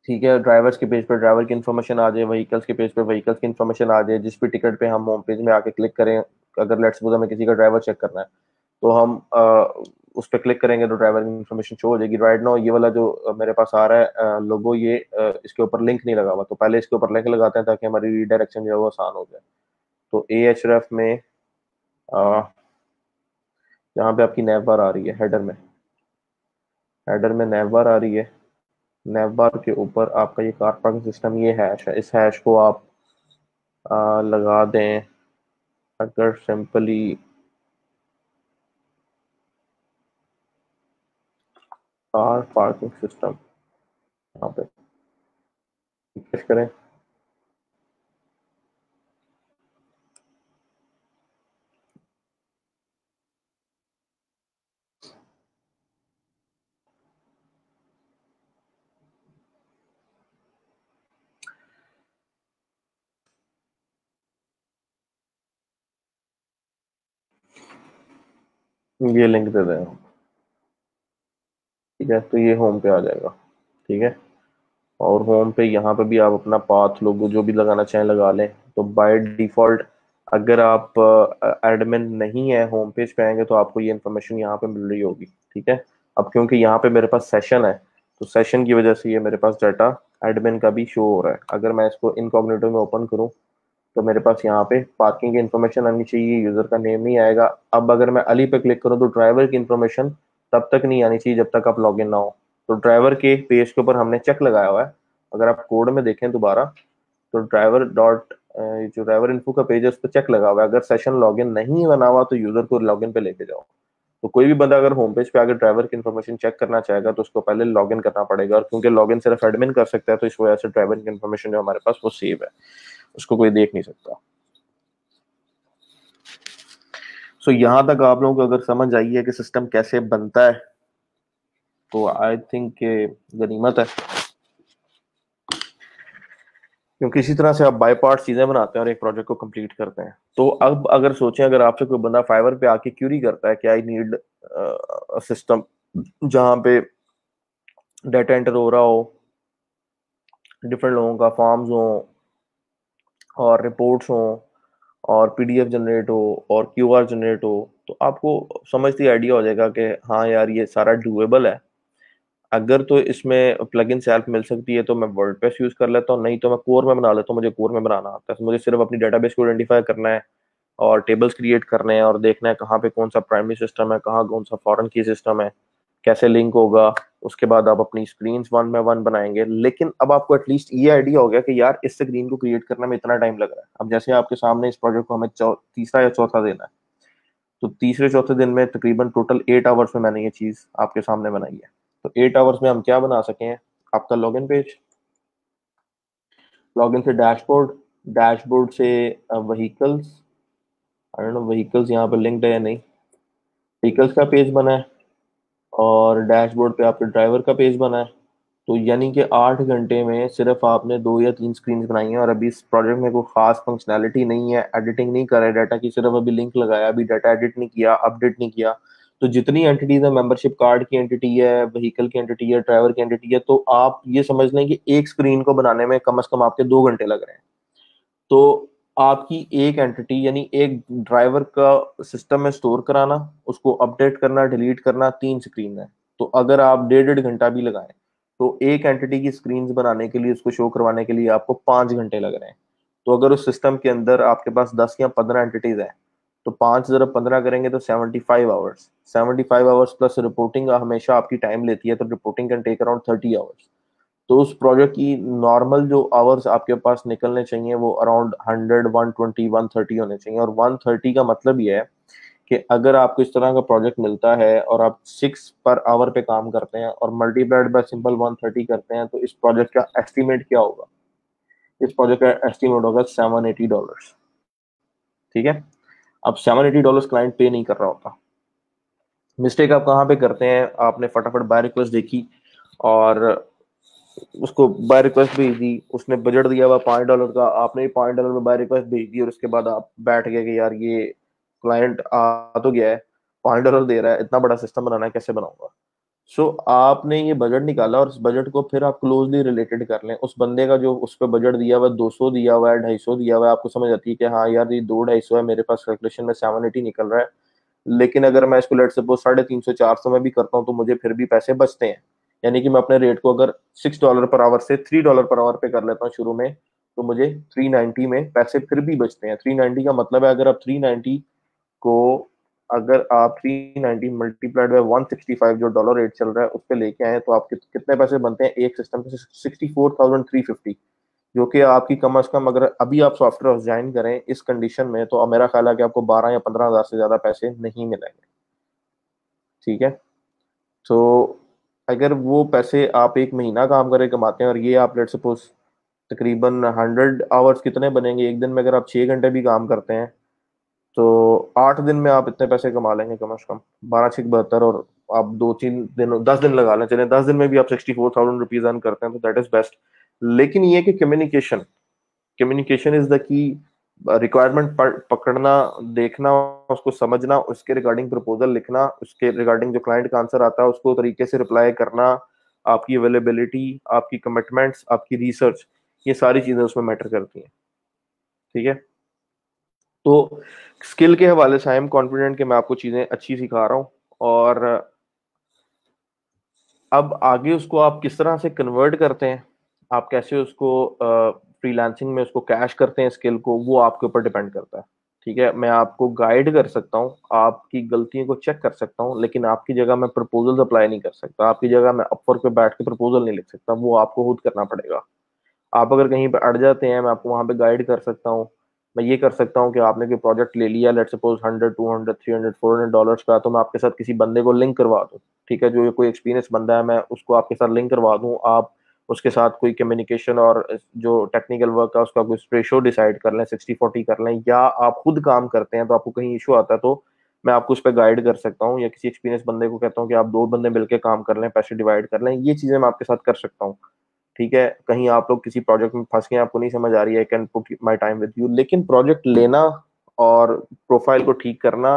ठीक है। ड्राइवर्स के पेज पे ड्राइवर की इन्फॉर्मेशन आ जाए, व्हीकल्स के पेज पे व्हीकल्स की इन्फॉर्मेशन आ जाए, जिस भी टिकट पे हम होम पेज में आके क्लिक करें, अगर लेट्स सपोज हमें किसी का ड्राइवर चेक करना है तो हम उस पर क्लिक करेंगे तो ड्राइवर की इन्फॉर्मेशन शो हो जाएगी। राइट नाउ ये वाला जो मेरे पास आ रहा है लोगो, ये इसके ऊपर लिंक नहीं लगा हुआ, तो पहले इसके ऊपर लिंक लगाते हैं ताकि हमारी रीडायरेक्शन जो है वो आसान हो जाए। तो ए एच रेफ में यहाँ पे आपकी नैव बार आ रही है हेडर में, हेडर में नैव बार आ रही है। नैव बार के ऊपर आपका ये कार पार्किंग सिस्टम, ये हैश है, इस हैश को आप लगा दें। अगर सिंपली कार पार्किंग सिस्टम यहाँ पे रिफ्रेश करें, ये लिंक दे दें, ठीक है। तो ये होम पे आ जाएगा, ठीक है। और होम पे यहाँ पे भी आप अपना पाथ लोगो जो भी लगाना चाहें लगा लें। तो बाय डिफॉल्ट अगर आप एडमिन नहीं है, होम पेज पे आएंगे तो आपको ये इन्फॉर्मेशन यहाँ पे मिल रही होगी, ठीक है। अब क्योंकि यहाँ पे मेरे पास सेशन है, तो सेशन की वजह से ये मेरे पास डाटा एडमिन का भी शो हो रहा है। अगर मैं इसको इनकॉग्निटो में ओपन करूँ तो मेरे पास यहाँ पे पार्किंग की इन्फॉर्मेशन आनी चाहिए, यूजर का नेम नहीं आएगा। अब अगर मैं अली पे क्लिक करूँ तो ड्राइवर की इन्फॉर्मेशन तब तक नहीं आनी चाहिए जब तक आप लॉगिन ना हो। तो ड्राइवर के पेज के ऊपर हमने चेक लगाया हुआ है, अगर आप कोड में देखें दोबारा तो ड्राइवर डॉट जो ड्राइवर इन्फो का पेज है उस पर चेक लगा हुआ है। अगर सेशन लॉगिन नहीं बना हुआ तो यूजर को लॉगिन पे लेके जाओ। तो कोई भी बंदा अगर होम पेज पे आकर ड्राइवर की इन्फॉर्मेशन चेक करना चाहेगा तो उसको पहले लॉगिन करना पड़ेगा, और क्योंकि लॉगिन सिर्फ एडमिन कर सकता है तो इस वजह से ड्राइवर की इन्फॉर्मेशन जो हमारे पास वो सेव है। उसको कोई देख नहीं सकता। सो यहाँ तक आप लोगों को अगर समझ आई है कि सिस्टम कैसे बनता है तो आई थिंक गनीमत है, क्योंकि इसी तरह से आप बाय पार्ट चीजें बनाते हैं और एक प्रोजेक्ट को कंप्लीट करते हैं। तो अब अगर सोचें, अगर आपसे कोई बंदा फाइवर पे आके क्यूरी करता है कि आई नीड सिस्टम जहाँ पे डाटा एंटर हो रहा हो, डिफरेंट लोगों का फॉर्म्स हो और रिपोर्ट्स हो और पीडीएफ जनरेट हो और क्यूआर जनरेट हो, तो आपको समझती आइडिया हो जाएगा कि हाँ यार ये सारा डूएबल है। अगर तो इसमें प्लगइन से हेल्प मिल सकती है तो मैं वर्डप्रेस यूज कर लेता हूँ, नहीं तो मैं कोर में बना लेता हूँ। मुझे कोर में बनाना आता है, तो मुझे सिर्फ अपनी डेटाबेस को आइडेंटिफाई करना है और टेबल्स क्रिएट करने हैं और देखना है कहाँ पे कौन सा प्राइमरी सिस्टम है, कहाँ कौन सा फॉरेन की सिस्टम है, कैसे लिंक होगा। उसके बाद आप अपनी स्क्रीन वन बाय वन बनाएंगे। लेकिन अब आपको एटलीस्ट ये आइडिया हो गया कि यार इस स्क्रीन को क्रिएट करने में इतना टाइम लग रहा है। अब जैसे आपके सामने इस प्रोजेक्ट को हमें तीसरा या चौथा दिन है, तो तीसरे चौथे दिन में तकरीबन टोटल 8 आवर्स में मैंने ये चीज आपके सामने बनाई है। तो 8 आवर्स में हम क्या बना सके हैं? आपका लॉगिन पेज, लॉगिन से डैशबोर्ड, डैशबोर्ड से vehicles, I don't know vehicles यहाँ पे लिंक्ड है या नहीं, व्हीकल्स का पेज बना है और डैशबोर्ड पे आपके ड्राइवर का पेज बना है। तो यानी कि 8 घंटे में सिर्फ आपने 2 या 3 स्क्रीन बनाई है और अभी इस प्रोजेक्ट में कोई खास फंक्शनैलिटी नहीं है, एडिटिंग नहीं कर रहे डाटा की, सिर्फ अभी लिंक लगाया, अभी डाटा एडिट नहीं किया, अपडेट नहीं किया। तो जितनी एंटिटीज है, मेंबरशिप कार्ड की एंटिटी है, व्हीकल की एंटिटी है, ड्राइवर की एंटिटी है, तो आप ये समझ लें कि एक स्क्रीन को बनाने में कम से कम आपके 2 घंटे लग रहे हैं। तो आपकी एक एंटिटी यानी एक ड्राइवर का सिस्टम में स्टोर कराना, उसको अपडेट करना, डिलीट करना, 3 स्क्रीन है। तो अगर आप 1.5 घंटा भी लगाएं तो एक एंटिटी की स्क्रीन बनाने के लिए, उसको शो करवाने के लिए आपको 5 घंटे लग रहे हैं। तो अगर उस सिस्टम के अंदर आपके पास 10 या 15 एंटिटीज हैं तो 5 × 15 करेंगे तो 75 आवर्स। 75 आवर्स प्लस रिपोर्टिंग हमेशा आपकी टाइम लेती है, तो reporting can take around 30 hours. तो उस प्रोजेक्ट की नॉर्मल जो आवर्स आपके पास निकलने चाहिए वो अराउंड 100, 120, 130 होने चाहिए। और 130 का मतलब ये है कि अगर आपको इस तरह का प्रोजेक्ट मिलता है और आप 6 पर आवर पे काम करते हैं और मल्टीप्लाइड बाय सिंपल 130 करते हैं, तो इस प्रोजेक्ट का एस्टिमेट क्या होगा? इस प्रोजेक्ट का एस्टिमेट होगा $780। ठीक है। अब $780 क्लाइंट पे नहीं कर रहा होता। मिस्टेक आप कहाँ पे करते हैं? आपने फटाफट बाय रिक्वेस्ट देखी और उसको बाय रिक्वेस्ट भेज दी, उसने बजट दिया हुआ $5 का, आपने $5 में बाय रिक्वेस्ट भेज दी और उसके बाद आप बैठ गए कि यार ये क्लाइंट आ तो गया है, $5 दे रहा है, इतना बड़ा सिस्टम बनाना है, कैसे बनाऊंगा? सो आपने ये बजट निकाला और इस बजट को फिर आप क्लोजली रिलेटेड कर लें। उस बंदे का जो उस पर बजट दिया हुआ है, 200 दिया हुआ है, 250 दिया हुआ है, आपको समझ आती है कि हाँ यार ये 200-250 है, मेरे पास कैलकुलेशन में 780 निकल रहा है। लेकिन अगर मैं इसको लेट सपोज 350-400 में भी करता हूँ तो मुझे फिर भी पैसे बचते हैं। यानी कि मैं अपने रेट को अगर $6 पर आवर से $3 पर आवर पे कर लेता हूँ शुरू में, तो मुझे 390 में पैसे फिर भी बचते हैं। 390 का मतलब है अगर आप 390 को, अगर आप 390 मल्टीप्लाइड बाय 165 जो डॉलर रेट चल रहा है उस पर लेके आए तो आपके कितने पैसे बनते हैं एक सिस्टम के? 64,350, जो कि आपकी कम अज कम, अगर अभी आप सॉफ्टवेयर हाउस ज्वाइन करें इस कंडीशन में, तो मेरा ख्याल है कि आपको 12 या 15 हज़ार से ज्यादा पैसे नहीं मिलेंगे। ठीक है। तो अगर वो पैसे आप एक महीना काम करके कमाते हैं और ये आप लेट सपोज तकरीबन 100 आवर्स कितने बनेंगे एक दिन में? अगर आप 6 घंटे भी काम करते हैं तो 8 दिन में आप इतने पैसे कमा लेंगे कम से कम, 12×6 = 72। और आप 2-3 दिन, 10 दिन लगा लें, चले 10 दिन में भी आप 64,000 रुपीज अर्न करते हैं, तो दैट इज बेस्ट। लेकिन ये कि communication, communication is the key. Requirement पकड़ना, देखना, उसको समझना, उसके रिगार्डिंग प्रपोजल लिखना, उसके रिगार्डिंग जो क्लाइंट का आंसर आता है उसको तरीके से रिप्लाई करना, आपकी अवेलेबिलिटी, आपकी कमिटमेंट्स, आपकी रिसर्च, ये सारी चीजें उसमें मैटर करती हैं। ठीक है। तो स्किल के हवाले से आई एम कॉन्फिडेंट कि मैं आपको चीजें अच्छी सिखा रहा हूँ। और अब आगे उसको आप किस तरह से कन्वर्ट करते हैं, आप कैसे उसको फ्रीलांसिंग में उसको कैश करते हैं स्किल को, वो आपके ऊपर डिपेंड करता है। ठीक है। मैं आपको गाइड कर सकता हूँ, आपकी गलतियों को चेक कर सकता हूँ, लेकिन आपकी जगह मैं प्रपोजल अप्लाई नहीं कर सकता, आपकी जगह मैं अपवर्क पे बैठ के प्रपोजल नहीं लिख सकता, वो आपको खुद करना पड़ेगा। आप अगर कहीं पे अड़ जाते हैं, मैं आपको वहां पे गाइड कर सकता हूँ। मैं ये कर सकता हूँ कि आपने कोई प्रोजेक्ट ले लिया, लेट सपोज 100, 200, 300, 400 डॉलर्स का, तो मैं आपके साथ किसी बंदे को लिंक करवा दूँ। ठीक है। जो कोई एक्सपीरियंस बंदा है मैं उसको आपके साथ लिंक करवा दूँ, आप उसके साथ कोई कम्युनिकेशन और जो टेक्निकल वर्क है उसका कोई रेशो डिसाइड कर लें, 60-40 कर लें, या आप खुद काम करते हैं तो आपको कहीं इशू आता है तो मैं आपको उस पर गाइड कर सकता हूँ, या किसी एक्सपीरियंस बंदे को कहता हूँ कि आप 2 बंदे मिलकर काम कर लें, पैसे डिवाइड कर लें, ये चीजें मैं आपके साथ कर सकता हूँ। ठीक है, कहीं आप लोग किसी प्रोजेक्ट में फंस गए, आपको नहीं समझ आ रही है, can put my time with you, लेकिन प्रोजेक्ट लेना और प्रोफाइल को ठीक करना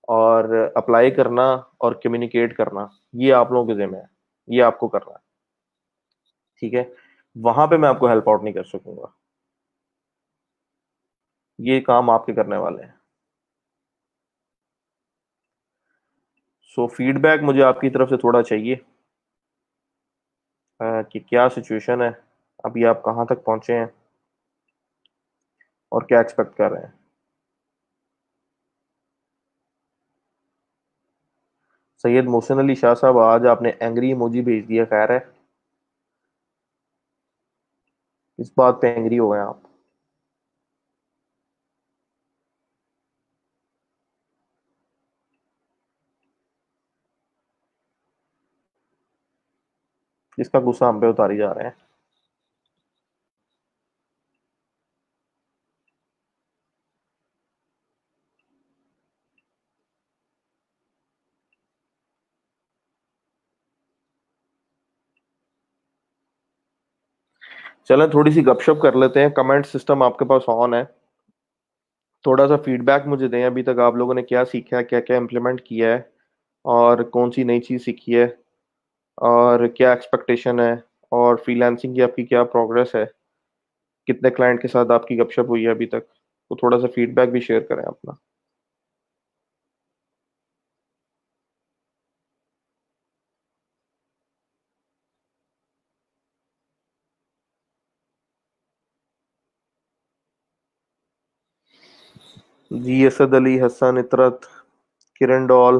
और अप्लाई करना और कम्युनिकेट करना, ये आप लोगों के जिम्मे है, ये आपको करना है। ठीक है, वहां पे मैं आपको हेल्प आउट नहीं कर सकूंगा, ये काम आपके करने वाले हैं। सो फीडबैक मुझे आपकी तरफ से थोड़ा चाहिए, कि क्या सिचुएशन है, अभी आप कहाँ तक पहुंचे हैं और क्या एक्सपेक्ट कर रहे हैं। सैयद मोहसिन अली शाह साहब, आज आपने एंग्री इमोजी भेज दिया, खैर है, इस बात पे एंग्री हो गए आप? जिसका गुस्सा हम पे उतारी जा रहे हैं। चलें थोड़ी सी गपशप कर लेते हैं, कमेंट सिस्टम आपके पास ऑन है, थोड़ा सा फीडबैक मुझे दें, अभी तक आप लोगों ने क्या सीखा है, क्या क्या इम्प्लीमेंट किया है, और कौन सी नई चीज़ सीखी है, और क्या एक्सपेक्टेशन है, और फ्रीलांसिंग की आपकी क्या प्रोग्रेस है, कितने क्लाइंट के साथ आपकी गपशप हुई है अभी तक, तो थोड़ा सा फीडबैक भी शेयर करें अपना। जी, असद अली, हसन, इतरत, किरण डॉल,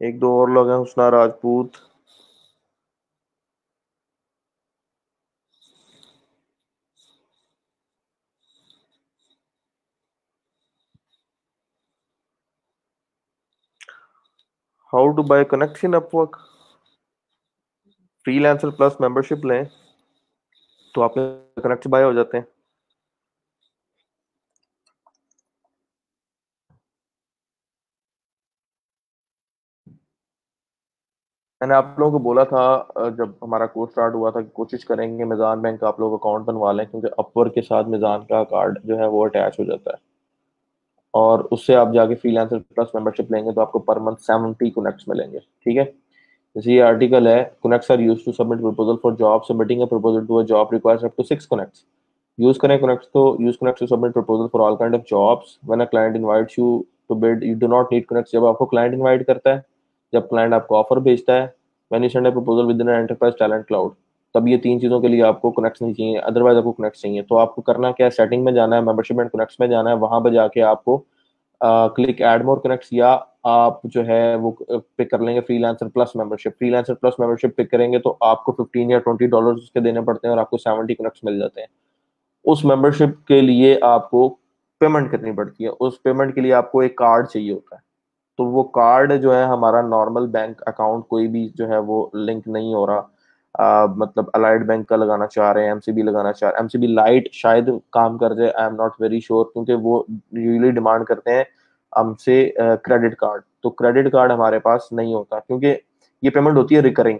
एक दो और लोग हैं, Husna Rajput. How to buy connect in Upwork? Freelancer plus membership लें तो आपके कनेक्ट बाय हो जाते हैं। मैंने आप लोगों को बोला था, जब हमारा कोर्स स्टार्ट हुआ था, कि कोशिश करेंगे मिजान बैंक का आप लोग अकाउंट बनवा लें, क्योंकि अपवर्क के साथ मिजान का कार्ड जो है वो अटैच हो जाता है, और उससे आप जाके फ्रीलांसर प्लस मेंबरशिप लेंगे तो आपको पर मंथ 70 कनेक्ट्स मिलेंगे। ठीक है, जैसे ये आर्टिकल है, connects are used to submit proposal for job, submitting a proposal to a job requires up to 6 connects. Use करें कनेक्ट्स, तो use connects to submit proposal for all kind of jobs, when a client invites you to bid you do not need connects. जब आपको क्लाइंट इनवाइट करता है, जब क्लाइंट आपको ऑफर भेजता है, when you send a proposal with in enterprise talent cloud, तब ये 3 चीजों के लिए आपको कनेक्ट्स नहीं चाहिए, अदरवाइज आपको कनेक्ट्स चाहिए। तो आपको करना क्या है, सेटिंग में जाना है, मेंबरशिप एंड कनेक्ट्स में जाना है, वहां पर जाके आपको क्लिक ऐड मोर कनेक्ट्स, या आप जो है वो पिक कर लेंगे freelancer plus membership. Freelancer plus membership pick करेंगे तो आपको $15 या $20 उसके देने पड़ते हैं और आपको 70 कनेक्ट्स मिल जाते हैं। उस मेंबरशिप के लिए आपको पेमेंट करनी पड़ती है, उस पेमेंट के लिए आपको एक कार्ड चाहिए होता है। तो वो कार्ड जो है, हमारा नॉर्मल बैंक अकाउंट कोई भी जो है वो लिंक नहीं हो रहा, मतलब अलाइड बैंक का लगाना चाह रहे हैं, एमसीबी लगाना चाह रहे हैं, एमसीबी लाइट शायद काम कर जाए, I am not very sure, क्योंकि वो यूजली डिमांड करते हैं हमसे क्रेडिट कार्ड, तो क्रेडिट कार्ड हमारे पास नहीं होता, क्योंकि ये पेमेंट होती है रिकरिंग।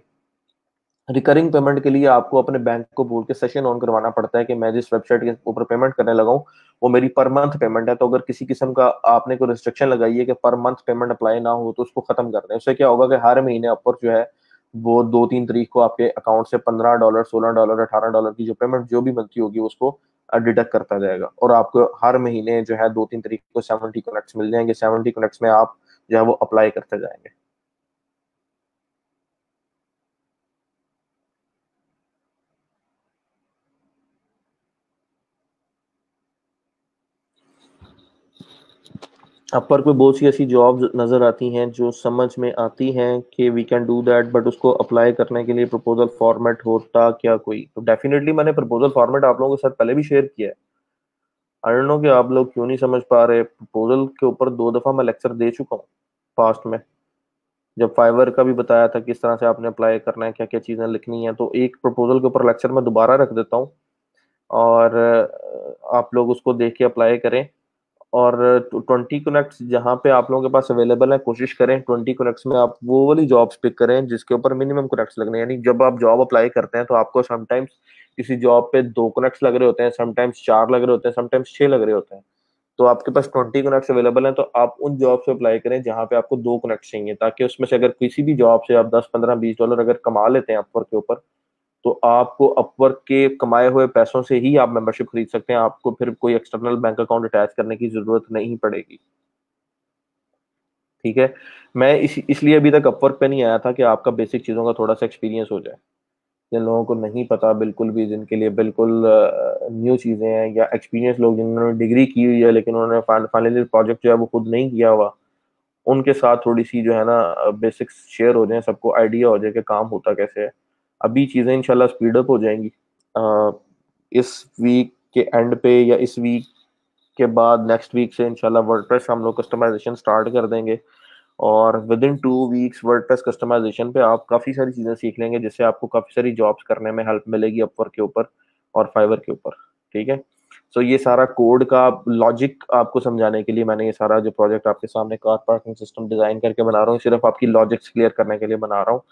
रिकरिंग पेमेंट के लिए आपको अपने बैंक को बोल के सेशन ऑन करवाना पड़ता है कि मैं जिस वेबसाइट के ऊपर पेमेंट करने लगा हूँ वो मेरी पर मंथ पेमेंट है, तो अगर किसी किस्म का आपने कोई रिस्ट्रिक्शन लगाई है कि पर मंथ पेमेंट अप्लाई ना हो, तो उसको खत्म कर दें। उससे क्या होगा कि हर महीने अपर जो है वो 2-3 तारीख को आपके अकाउंट से $15, $16, $18 की जो पेमेंट जो भी बनती होगी उसको डिडक्ट करता जाएगा, और आपको हर महीने जो है 2-3 तारीख को 70 कनेक्ट्स मिल जाएंगे। 70 कनेक्ट्स में आप जो है वो अप्लाई करते जाएंगे। अपर पे बहुत सी ऐसी जॉब्स नज़र आती हैं जो समझ में आती हैं कि we can do that, but उसको अप्लाई करने के लिए प्रपोजल फॉर्मेट होता क्या कोई, तो डेफिनेटली मैंने प्रपोजल फॉर्मेट आप लोगों के साथ पहले भी शेयर किया है। आई डोंट नो कि आप लोग क्यों नहीं समझ पा रहे, प्रपोजल के ऊपर 2 दफा मैं लेक्चर दे चुका हूँ पास्ट में। जब फाइवर का भी बताया था किस तरह से आपने अप्लाई करना है, क्या क्या चीज़ें लिखनी है, तो एक प्रपोजल के ऊपर लेक्चर मैं दोबारा रख देता हूँ, और आप लोग उसको देख के अप्लाई करें। और 20 कनेक्ट्स जहाँ पे आप लोगों के पास अवेलेबल है, कोशिश करें 20 कनेक्ट्स में आप वो वाली जॉब्स पिक करें जिसके ऊपर मिनिमम कनेक्ट्स लगने हैं। यानी जब आप जॉब अप्लाई करते हैं तो आपको समटाइम्स किसी जॉब पे 2 कनेक्ट्स लग रहे होते हैं, समटाइम्स 4 लग रहे होते हैं, समटाइम्स 6 लग रहे होते हैं। तो आपके पास 20 कनेक्ट्स अवेलेबल हैं, तो आप उन जॉब से अप्लाई करें जहाँ पे आपको 2 कनेक्ट चाहिए, ताकि उसमें से अगर किसी भी जॉब से आप 10, 15, 20 डॉलर अगर कमा लेते हैं अपवर्क के ऊपर, तो आपको अपवर्क के कमाए हुए पैसों से ही आप मेंबरशिप खरीद सकते हैं। आपको फिर कोई एक्सटर्नल बैंक अकाउंट अटैच करने की जरूरत नहीं पड़ेगी। ठीक है। मैं इसलिए अभी तक अपवर्क पे नहीं आया था कि आपका बेसिक चीज़ों का थोड़ा सा एक्सपीरियंस हो जाए। जिन लोगों को नहीं पता बिल्कुल भी, जिनके लिए बिल्कुल न्यू चीज़ें हैं, या एक्सपीरियंस लोग जिन्होंने डिग्री की हुई है लेकिन उन्होंने फाइनली प्रोजेक्ट जो है वो खुद नहीं किया हुआ, उनके साथ थोड़ी सी जो है ना बेसिक्स शेयर हो जाए, सबको आइडिया हो जाए कि काम होता कैसे है। अभी चीज़ें इंशाल्लाह स्पीड अप हो जाएंगी। अ, इस वीक के एंड पे या इस वीक के बाद नेक्स्ट वीक से इंशाल्लाह वर्डप्रेस हम लोग कस्टमाइजेशन स्टार्ट कर देंगे। और within 2 weeks WordPress customization पे आप काफ़ी सारी चीज़ें सीख लेंगे, जिससे आपको काफ़ी सारी जॉब्स करने में हेल्प मिलेगी अपवर्क के ऊपर और फाइवर के ऊपर। ठीक है। सो ये सारा कोड का लॉजिक आपको समझाने के लिए मैंने ये सारा जो प्रोजेक्ट आपके सामने कार पार्किंग सिस्टम डिजाइन करके बना रहा हूँ, सिर्फ आपकी लॉजिक्स क्लियर करने के लिए बना रहा हूँ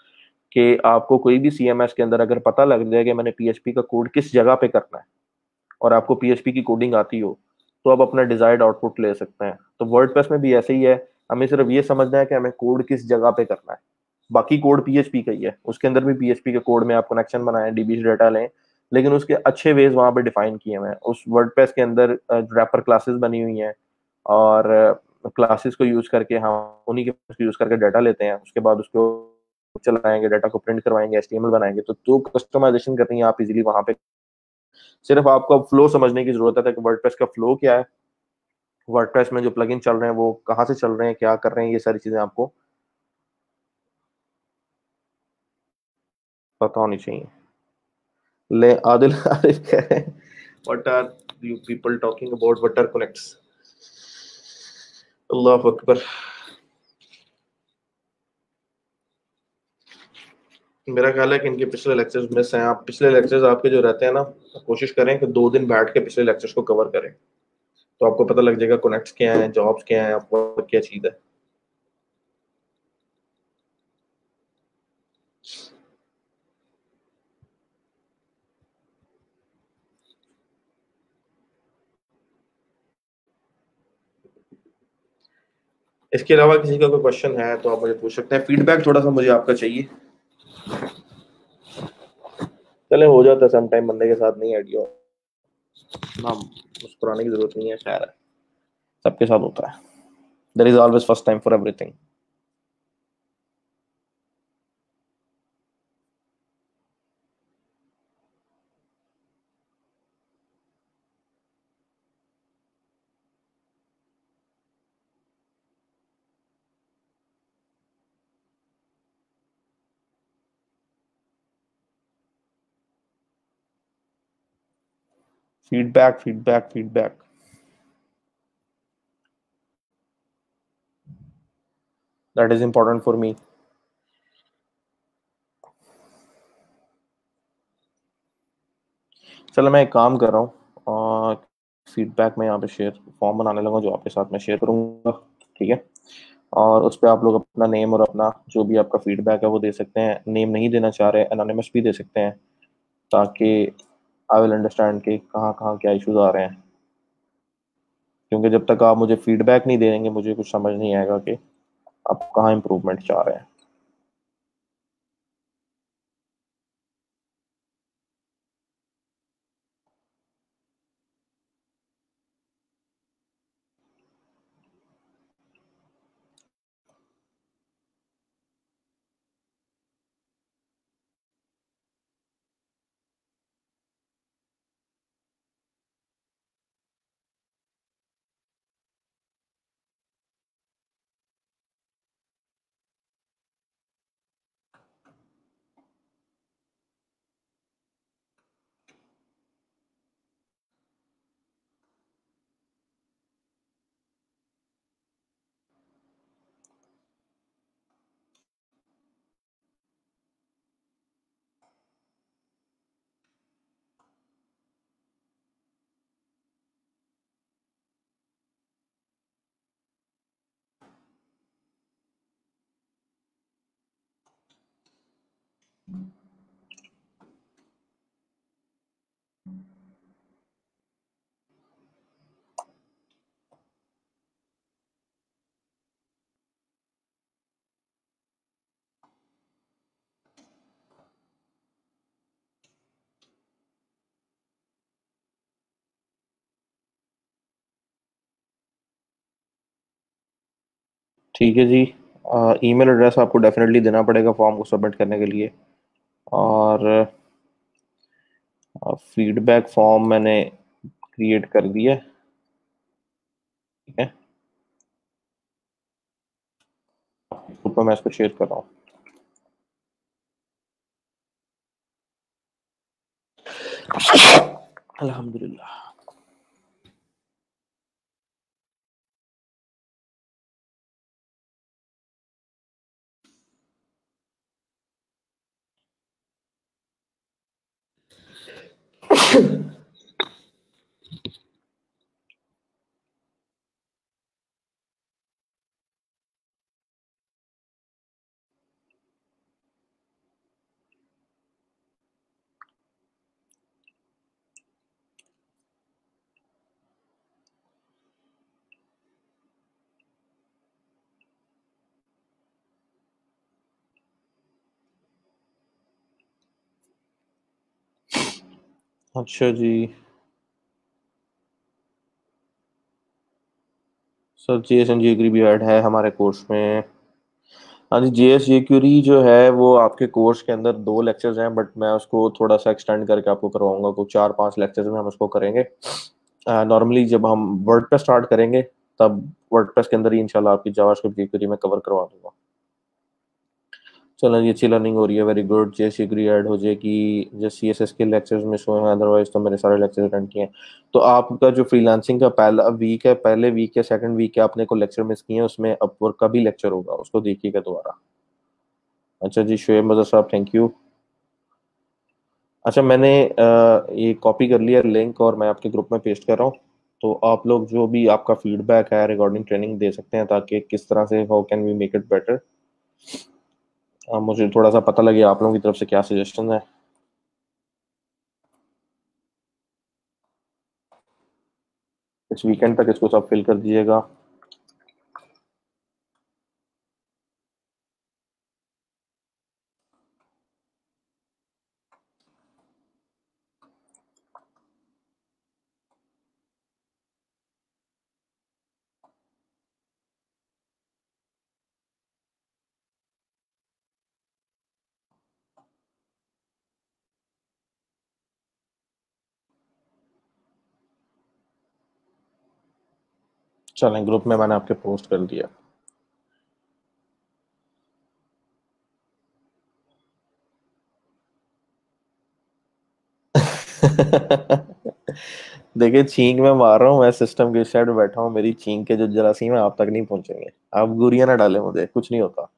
कि आपको कोई भी सीएमएस के अंदर अगर पता लग जाए कि मैंने पीएचपी का कोड किस जगह पे करना है, और आपको पीएचपी की कोडिंग आती हो, तो आप अपना डिजायर्ड आउटपुट ले सकते हैं। तो वर्डप्रेस में भी ऐसे ही है। हमें सिर्फ ये समझना है कि हमें कोड किस जगह पे करना है। बाकी कोड पीएचपी का ही है, उसके अंदर भी पीएचपी के कोड में आप कनेक्शन बनाएं, डीबी से डाटा लें, लेकिन उसके अच्छे वेज वहां पे डिफाइन किए हुए हैं। उस वर्डप्रेस के अंदर रैपर क्लासेस बनी हुई हैं, और क्लासेस को यूज करके हम उन्हीं के यूज करके डाटा लेते हैं, उसके बाद उसको चलाएंगे, डाटा को प्रिंट करवाएंगे, एचटीएमएल बनाएंगे। तो जो कस्टमाइजेशन करनी है आप इजीली वहां पे, सिर्फ आपको फ्लो समझने की जरूरत है कि वर्डप्रेस का फ्लो क्या है, वर्डप्रेस में जो प्लगइन चल रहे हैं वो कहाँ से चल रहे हैं, क्या कर रहे हैं, ये सारी चीजें आपको पता होनी चाहिए। ले आदिल आरिफ कह रहे हैं, what are you people talking about what are connects. अल्लाह अकबर। मेरा ख्याल है कि इनके पिछले लेक्चर्स मिस हैं। आप पिछले लेक्चर्स आपके जो रहते हैं ना, कोशिश करें कि 2 दिन बैठ के पिछले लेक्चर्स को कवर करें, तो आपको पता लग जाएगा कनेक्ट्स क्या है, जॉब्स क्या है, आपको क्या चीज है। इसके अलावा किसी का कोई क्वेश्चन है तो आप मुझे पूछ सकते हैं। फीडबैक थोड़ा सा मुझे आपका चाहिए। चले, हो जाता है समटाइम बंदे के साथ नहीं आइडिया ना, मुस्कुराने की जरूरत नहीं है, खैर है, सबके साथ होता है। There is always first time for everything. Feedback feedback feedback, that is important for me. चलो, मैं एक काम कर रहा हूँ, फीडबैक में यहाँ पे शेयर फॉर्म बनाने लगा जो आपके साथ मैं शेयर करूँगा। ठीक है। और उस पर आप लोग अपना नेम और अपना जो भी आपका फीडबैक है वो दे सकते हैं। नेम नहीं देना चाह रहे, एनोनिमस भी दे सकते हैं, ताकि आई विल अंडरस्टैंड कि कहाँ कहाँ क्या इश्यूज आ रहे हैं। क्योंकि जब तक आप मुझे फीडबैक नहीं देंगे मुझे कुछ समझ नहीं आएगा कि आप कहाँ इम्प्रूवमेंट चाह रहे हैं। ठीक है जी। ईमेल एड्रेस आपको डेफिनेटली देना पड़ेगा फॉर्म को सबमिट करने के लिए। और फीडबैक फॉर्म मैंने क्रिएट कर दिया है। ठीक है, ग्रुप में मैं इसको शेयर कर रहा हूँ। अल्हम्दुलिल्लाह। अच्छा जी। सर जेएस एंड जेक्यूरी भी ऐड है हमारे कोर्स में। हाँ जी, जेएस जेक्यूरी जो है वो आपके कोर्स के अंदर 2 लेक्चर्स हैं, बट मैं उसको थोड़ा सा एक्सटेंड करके आपको करवाऊंगा, तो 4-5 लेक्चर्स में हम उसको करेंगे। नॉर्मली जब हम वर्डप्रेस स्टार्ट करेंगे तब वर्डप्रेस के अंदर ही इंशाल्लाह आपकी जावास्क्रिप्ट जेक्यूरी में कवर करवा दूंगा। चलो जी, अच्छी लर्निंग हो रही है, वेरी गुड। जैसे एग्री ऐड हो जाएगी, जैसे सीएसएस के लेक्चर्स मिस हुए हैं, अदरवाइज तो मेरे सारे लेक्चर्स अटेंड किए हैं। तो आपका जो फ्रीलांसिंग का पहला वीक है, पहले वीक या सेकंड वीक है, आपने को लेक्चर मिस किए हैं, उसमें अपवर्क का भी लेक्चर होगा, उसको देखिएगा दोबारा। अच्छा जी, शोएब मदर साहब, थैंक यू। अच्छा, मैंने ये कॉपी कर लिया लिंक और मैं आपके ग्रुप में पेस्ट कर रहा हूँ। तो आप लोग जो भी आपका फीडबैक है रिगार्डिंग ट्रेनिंग दे सकते हैं, ताकि किस तरह से how can we make it better, मुझे थोड़ा सा पता लगे आप लोगों की तरफ से क्या सजेशन है। इस वीकेंड तक इसको सब फिल कर दीजिएगा। चलें, ग्रुप में मैंने आपके पोस्ट कर दिया। देखिए, छींक मैं मार रहा हूँ, मैं सिस्टम के साइड बैठा हूँ, मेरी छींक के जो जरासीम है आप तक नहीं पहुंचेंगे। आप गुरिया ना डाले, मुझे कुछ नहीं होता।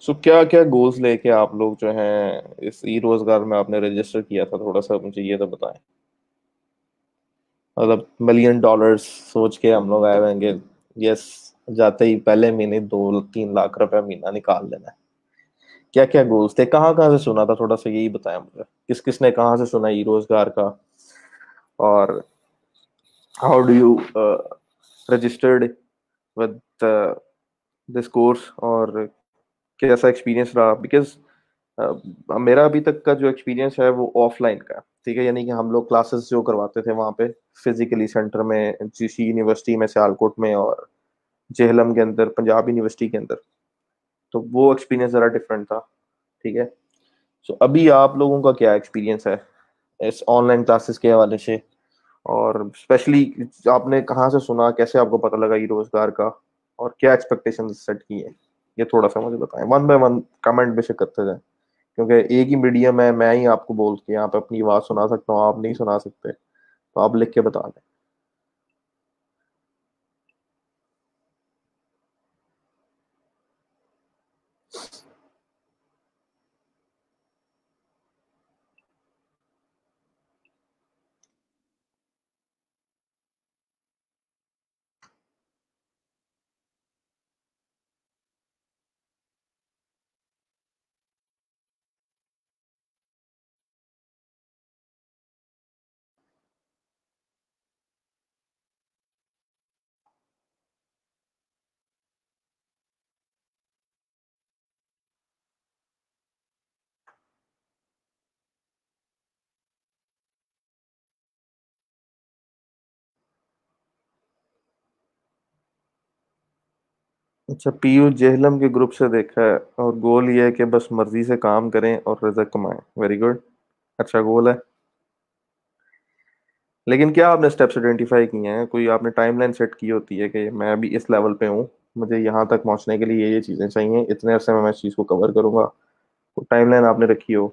सो क्या क्या गोल्स लेके आप लोग जो हैं इस ई रोजगार में आपने रजिस्टर किया था, थोड़ा सा मुझे ये तो बताएं। मतलब $1 million सोच के हम लोग आए होंगे। यस, जाते ही पहले महीने 2-3 लाख रुपए महीना निकाल लेना है। क्या क्या गोल्स थे, कहाँ कहाँ से सुना था, थोड़ा सा यही बताएं मुझे। किस किसने कहाँ से सुना ई रोजगार का, और how do you registered with this course, और कैसा एक्सपीरियंस रहा। बिकॉज मेरा अभी तक का जो एक्सपीरियंस है वो ऑफलाइन का है, ठीक है, यानी कि हम लोग क्लासेस जो करवाते थे वहाँ पे फिजिकली सेंटर में, जीसी यूनिवर्सिटी में, सियालकोट में, और जेहलम के अंदर, पंजाब यूनिवर्सिटी के अंदर। तो वो एक्सपीरियंस ज़रा डिफरेंट था। ठीक है। सो अभी आप लोगों का क्या एक्सपीरियंस है इस ऑनलाइन क्लासेस के हवाले से, और स्पेशली आपने कहाँ से सुना, कैसे आपको पता लगा ये रोजगार का, और क्या एक्सपेक्टेशन सेट की है, ये थोड़ा सा मुझे बताएं, वन बाय वन कमेंट में से करते जाएं। क्योंकि एक ही मीडियम है, मैं ही आपको बोल के यहाँ पे अपनी आवाज सुना सकता हूँ, आप नहीं सुना सकते, तो आप लिख के बता दें। अच्छा, पीयू जेहलम के ग्रुप से देखा है, और गोल ये है कि बस मर्जी से काम करें और रिजल्ट कमाएं। Very good. अच्छा गोल है। लेकिन क्या आपने स्टेप्स आइडेंटिफाई किए हैं? कोई आपने टाइमलाइन सेट की होती है कि मैं अभी इस लेवल पे हूँ, मुझे यहाँ तक पहुँचने के लिए ये चीज़ें चाहिए, इतने अरसे में मैं इस चीज़ को कवर करूंगा? कोई टाइमलाइन आपने रखी हो?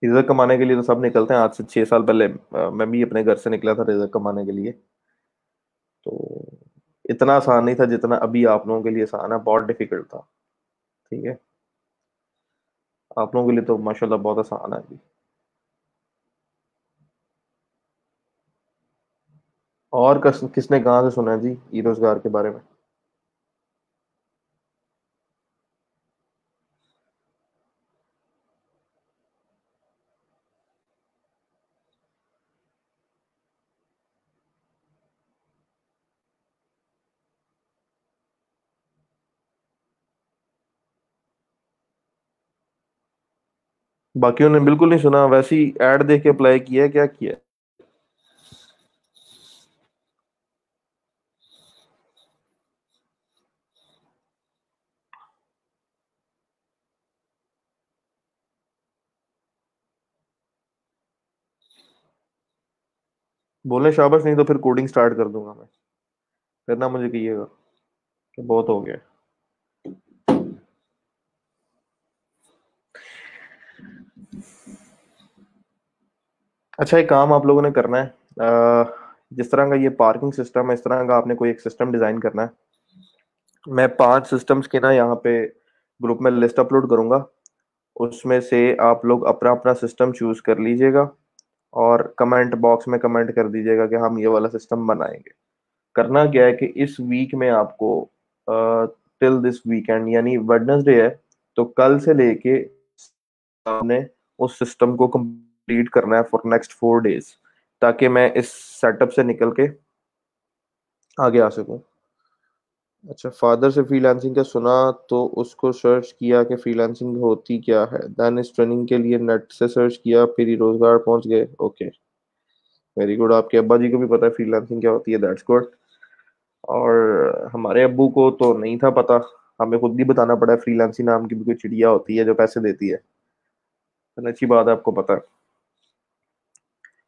रिजल्ट कमाने के लिए तो सब निकलते हैं। आज से 6 साल पहले मैं भी अपने घर से निकला था रिजल्ट कमाने के लिए। तो इतना आसान नहीं था जितना अभी आप लोगों के लिए आसान है, बहुत डिफिकल्ट था। ठीक है। आप लोगों के लिए तो माशाल्लाह बहुत आसान है अभी। और किसने कहाँ से सुना है जी ई रोजगार के बारे में? बाकियों ने बिल्कुल नहीं सुना, वैसी ऐड देख के अप्लाई किया है, क्या किया है? बोले शाबाश, नहीं तो फिर कोडिंग स्टार्ट कर दूंगा मैं। फिर ना मुझे कहिएगा कि बहुत हो गया। अच्छा, एक काम आप लोगों ने करना है। जिस तरह का ये पार्किंग सिस्टम है, इस तरह का आपने कोई एक सिस्टम डिजाइन करना है। मैं 5 सिस्टम्स की ना यहाँ पे ग्रुप में लिस्ट अपलोड करूंगा। उसमें से आप लोग अपना अपना सिस्टम चूज कर लीजिएगा, और कमेंट बॉक्स में कमेंट कर दीजिएगा कि हम ये वाला सिस्टम बनाएंगे। करना क्या है कि इस वीक में आपको टिल दिस वीकेंड, यानी वेडनेसडे है, तो कल से लेके आपने उस सिस्टम को कंप्लीट करना है फॉर नेक्स्ट 4 डेज, ताकि मैं इस सेटअप से निकल के आगे आ सकूं। अच्छा, फादर से फ्रीलांसिंग का सुना, तो उसको सर्च किया कि फ्रीलांसिंग होती क्या है, देन इस ट्रेनिंग के लिए नेट से सर्च किया, फिर ही रोजगार पहुंच गए। Okay, very good. आपके अब्बा जी को भी पता है फ्रीलांसिंग क्या होती है, दैट्स गुड। और हमारे अब्बू को तो नहीं था पता, हमें खुद ही बताना पड़ा। फ्रीलांसिंग नाम की भी कोई चिड़िया होती है जो पैसे देती है। तो अच्छी बात है, आपको पता है।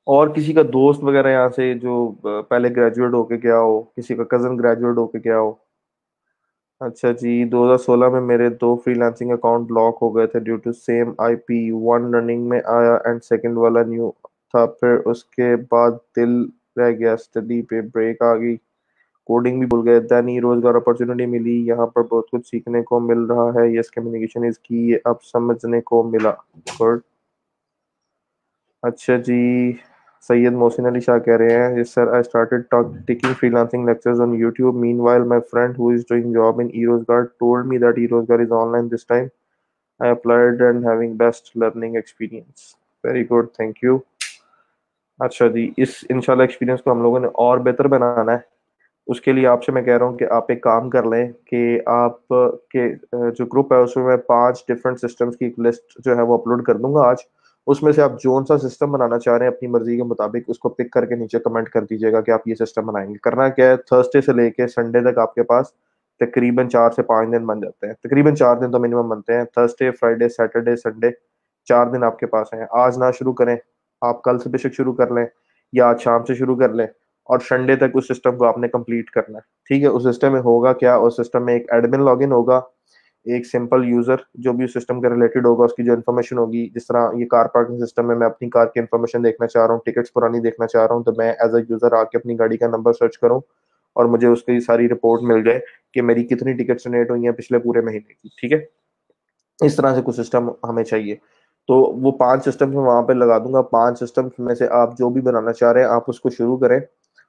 और किसी का दोस्त वगैरह यहाँ से जो पहले ग्रेजुएट होके गया हो, किसी का कजन ग्रेजुएट होके गया हो? अच्छा जी, 2016 में मेरे दो फ्रीलांसिंग अकाउंट ब्लॉक हो गए थे due to same IP. One running में आया एंड सेकंड वाला न्यू था, फिर उसके बाद दिल रह गया, स्टडी पे ब्रेक आ गई, कोडिंग भी भूल गए। देन ही रोजगार अपॉर्चुनिटी मिली, यहाँ पर बहुत कुछ सीखने को मिल रहा है। यस, कम्युनिकेशन इज की, ये अब समझने को मिला। गुड। अच्छा जी, सैयद मोहसिन अली शाह कह रहे हैं, yes sir, I started taking freelancing lectures on YouTube. Meanwhile, my friend who is doing job in eRozgar told me that eRozgar is online this time. I applied and having best learning experience. Very good, thank you. अच्छा जी, इस इंशाल्लाह एक्सपीरियंस को हम लोगों ने और बेहतर बनाना है। उसके लिए आपसे मैं कह रहा हूँ कि आप एक काम कर लें कि आप के जो ग्रुप है उसमें मैं 5 डिफरेंट सिस्टम्स की एक लिस्ट जो है वो अपलोड कर दूंगा आज। उसमें से आप जोन सा सिस्टम बनाना चाह रहे हैं अपनी मर्जी के मुताबिक, उसको पिक करके नीचे कमेंट कर दीजिएगा कि आप ये सिस्टम बनाएंगे। करना क्या है, थर्सडे से लेके संडे तक आपके पास तकरीबन 4 से 5 दिन बन जाते हैं। तकरीबन 4 दिन तो मिनिमम बनते हैं, थर्सडे फ्राइडे सैटरडे संडे। 4 दिन आपके पास हैं। आज ना शुरू करें, आप कल से बेशक शुरू कर लें, या आज शाम से शुरू कर लें, और संडे तक उस सिस्टम को आपने कंप्लीट करना है। ठीक है। उस सिस्टम में होगा क्या, उस सिस्टम में एक एडमिन लॉगिन होगा, एक सिंपल यूजर जो भी उस सिस्टम के रिलेटेड होगा, उसकी जो इन्फॉर्मेशन होगी, जिस तरह ये कार पार्किंग सिस्टम है, मैं अपनी कार की इन्फॉर्मेशन देखना चाह रहा हूँ, टिकट्स पुरानी देखना चाह रहा हूँ, तो मैं एज अ यूजर आके अपनी गाड़ी का नंबर सर्च करूँ और मुझे उसकी सारी रिपोर्ट मिल जाए कि मेरी कितनी टिकट जनरेट हुई हैं पिछले पूरे महीने की। ठीक है। इस तरह से कुछ सिस्टम हमें चाहिए। तो वो 5 सिस्टम मैं वहां पे लगा दूंगा। 5 सिस्टम में से आप जो भी बनाना चाह रहे हैं आप उसको शुरू करें,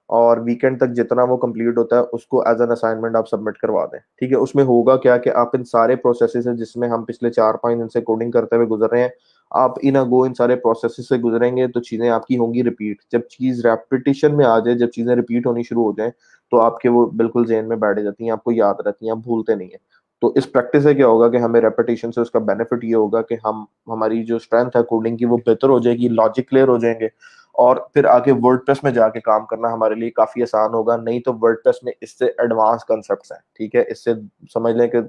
और वीकेंड तक जितना वो कंप्लीट होता है उसको एज एन असाइनमेंट आप सबमिट करवा दें। ठीक है। उसमें होगा क्या कि आप इन सारे प्रोसेसेस है जिसमें हम पिछले 4-5 दिन से कोडिंग करते हुए गुजर रहे हैं, आप इन गो इन सारे प्रोसेसेस से गुजरेंगे तो चीजें आपकी होंगी रिपीट। जब चीज रेपिटेशन में आ जाए, जब चीजें रिपीट होनी शुरू हो जाए, तो आपके वो बिल्कुल जेहन में बैठ जाती हैं, आपको याद रहती हैं, आप भूलते नहीं है। तो इस प्रैक्टिस से क्या होगा कि हमें रेपिटेशन से उसका बेनिफिट ये होगा कि हम हमारी जो स्ट्रेंथ है कोडिंग की वो बेहतर हो जाएगी, लॉजिक क्लियर हो जाएंगे, और फिर आगे वर्डप्रेस में जाके काम करना हमारे लिए काफी आसान होगा। नहीं तो वर्डप्रेस में इससे एडवांस कंसेप्ट्स हैं, ठीक है, इससे समझ लें कि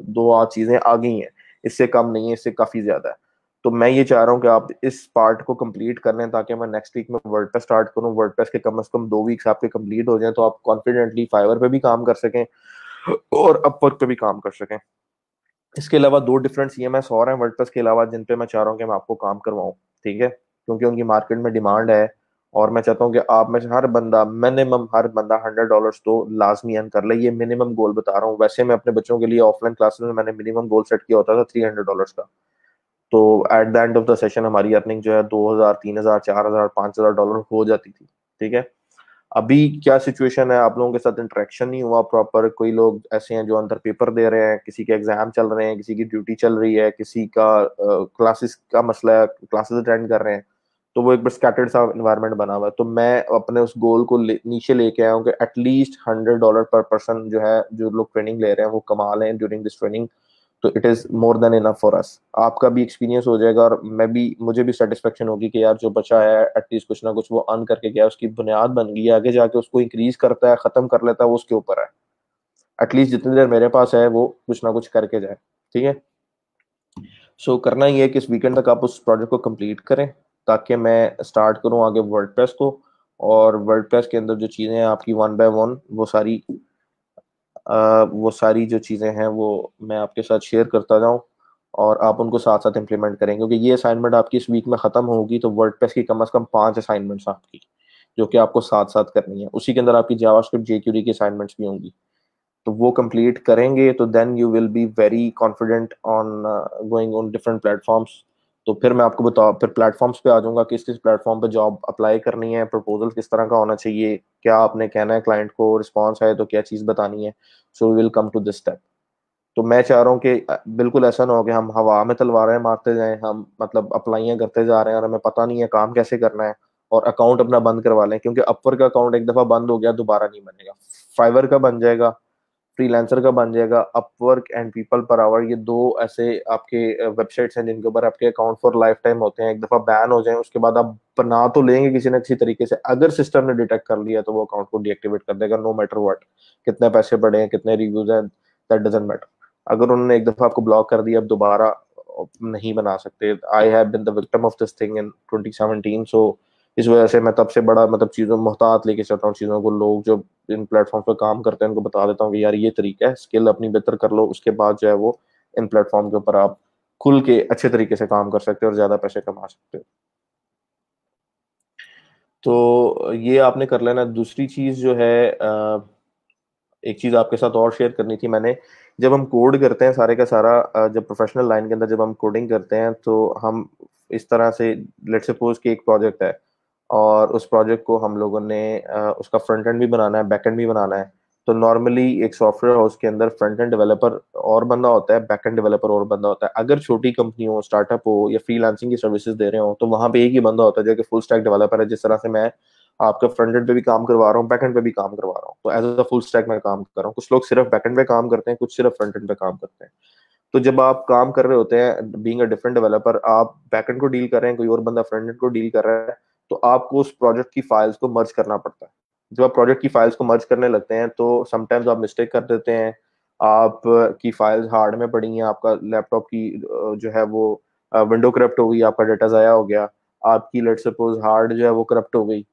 दो और चीजें आ गई हैं, इससे कम नहीं है, इससे काफी ज्यादा है। तो मैं ये चाह रहा हूँ कि आप इस पार्ट को कंप्लीट कर लें ताकि मैं नेक्स्ट वीक में वर्डप्रेस स्टार्ट करूँ। वर्डप्रेस के कम से कम 2 वीक्स आपके कंप्लीट हो जाए तो आप कॉन्फिडेंटली फाइवर पे भी काम कर सकें और अपवर्क पे भी काम कर सकें। इसके अलावा 2 डिफरेंट CMS और हैं वर्डप्रेस के अलावा जिन पे मैं चाह रहा हूँ कि मैं आपको काम करवाऊँ, ठीक है, क्योंकि उनकी मार्केट में डिमांड है। और मैं चाहता हूँ कि आप में से हर बंदा, मिनिमम हर बंदा $100 तो लाजमी अर्न कर ले। ये मिनिमम गोल बता रहा हूँ। वैसे मैं अपने बच्चों के लिए ऑफलाइन क्लासेस में मैंने मिनिमम गोल सेट किया होता था $300 का। तो at the end of the session हमारी अर्निंग जो है 2,000, 3,000, 4,000, $5,000 हो जाती थी, ठीक है। अभी क्या सिचुएशन है, आप लोगों के साथ इंटरेक्शन नहीं हुआ प्रॉपर। कोई लोग ऐसे हैं जो अंदर पेपर दे रहे हैं, किसी के एग्जाम चल रहे हैं, किसी की ड्यूटी चल रही है, किसी का क्लासेस का मसला है, क्लासेस अटेंड कर रहे हैं। तो वो एक बार स्कैटर्ड सा इन्वायरमेंट बना हुआ है। तो मैं अपने उस गोल को नीचे लेके आया हूँ कि एटलीस्ट $100 पर पर्सन जो है, जो लोग ट्रेनिंग ले रहे हैं वो कमा लें ड्यूरिंग दिस ट्रेनिंग। तो it is more than enough for us. आपका भी एक्सपीरियंस हो जाएगा और मैं भी, मुझे भी सेटिस्फेक्शन होगी कि यार जो बचा है एटलीस्ट कुछ ना कुछ वो अर्न करके गया, उसकी बुनियाद बन गई है। आगे जाके उसको इंक्रीज करता है, खत्म कर लेता है, वो उसके ऊपर है। एटलीस्ट जितनी देर मेरे पास है वो कुछ ना कुछ करके जाए, ठीक है। सो करना ही है कि इस वीकेंड तक आप उस प्रोजेक्ट को कंप्लीट करें ताकि मैं स्टार्ट करूं आगे वर्डप्रेस को। और वर्डप्रेस के अंदर जो चीज़ें हैं आपकी वन बाय वन वो सारी जो चीज़ें हैं वो मैं आपके साथ शेयर करता जाऊं और आप उनको साथ साथ इंप्लीमेंट करेंगे। क्योंकि ये असाइनमेंट आपकी इस वीक में ख़त्म होगी तो वर्डप्रेस की कम से कम 5 असाइनमेंट्स आपकी जो कि आपको साथ साथ करनी है। उसी के अंदर आपकी जावास्क्रिप्ट JQuery की असाइनमेंट्स भी होंगी। तो वो कंप्लीट करेंगे तो then you will be very confident on going on different platforms. तो फिर मैं आपको बताऊँ, फिर प्लेटफॉर्म्स पे आ जाऊंगा, किस किस प्लेटफॉर्म पे जॉब अप्लाई करनी है, प्रपोजल किस तरह का होना चाहिए, क्या आपने कहना है क्लाइंट को, रिस्पॉन्स है तो क्या चीज़ बतानी है। So we will come to this step. तो मैं चाह रहा हूँ कि बिल्कुल ऐसा ना हो कि हम हवा में तलवारें मारते जाएं, हम मतलब अप्लाइयाँ करते जा रहे हैं और हमें पता नहीं है काम कैसे करना है, और अकाउंट अपना बंद करवा लें। क्योंकि अपवर्क का अकाउंट एक दफ़ा बंद हो गया दोबारा नहीं बनेगा। फाइवर का बन जाएगा, फ्रीलांसर का बन जाएगा। Upwork and people per hour, ये दो ऐसे आपके वेबसाइट्स हैं जिनके ऊपर आपके अकाउंट फॉर लाइफ टाइम होते हैं। एक दफा बैन हो जाए उसके बाद आप बना तो लेंगे किसी न किसी तरीके से, अगर सिस्टम ने डिटेक्ट कर लिया तो वो अकाउंट को डीएक्टिवेट कर देगा, नो मैटर व्हाट, कितने पैसे पड़े हैं, कितने रिव्यूज हैं, दैट डजंट मैटर। अगर उन्होंने एक दफा आपको ब्लॉक कर दिया अब दोबारा नहीं बना सकते। I have been the victim of this thing in 2017। सो इस वजह से मैं तब से बड़ा मतलब चीज़ों मोहतात लेके चलता हूँ चीज़ों को। लोग जो इन प्लेटफॉर्म पे काम करते हैं उनको बता देता हूँ कि यार ये तरीका है, स्किल अपनी बेहतर कर लो, उसके बाद जो है वो इन प्लेटफॉर्म के ऊपर आप खुल के अच्छे तरीके से काम कर सकते हो और ज्यादा पैसे कमा सकते हो। तो ये आपने कर लेना। दूसरी चीज जो है, एक चीज आपके साथ और शेयर करनी थी मैंने। जब हम कोड करते हैं सारे का सारा, जब प्रोफेशनल लाइन के अंदर जब हम कोडिंग करते हैं तो हम इस तरह से, लेट्स सपोज कि एक प्रोजेक्ट है और उस प्रोजेक्ट को हम लोगों ने उसका फ्रंट एंड भी बनाना है, बैक एंड भी बनाना है। तो नॉर्मली एक सॉफ्टवेयर हाउस के अंदर फ्रंट एंड डेवलपर और बंदा होता है, बैक एंड डेवलपर और बंदा होता है। अगर छोटी कंपनी हो, स्टार्टअप हो या फ्रीलांसिंग की सर्विसेज दे रहे हो तो वहां पे एक ही बंदा होता है जो कि फुल स्टैक डेवलपर है। जिस तरह से मैं आपका फ्रंट एंड पे भी काम करवा रहा हूँ, बैक एंड पे भी काम करवा रहा हूँ, तो एज अ फुल स्टैक मैं काम कर रहा हूँ। कुछ लोग सिर्फ बैक एंड पे काम करते हैं, कुछ सिर्फ फ्रंट एंड पे काम करते हैं। तो जब आप काम कर रहे होते हैं बीइंग अ डिफरेंट डेवलपर, आप बैकएंड को डील कर रहे हैं, कोई और बंदा फ्रंट एंड को डील कर रहा है, तो आपको उस प्रोजेक्ट की फाइल्स को मर्ज करना पड़ता है। जब आप प्रोजेक्ट की फाइल्स को मर्ज करने लगते हैं तो समटाइम्स आप मिस्टेक कर देते हैं। आप की फाइल्स हार्ड में पड़ी हैं, आपका लैपटॉप की जो है वो विंडो करप्ट हो गई, आपका डाटा ज़ाया हो गया। आपकी लेट सपोज हार्ड जो है वो करप्ट हो गई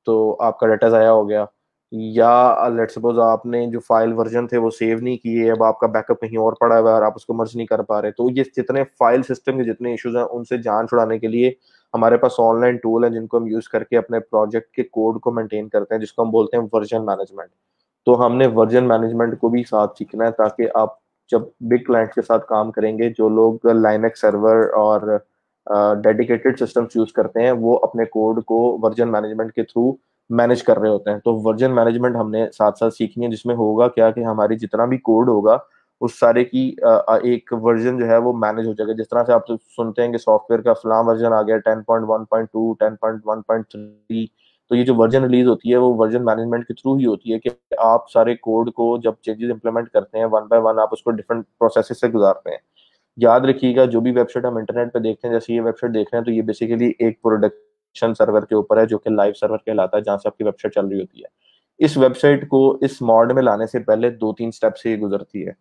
तो आपका डाटा ज़ाया हो गया। या लेट सपोज आपने जो फाइल वर्जन थे वो सेव नहीं किए, अब आपका बैकअप कहीं और पड़ा हुआ है और आप उसको मर्ज नहीं कर पा रहे। तो ये जितने फाइल सिस्टम के जितने इश्यूज हैं उनसे जान छुड़ाने के लिए हमारे पास ऑनलाइन टूल है जिनको हम यूज करके अपने प्रोजेक्ट के कोड को मेंटेन करते हैं, जिसको हम बोलते हैं वर्जन मैनेजमेंट। तो हमने वर्जन मैनेजमेंट को भी साथ सीखना है ताकि आप जब बिग क्लाइंट के साथ काम करेंगे, जो लोग लाइनक्स सर्वर और डेडिकेटेड सिस्टम्स यूज करते हैं, वो अपने कोड को वर्जन मैनेजमेंट के थ्रू मैनेज कर रहे होते हैं। तो वर्जन मैनेजमेंट हमने साथ साथ सीखनी है, जिसमें होगा क्या कि हमारी जितना भी कोड होगा उस सारे की एक वर्जन जो है वो मैनेज हो जाएगा। जिस तरह से आप तो सुनते हैं कि सॉफ्टवेयर का फलां वर्जन आ गया 10.1.2, 10.1.3। तो ये जो वर्जन रिलीज होती है वो वर्जन मैनेजमेंट के थ्रू ही होती है कि आप सारे कोड को जब चेंजेस इंप्लीमेंट करते हैं वन बाय वन आप उसको डिफरेंट प्रोसेस से गुजारते हैं। याद रखिएगा जो भी वेबसाइट हम इंटरनेट पे देखते हैं, जैसे ये वेबसाइट देख रहे हैं, तो ये बेसिकली एक प्रोडक्ट सर्वर के ऊपर है, जो कि लाइव सर्वर कहलाता है, जहां से आपकी वेबसाइट चल रही होती है। इस वेबसाइट को इस मॉड में लाने से पहले 2-3 स्टेप से ये गुजरती है,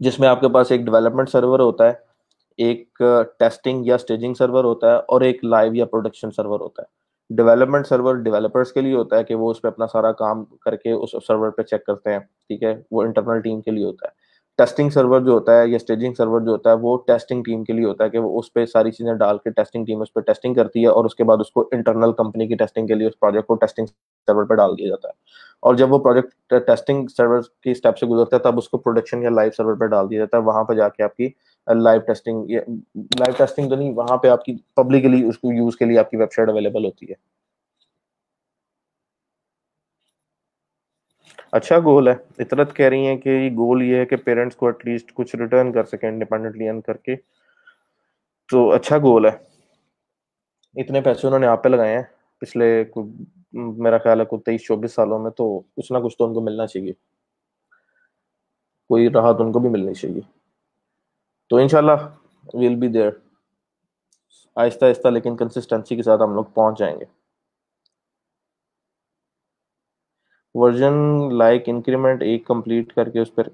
जिसमें आपके पास एक डेवलपमेंट सर्वर होता है, एक टेस्टिंग या स्टेजिंग सर्वर होता है, और एक लाइव या प्रोडक्शन सर्वर होता है। डेवलपमेंट सर्वर डेवलपर्स के लिए होता है कि वो उस पर अपना सारा काम करके उस सर्वर पे चेक करते हैं, ठीक है, वो इंटरनल टीम के लिए होता है। टेस्टिंग सर्वर जो होता है या स्टेजिंग सर्वर जो होता है वो टेस्टिंग टीम के लिए होता है कि वो उस पर सारी चीजें डाल के टेस्टिंग टीम उस पर टेस्टिंग करती है, और उसके बाद उसको इंटरनल कंपनी की टेस्टिंग के लिए उस प्रोजेक्ट को टेस्टिंग सर्वर पर डाल दिया जाता है। और जब वो प्रोजेक्ट टेस्टिंग सर्वर की स्टेप से गुजरता है तब उसको प्रोडक्शन या लाइव सर्वर पर डाल दिया जाता है। वहां पर जाके आपकी लाइव टेस्टिंग तो नहीं, वहां पे आपकी पब्लिकली उसको यूज के लिए आपकी वेबसाइट अवेलेबल होती है। अच्छा गोल है। इतरत कह रही है कि गोल ये है कि पेरेंट्स को एटलीस्ट कुछ रिटर्न कर सके इंडिपेंडेंटली अर्न करके, तो अच्छा गोल है। इतने पैसे उन्होंने आप पे लगाए हैं पिछले मेरा ख्याल है कुछ 23-24 सालों में, तो कुछ ना कुछ तो उनको मिलना चाहिए, कोई राहत उनको भी मिलनी चाहिए। तो इंशाल्लाह will be there, Aahista Aahista लेकिन कंसिस्टेंसी के साथ हम लोग पहुंच जाएंगे। वर्जन लाइक इंक्रीमेंट एक कंप्लीट करके उस पर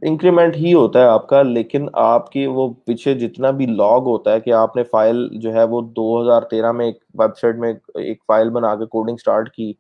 इंक्रीमेंट ही होता है आपका, लेकिन आपकी वो पीछे जितना भी लॉग होता है कि आपने फाइल जो है वो 2013 में एक वेबसाइट में एक फाइल बना के कोडिंग स्टार्ट की,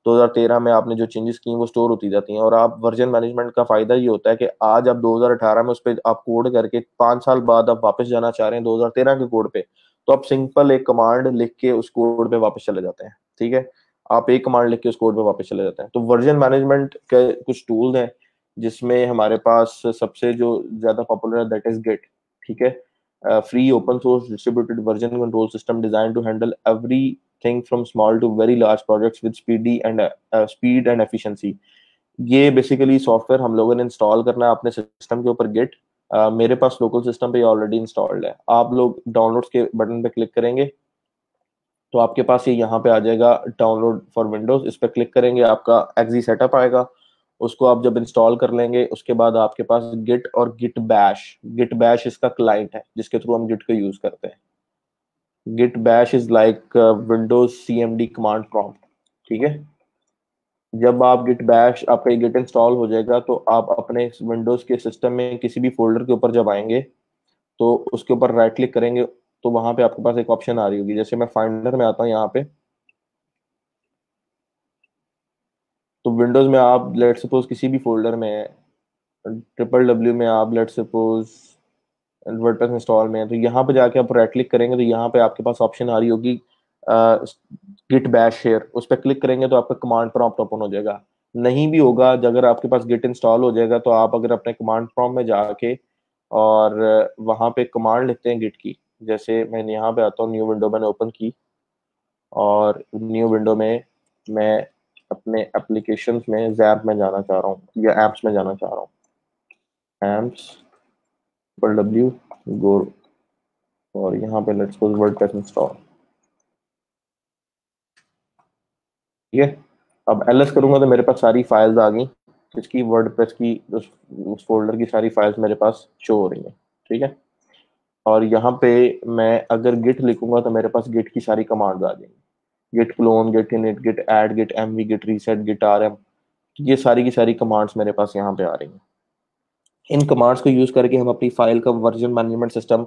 2013 में आपने जो चेंजेस की वो स्टोर होती जाती हैं। और आप वर्जन मैनेजमेंट का फायदा ये होता है कि आज आप 2018 में उस पर आप कोड करके 5 साल बाद आप वापस जाना चाह रहे हैं 2013 के कोड पे, तो आप सिंपल एक कमांड लिख के उस कोड पे वापस चले जाते हैं, ठीक है। आप एक कमांड लिख के उस कोड पे वापस चले जाते हैं। तो वर्जन मैनेजमेंट के कुछ टूल्स हैं, जिसमें हमारे पास सबसे जो ज्यादा पॉपुलर है दैट इज गिट, ठीक है। Free open source distributed version control system design to handle everything from small to very large projects with speed and efficiency. ये बेसिकली सॉफ्टवेयर हम लोगों ने इंस्टॉल करना है अपने सिस्टम के ऊपर गिट। मेरे पास लोकल सिस्टम पे ऑलरेडी इंस्टॉल्ड है। आप लोग डाउनलोड्स के बटन पे क्लिक करेंगे तो आपके पास ये यहाँ पे आ जाएगा डाउनलोड फॉर विंडोज, इस पर क्लिक करेंगे आपका एक्जी सेटअप आएगा। उसको आप जब इंस्टॉल कर लेंगे उसके बाद आपके पास गिट बैश इसका क्लाइंट है जिसके थ्रू हम गिट को यूज करते हैं। Git Bash is like Windows CMD command prompt, ठीक है। जब आप गिट बैश आपका गिट इंस्टॉल हो जाएगा तो आप अपने विंडोज के सिस्टम में किसी भी फोल्डर के ऊपर जब आएंगे तो उसके ऊपर राइट क्लिक करेंगे, तो वहां पे आपके पास एक ऑप्शन आ रही होगी। जैसे मैं फाइंडर में आता हूँ यहाँ पे, तो विंडोज में आप लेट सपोज किसी भी फोल्डर में है, डब्ल्यू में आप लेट सपोज वर्डप्रेस इंस्टॉल में है, तो यहाँ पे जाके आप राइट क्लिक करेंगे तो यहाँ पे आपके पास ऑप्शन आ रही होगी गिट बैश शेयर, उस पर क्लिक करेंगे तो आपका कमांड प्रॉम्प्ट ओपन हो जाएगा। नहीं भी होगा, अगर आपके पास गिट इंस्टॉल हो जाएगा तो आप अगर अपने कमांड प्रॉम्प्ट में जाके और वहां पे कमांड लिखते हैं गिट की, जैसे मैंने यहाँ पे आता हूँ, न्यू विंडो मैंने ओपन की, और न्यू विंडो में मैं अपने एप्लीकेशंस में जैप में जाना चाह रहा हूँ या एप्स में जाना चाह रहा हूँ। एप्स पर डब्ल्यू गो, और यहाँ पे लेट्स सपोज वर्डप्रेस इंस्टॉल, ठीक है। अब एलएस करूंगा तो मेरे पास सारी फाइल्स आ गई, जिसकी वर्डप्रेस की उस फोल्डर की सारी फाइल्स मेरे पास शो हो रही हैं, ठीक है। और यहाँ पे मैं अगर गिट लिखूंगा तो मेरे पास गिट की सारी कमांड्स आ जाएंगी, git clone, git init, git add, git MV, git reset, git RM, ये सारी की सारी कमांड्स मेरे पास यहाँ पे आ रही हैं। इन कमांड्स को यूज करके हम अपनी फाइल का वर्जन मैनेजमेंट सिस्टम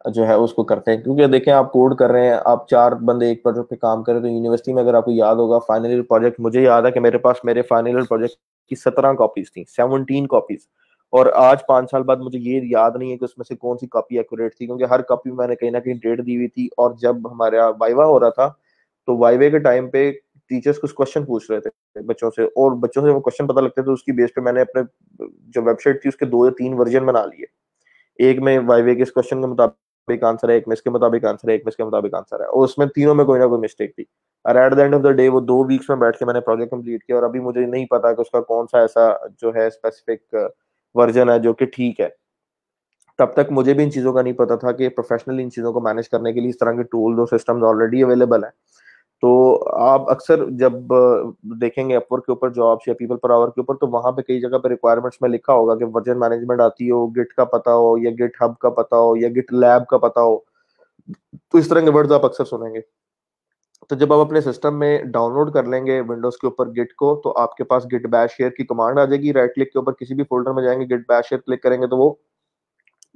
जो है उसको करते हैं। क्योंकि देखें आप कोड कर रहे हैं, आप 4 बंदे एक प्रोजेक्ट पे काम कर रहे हैं, तो यूनिवर्सिटी में अगर आपको याद होगा फाइनल ईयर प्रोजेक्ट, मुझे याद है कि मेरे पास मेरे फाइनल ईयर प्रोजेक्ट की 17 कॉपीज थी, 17 कॉपीज। और आज 5 साल बाद मुझे ये याद नहीं है कि उसमें से कौन सी कॉपी एक्यूरेट थी, क्योंकि हर कॉपी में मैंने कहीं ना कहीं डेट दी हुई थी। और जब हमारा वाइवा हो रहा था तो वाइवे के टाइम पे टीचर्स कुछ क्वेश्चन पूछ रहे थे बच्चों से, और बच्चों से वो क्वेश्चन पता लगते थे, तो उसकी बेस पे मैंने अपने जो वेबसाइट थी उसके 2 या 3 वर्जन बना लिए। एक में वाइवे के इस क्वेश्चन के मुताबिक आंसर है, एक में इसके मुताबिक आंसर है, एक में इसके मुताबिक आंसर है, और उसमें तीनों में कोई ना कोई मिस्टेक थी। और at the end of the day वो 2 वीक्स में बैठ के मैंने प्रोजेक्ट कंप्लीट किया, और अभी मुझे नहीं पता कि उसका कौन सा ऐसा जो है स्पेसिफिक वर्जन है जो कि ठीक है। तब तक मुझे भी इन चीज़ों का नहीं पता था कि प्रोफेशनली इन चीज़ों को मैनेज करने के लिए इस तरह के टूल्स और सिस्टम्स ऑलरेडी अवेलेबल हैं। तो आप अक्सर जब देखेंगे अपवर्क के ऊपर जॉब्स या पीपल पर आवर के ऊपर, तो वहां पे कई जगह पे रिक्वायरमेंट्स में लिखा होगा कि वर्जन मैनेजमेंट आती हो, गिट का पता हो, या गिट हब का पता हो, या गिट लैब का पता हो। तो इस तरह के वर्ड्स आप अक्सर सुनेंगे। तो जब आप अपने सिस्टम में डाउनलोड कर लेंगे विंडोज के ऊपर गिट को, तो आपके पास गिट बैश शेयर की कमांड आ जाएगी। राइट क्लिक के ऊपर किसी भी फोल्डर में जाएंगे, गिट बैश शेयर क्लिक करेंगे तो वो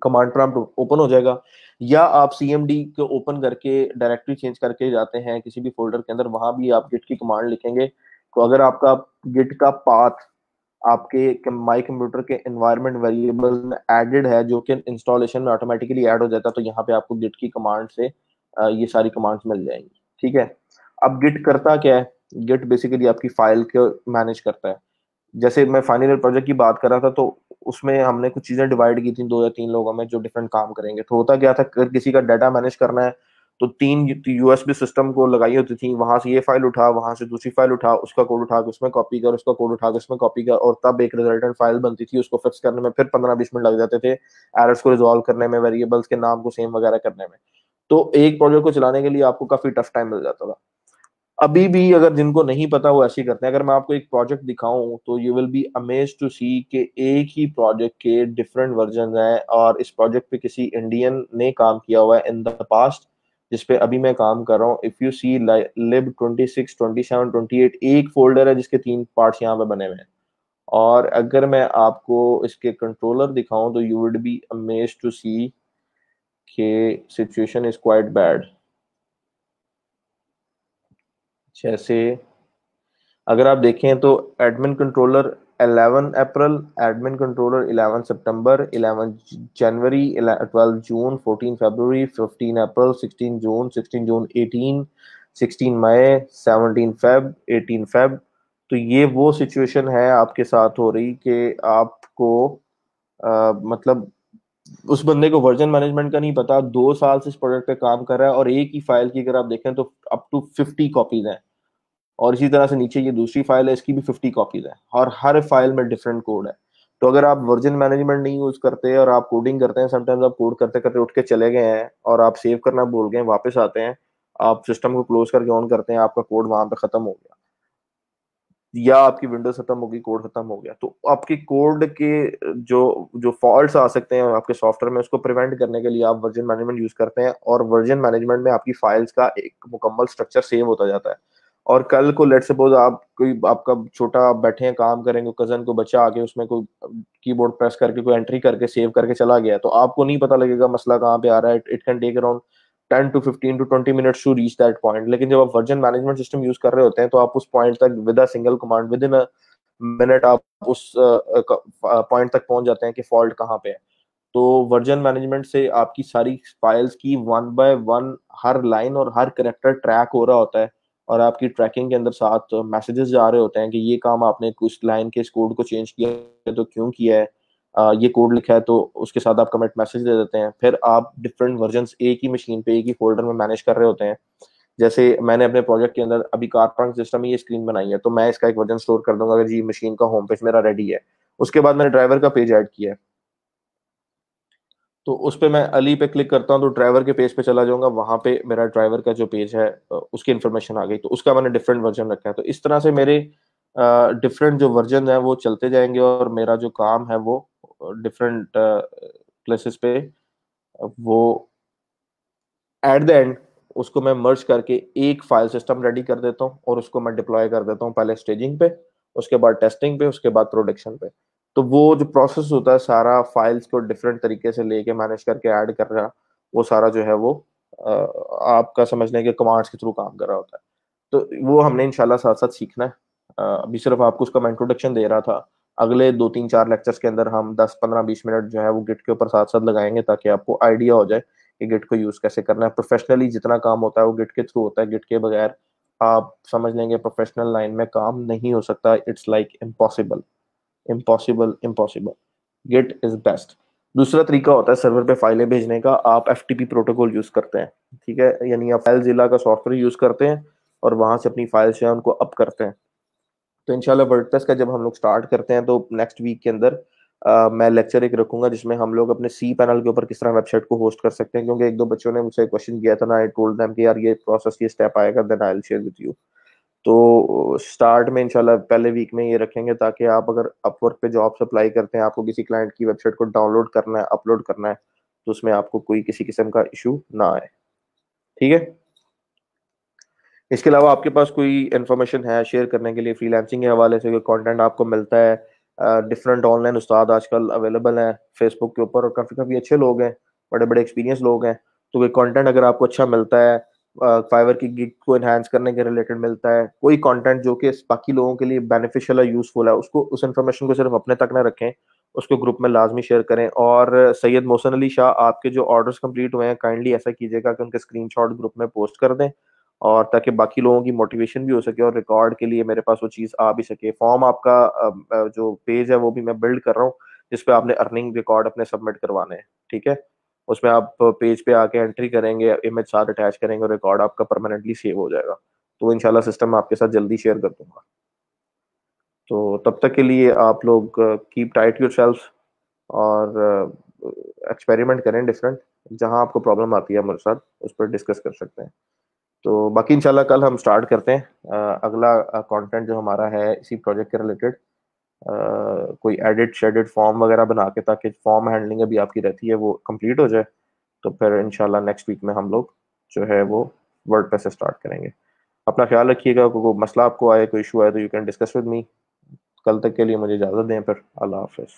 कमांड प्रॉम्प्ट ओपन हो जाएगा। या आप सीएमडी को ओपन करके डायरेक्टरी चेंज करके जाते हैं किसी भी फोल्डर के अंदर, वहां भी आप गिट की कमांड लिखेंगे। तो अगर आपका गिट का पाथ आपके माई कंप्यूटर के एनवायरनमेंट वेरिएबल में एडेड है, जो कि इंस्टॉलेशन में ऑटोमेटिकली ऐड हो जाता है, तो यहाँ पे आपको गिट की कमांड से ये सारी कमांड्स मिल जाएंगी। ठीक है। अब गिट करता क्या है? गिट बेसिकली आपकी फाइल को मैनेज करता है। जैसे मैं फाइनल ईयर प्रोजेक्ट की बात कर रहा था, तो उसमें हमने कुछ चीजें डिवाइड की थी 2 या 3 लोगों में जो डिफरेंट काम करेंगे। तो होता क्या था, अगर किसी का डाटा मैनेज करना है तो 3 यूएसबी सिस्टम को लगाई होती थी, वहां से ये फाइल उठा, वहां से दूसरी फाइल उठा, उसका कोड उठा के उसमें कॉपी कर, उसका कोड उठा के उसमें कॉपी कर, और तब एक रिजल्टेंट फाइल बनती थी। उसको फिक्स करने में फिर 15-20 मिनट लग जाते थे, एरर्स को रिजॉल्व करने में, वेरिएबल्स के नाम को सेम वगैरह करने में। तो एक प्रोजेक्ट को चलाने के लिए आपको काफी टफ टाइम मिल जाता था। अभी भी अगर जिनको नहीं पता वो ऐसे ही करते हैं। अगर मैं आपको एक प्रोजेक्ट दिखाऊं तो you will be amazed to see कि एक ही प्रोजेक्ट के डिफरेंट वर्जन हैं, और इस प्रोजेक्ट पे किसी इंडियन ने काम किया हुआ है इन द पास्ट, जिस पे अभी मैं काम कर रहा हूँ। इफ यू सी लिब 26, 27, 28, एक फोल्डर है जिसके 3 पार्ट्स यहाँ पे बने हुए हैं। और अगर मैं आपको इसके कंट्रोलर दिखाऊं तो you would be amazed to see कि सिचुएशन इज क्वाइट बैड। जैसे अगर आप देखें तो एडमिन कंट्रोलर 11 अप्रैल, एडमिन कंट्रोलर 11 सितंबर, 11 जनवरी, 12 जून, 14 फरवरी, 15 अप्रैल, 16 जून, 16 जून 18, 16 मई, 17 फेब, 18 फेब। तो ये वो सिचुएशन है आपके साथ हो रही कि आपको मतलब उस बंदे को वर्जन मैनेजमेंट का नहीं पता, 2 साल से इस प्रोजेक्ट पे काम कर रहा है, और एक ही फाइल की अगर आप देखें तो अप टू 50 कॉपीज हैं। और इसी तरह से नीचे ये दूसरी फाइल है, इसकी भी 50 कॉपीज है, और हर फाइल में डिफरेंट कोड है। तो अगर आप वर्जन मैनेजमेंट नहीं यूज करते और आप कोडिंग करते हैं, समटाइम्स आप कोड करते करते उठ के चले गए हैं और आप सेव करना भूल गए, वापस आते हैं, आप सिस्टम को क्लोज करके ऑन करते हैं, आपका कोड वहां पे खत्म हो गया, या आपकी विंडोज खत्म होगी, कोड खत्म हो गया। तो आपके कोड के जो जो फॉल्ट्स आ सकते हैं आपके सॉफ्टवेयर में, उसको प्रिवेंट करने के लिए आप वर्जन मैनेजमेंट यूज करते हैं, और वर्जन मैनेजमेंट में आपकी फाइल्स का एक मुकम्मल स्ट्रक्चर सेव होता जाता है। और कल को लेट सपोज आप कोई आपका छोटा आप बैठे हैं काम करेंगे, कजन को बच्चा आके उसमें कोई कीबोर्ड प्रेस करके कोई एंट्री करके सेव करके चला गया, तो आपको नहीं पता लगेगा मसला कहाँ पे आ रहा है। It can take around 10 to 15 to 20 minutes to reach that point. लेकिन जब आप वर्जन मैनेजमेंट सिस्टम यूज कर रहे होते हैं तो आप उस पॉइंट तक with a single command, with in a minute आप उस पॉइंट तक पहुंच जाते हैं कि फॉल्ट कहाँ पे है। तो वर्जन मैनेजमेंट से आपकी सारी फाइल्स की 1 बाय 1 हर लाइन और हर करेक्टर ट्रैक हो रहा होता है, और आपकी ट्रैकिंग के अंदर साथ मैसेजेस जा रहे होते हैं कि ये काम आपने कुछ लाइन के इस कोड को चेंज किया है तो क्यों किया है, ये कोड लिखा है, तो उसके साथ आप कमिट मैसेज दे देते हैं। फिर आप डिफरेंट वर्जन्स एक ही मशीन पे एक ही फोल्डर में मैनेज कर रहे होते हैं। जैसे मैंने अपने प्रोजेक्ट के अंदर अभी कार सिस्टम में ये स्क्रीन बनाई है, तो मैं इसका एक वर्जन स्टोर कर दूंगा अगर ये मशीन का होम पेज मेरा रेडी है। उसके बाद मैंने ड्राइवर का पेज ऐड किया है, तो उस पे मैं अली पे क्लिक करता हूँ तो ड्राइवर के पेज पे चला जाऊंगा, वहां पे मेरा ड्राइवर का जो पेज है उसकी इन्फॉर्मेशन आ गई, तो उसका मैंने डिफरेंट वर्जन रखा है। तो इस तरह से मेरे डिफरेंट जो वर्जन है वो चलते जाएंगे, और मेरा जो काम है वो डिफरेंट प्लेसेस पे वो एट द एंड उसको मैं मर्ज करके एक फाइल सिस्टम रेडी कर देता हूँ, और उसको मैं डिप्लॉय कर देता हूँ पहले स्टेजिंग पे, उसके बाद टेस्टिंग पे, उसके बाद प्रोडक्शन पे। तो वो जो प्रोसेस होता है सारा फाइल्स को डिफरेंट तरीके से लेके मैनेज करके ऐड कर रहा, वो सारा जो है वो आपका समझने के कमांड्स के थ्रू काम कर रहा होता है। तो वो हमने इंशाल्लाह साथ साथ सीखना है। अभी सिर्फ आपको उसका मैं इंट्रोडक्शन दे रहा था। अगले 2 3 4 लेक्चर्स के अंदर हम 10 15 20 मिनट जो है वो गिट के ऊपर साथ साथ लगाएंगे, ताकि आपको आइडिया हो जाए कि गिट को यूज कैसे करना है। प्रोफेशनली जितना काम होता है वो गिट के थ्रू होता है, गिट के बगैर आप समझ लेंगे प्रोफेशनल लाइन में काम नहीं हो सकता। It's like impossible, impossible, impossible. Git is best. दूसरा तरीका होता है सर्वर पे फाइलें भेजने का, आप एफटीपी प्रोटोकॉल यूज करते हैं। ठीक है, यानी आप फाइलजिला का सॉफ्टवेयर यूज करते हैं और वहां से अपनी फाइल्स जो है उनको अप करते हैं। तो इंशाल्लाह वर्डप्रेस का जब हम लोग स्टार्ट करते हैं तो नेक्स्ट वीक के अंदर मैं लेक्चर एक रखूंगा जिसमें हम लोग अपने सी पैनल के ऊपर किस तरह वेबसाइट को होस्ट कर सकते हैं, क्योंकि एक दो बच्चों ने मुझसे क्वेश्चन किया था ना, आई टोल्ड देम कि यार ये प्रोसेस ये स्टेप आएगा, then I will share with you. तो स्टार्ट में इंशाल्लाह पहले वीक में ये रखेंगे, ताकि आप अगर अपवर्क पे जॉब्स अप्लाई करते हैं, आपको किसी क्लाइंट की वेबसाइट को डाउनलोड करना है, अपलोड करना है, तो उसमें आपको कोई किसी किस्म का इशू ना आए। ठीक है। इसके अलावा आपके पास कोई इन्फॉर्मेशन है शेयर करने के लिए, फ्रीलांसिंग के हवाले से कोई कंटेंट आपको मिलता है? डिफरेंट ऑनलाइन उस्ताद आजकल अवेलेबल हैं फेसबुक के ऊपर, और काफ़ी काफ़ी अच्छे लोग हैं, बड़े बड़े एक्सपीरियंस लोग हैं। तो कोई कंटेंट अगर आपको अच्छा मिलता है, फाइवर की गिग को एनहांस करने के रिलेटेड मिलता है, कोई कंटेंट जो कि बाकी लोगों के लिए बेनिफिशियल है, यूजफुल है, उसको, उस इन्फॉर्मेशन को सिर्फ अपने तक ना रखें, उसको ग्रुप में लाजमी शेयर करें। और सैयद मोहसन अली शाह, आपके जो ऑर्डर्स कंप्लीट हुए हैं, काइंडली ऐसा कीजिएगा कि उनके स्क्रीनशॉट ग्रुप में पोस्ट कर दें, और ताकि बाकी लोगों की मोटिवेशन भी हो सके, और रिकॉर्ड के लिए मेरे पास वो चीज़ आ भी सके। फॉर्म आपका जो पेज है वो भी मैं बिल्ड कर रहा हूँ, जिस पे आपने अर्निंग रिकॉर्ड अपने सबमिट करवाने हैं, ठीक है? उसमें आप पेज पे आके एंट्री करेंगे, इमेज साथ अटैच करेंगे, और रिकॉर्ड आपका परमानेंटली सेव हो जाएगा। तो इंशाल्लाह सिस्टम मैं आपके साथ जल्दी शेयर कर दूंगा। तो तब तक के लिए आप लोग कीप टाइट योर सेल्फ, और एक्सपेरिमेंट करें डिफरेंट। जहां आपको प्रॉब्लम आती है हमारे साथ उस पर डिस्कस कर सकते हैं। तो बाकी इंशाल्लाह कल हम स्टार्ट करते हैं अगला कंटेंट जो हमारा है इसी प्रोजेक्ट के रिलेटेड। कोई एडिट शेडिट फॉर्म वगैरह बना के, ताकि फॉर्म हैंडलिंग अभी आपकी रहती है वो कंप्लीट हो जाए। तो फिर इंशाल्लाह नेक्स्ट वीक में हम लोग जो है वो वर्डप्रेस से स्टार्ट करेंगे। अपना ख्याल रखिएगा, कोई मसला आपको आए, कोई इशू आए, तो you can discuss with me. कल तक के लिए मुझे इजाज़त दें, फिर अल्लाह हाफिज़।